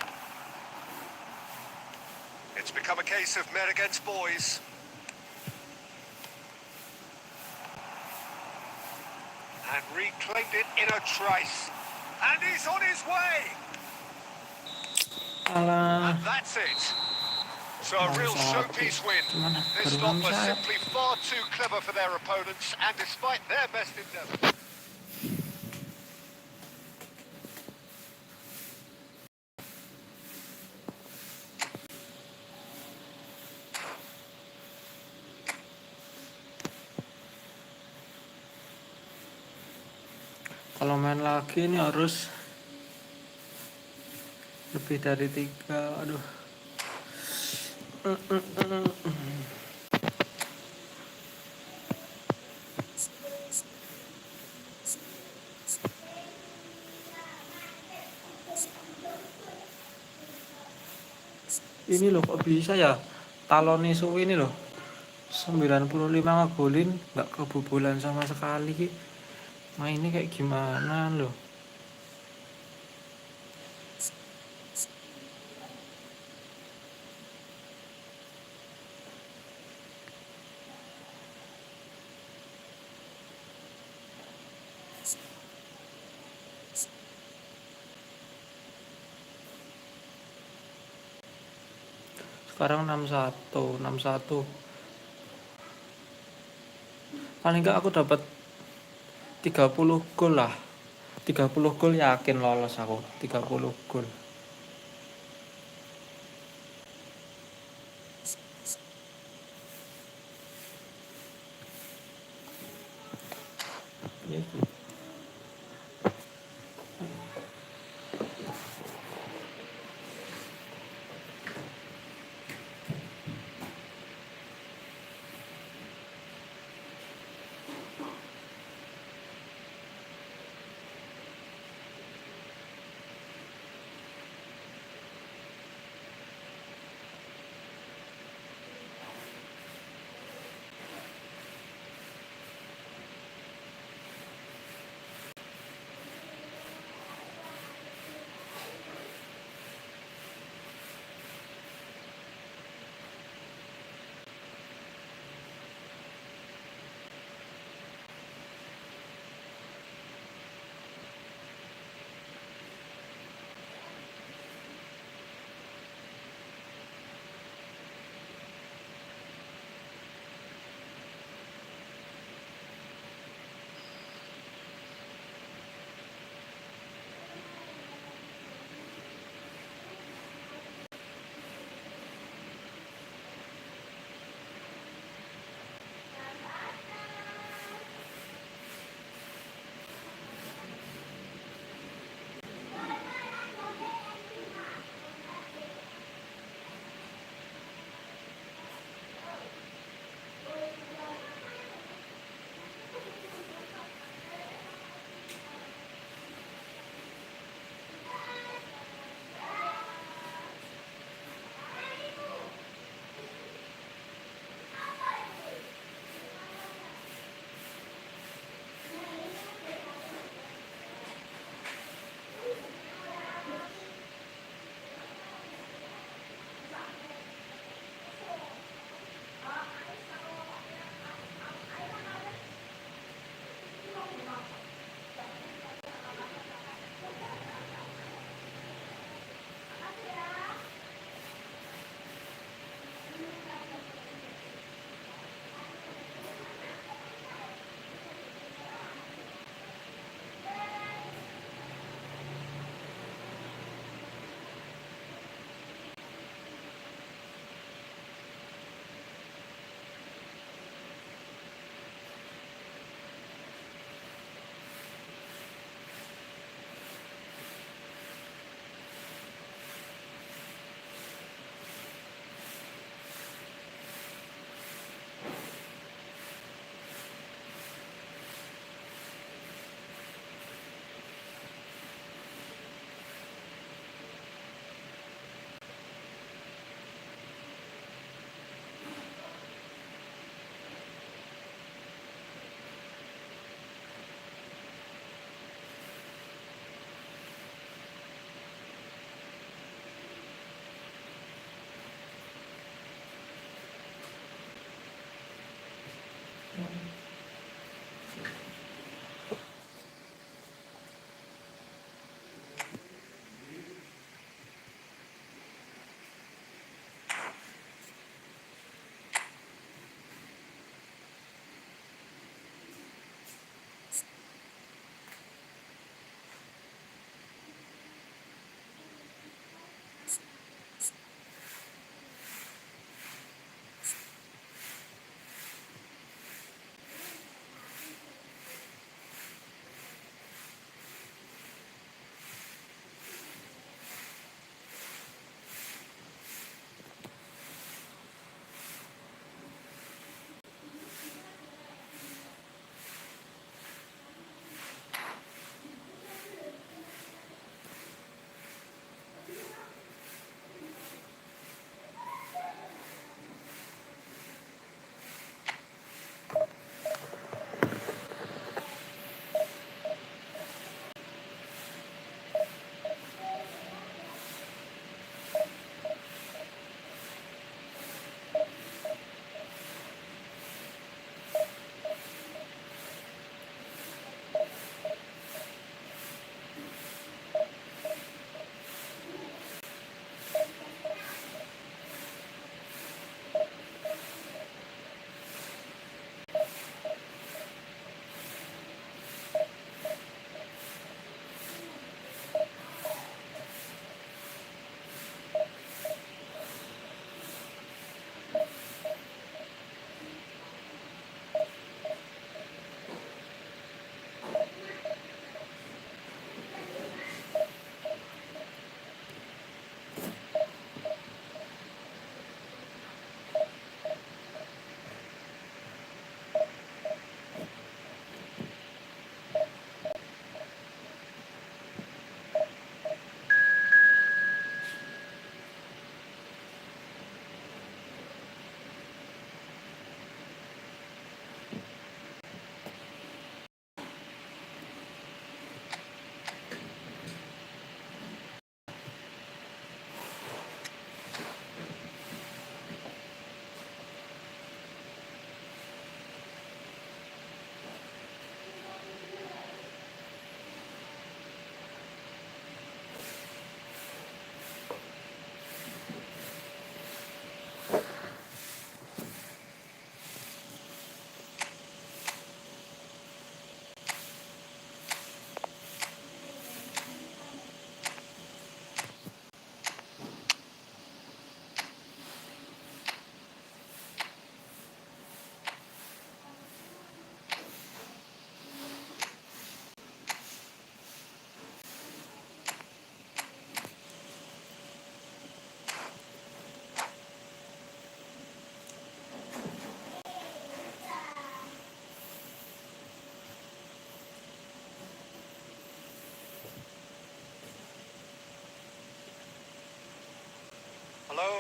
[SPEAKER 2] It's become a case of men against boys. And reclaimed it in a trice. And he's on his way.
[SPEAKER 1] Alah.
[SPEAKER 2] And that's it. So a real showpiece win. This lot was simply far too clever for their opponents, and despite their best endeavours.
[SPEAKER 1] Kalau main lagi ini harus lebih dari 3. Aduh. Ini loh kok bisa ya Talon isu ini loh 95 ngegolin nggak kebobolan sama sekali. Mainnya kayak gimana loh. Sekarang 61 paling enggak aku dapat 30 gol lah. 30 gol yakin lolos aku. 30 gol. Ya,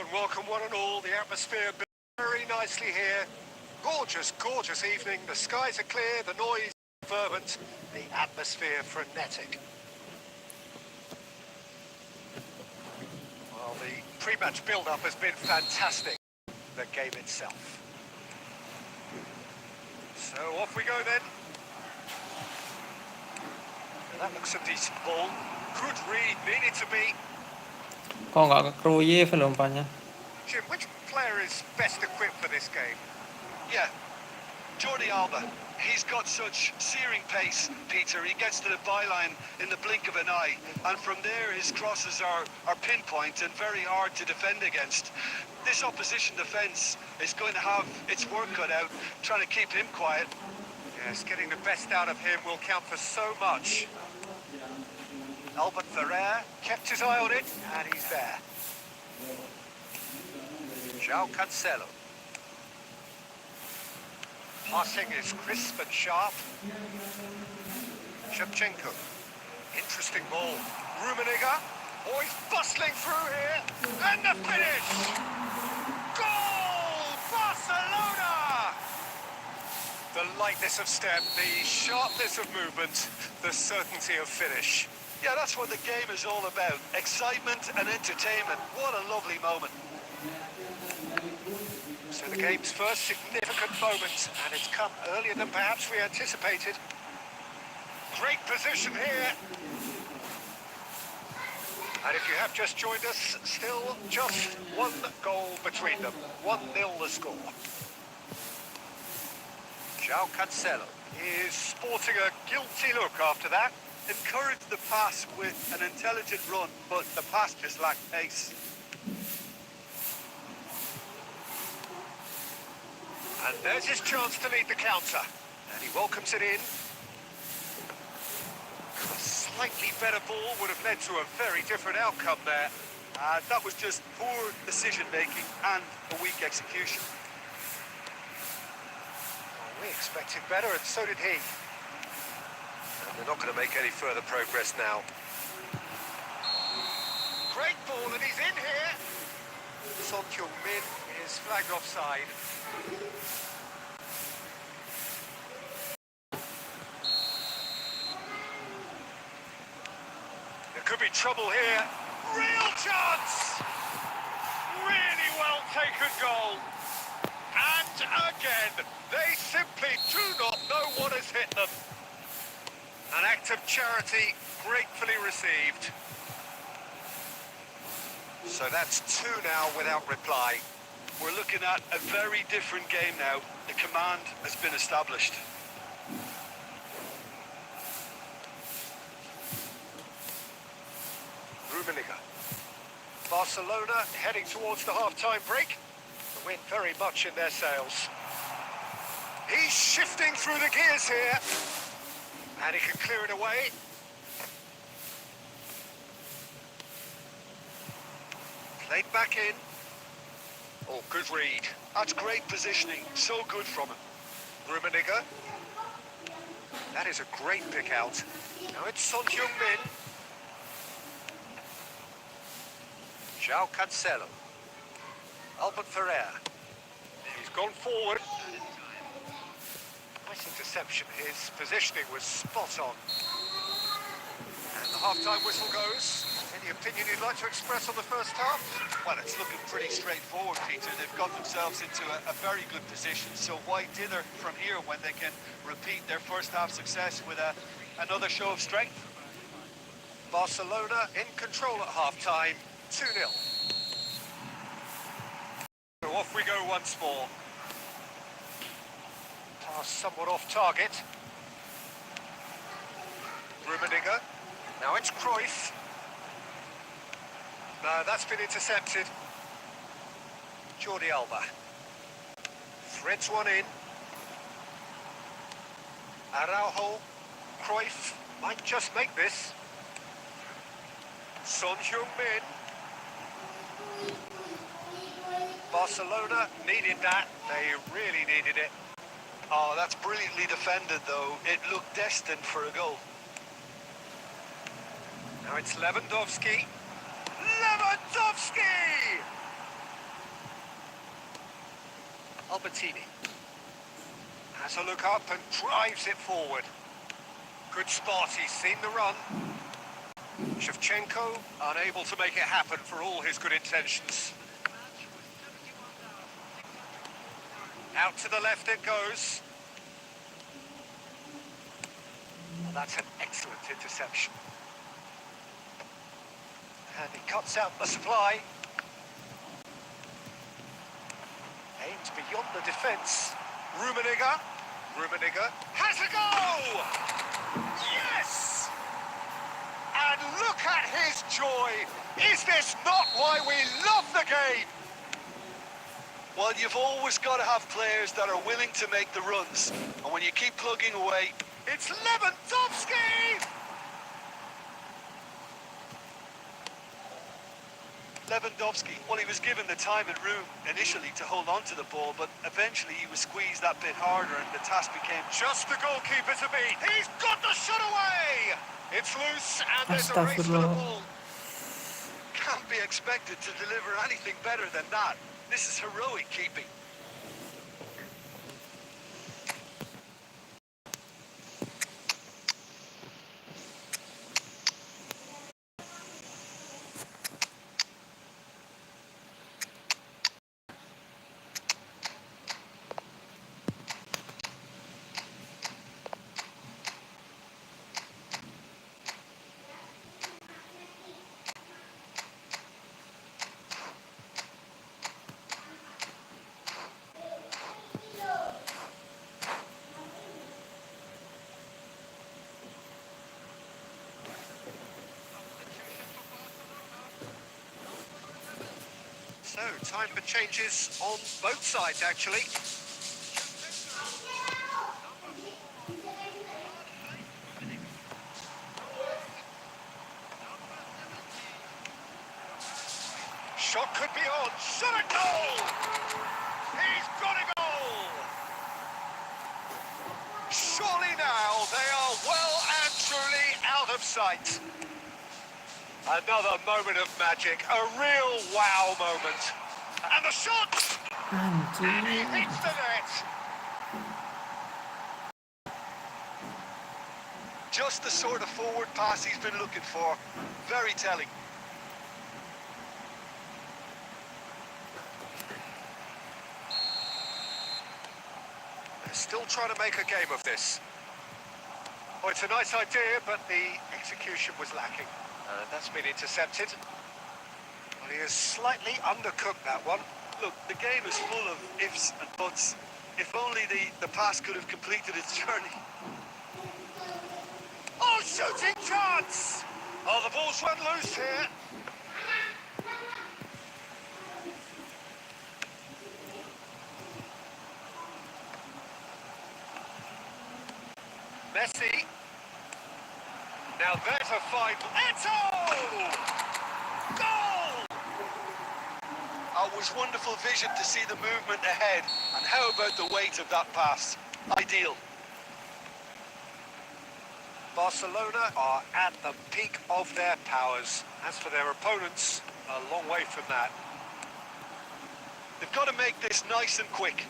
[SPEAKER 2] and welcome one and all. The atmosphere built very nicely here. Gorgeous, gorgeous evening. The skies are clear, the noise fervent, the atmosphere frenetic. Well, the pre-match build-up has been fantastic. The game itself. So off we go then. Now that looks a decent ball. Good read, needed to be.
[SPEAKER 1] Kok nggak ke Kruye umpannya?
[SPEAKER 2] Jim, which player is best equipped for this game?
[SPEAKER 3] Yeah, Jordi Alba. He's got such searing pace, Peter. He gets to the byline in the blink of an eye, and from there his crosses are pinpoint and very hard to defend against. This opposition defence is going to have its work cut out, trying to keep him quiet.
[SPEAKER 2] Yes, getting the best out of him will count for so much. Albert Ferrer kept his eye on it, and he's there. João Cancelo. Passing is crisp and sharp. Shevchenko. Interesting ball. Rummenigge. Oh, he's bustling through here. And the finish! Goal! Barcelona! The lightness of step, the sharpness of movement, the certainty of finish.
[SPEAKER 3] Yeah, that's what the game is all about. Excitement and entertainment. What a lovely moment.
[SPEAKER 2] So the game's first significant moment, and it's come earlier than perhaps we anticipated. Great position here. And if you have just joined us, still just one goal between them. 1-0 the score. João Cancelo is sporting a guilty look after that.
[SPEAKER 3] Encouraged the pass with an intelligent run, but the pass just lacked pace.
[SPEAKER 2] And there's his chance to lead the counter. And he welcomes it in. A slightly better ball would have led to a very different outcome there.
[SPEAKER 3] That was just poor decision-making and a weak execution.
[SPEAKER 2] Well, we expected better, and so did he. And they're not going to make any further progress now. Great ball, and he's in here. Son Heung-min is flagged offside. There could be trouble here. Real chance! Really well taken goal. And again, they simply do not know what has hit them. An act of charity gratefully received. So that's 2 now without reply.
[SPEAKER 3] We're looking at a very different game now. The command has been established.
[SPEAKER 2] Rummenigge. Barcelona heading towards the half-time break. The wind very much in their sails. He's shifting through the gears here. And he can clear it away. Played back in. Oh, good read.
[SPEAKER 3] That's great positioning. So good from him.
[SPEAKER 2] Rummenigge. That is a great pick out. Now it's Son Heung-min. João Cancelo. Albert Ferrer. He's gone forward. Nice interception. His positioning was spot on. And the half-time whistle goes. Any opinion you'd like to express on the first half?
[SPEAKER 3] Well, it's looking pretty straightforward, Peter. They've got themselves into a very good position. So why dither from here when they can repeat their first half success with another show of strength?
[SPEAKER 2] Barcelona in control at half-time. 2-0. So off we go once more. Pass somewhat off target. Rummenigge. Now it's Cruyff. No, that's been intercepted. Jordi Alba. Threads one in. Araujo. Cruyff might just make this. Son Heung-min. Barcelona needed that. They really needed it.
[SPEAKER 3] Oh, that's brilliantly defended, though. It looked destined for a goal.
[SPEAKER 2] Now it's Lewandowski. Lewandowski! Albertini. Has a look up and drives it forward. Good spot, he's seen the run. Shevchenko unable to make it happen for all his good intentions. Out to the left it goes. Well, that's an excellent interception. And he cuts out the supply. Aims beyond the defence. Rummenigge has a go! Yes! And look at his joy! Is this not why we love the game?
[SPEAKER 3] Well, you've always got to have players that are willing to make the runs. And when you keep plugging away...
[SPEAKER 2] It's Lewandowski!
[SPEAKER 3] Lewandowski, well, he was given the time and room initially to hold on to the ball, but eventually he was squeezed that bit harder and the task became...
[SPEAKER 2] Just the goalkeeper to beat. He's got the shot away! It's loose and there's a race for the ball.
[SPEAKER 3] Can't be expected to deliver anything better than that. This is heroic keeping.
[SPEAKER 2] So, time for changes on both sides, actually. Shot could be on. Shot a goal! He's got a goal! Surely now they are well and truly out of sight. Another moment of magic, a real wow moment. And the shot! And he hits the net!
[SPEAKER 3] Just the sort of forward pass he's been looking for. Very telling.
[SPEAKER 2] They're still trying to make a game of this. Oh, it's a nice idea, but the execution was lacking. That's been intercepted. Well, he has slightly undercooked that one.
[SPEAKER 3] Look, the game is full of ifs and buts. If only the pass could have completed its journey.
[SPEAKER 2] Oh, shooting chance! Oh, the ball's run loose here. Messi. Now there's a fine... Eto'o! Goal!
[SPEAKER 3] It was wonderful vision to see the movement ahead. And how about the weight of that pass? Ideal.
[SPEAKER 2] Barcelona are at the peak of their powers. As for their opponents, a long way from that.
[SPEAKER 3] They've got to make this nice and quick.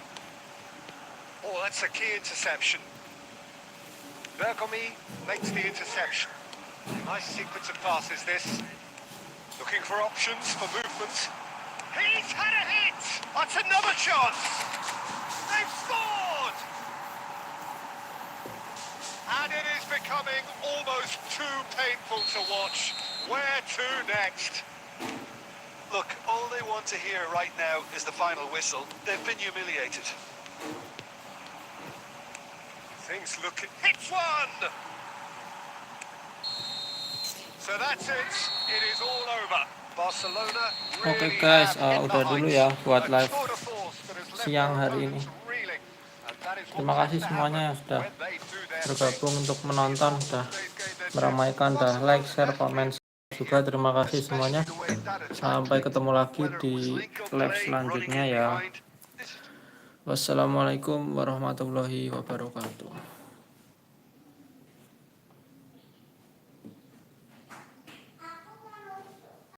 [SPEAKER 2] Oh, that's a key interception. Bergomi makes the interception. Nice sequence of passes, this. Looking for options for movement. He's had a hit! That's another chance! They've scored! And it is becoming almost too painful to watch. Where to next?
[SPEAKER 3] Look, all they want to hear right now is the final whistle. They've been humiliated.
[SPEAKER 2] Things looking... Hits one! So that's it. It is all over. Barcelona
[SPEAKER 1] Oke
[SPEAKER 2] really
[SPEAKER 1] guys,
[SPEAKER 2] have hit
[SPEAKER 1] udah
[SPEAKER 2] the
[SPEAKER 1] dulu
[SPEAKER 2] heights.
[SPEAKER 1] ya buat
[SPEAKER 2] A
[SPEAKER 1] live
[SPEAKER 2] tour de force that has left
[SPEAKER 1] siang
[SPEAKER 2] their
[SPEAKER 1] hari ini.
[SPEAKER 2] opponents reeling. And that is what
[SPEAKER 1] Terima kasih
[SPEAKER 2] tends to
[SPEAKER 1] semuanya yang
[SPEAKER 2] happen
[SPEAKER 1] sudah
[SPEAKER 2] when they do their
[SPEAKER 1] bergabung
[SPEAKER 2] thing.
[SPEAKER 1] untuk menonton, sudah meramaikan, dah like, share, komen juga. Terima kasih semuanya. Sampai ketemu lagi di live selanjutnya ya. Wassalamualaikum warahmatullahi wabarakatuh.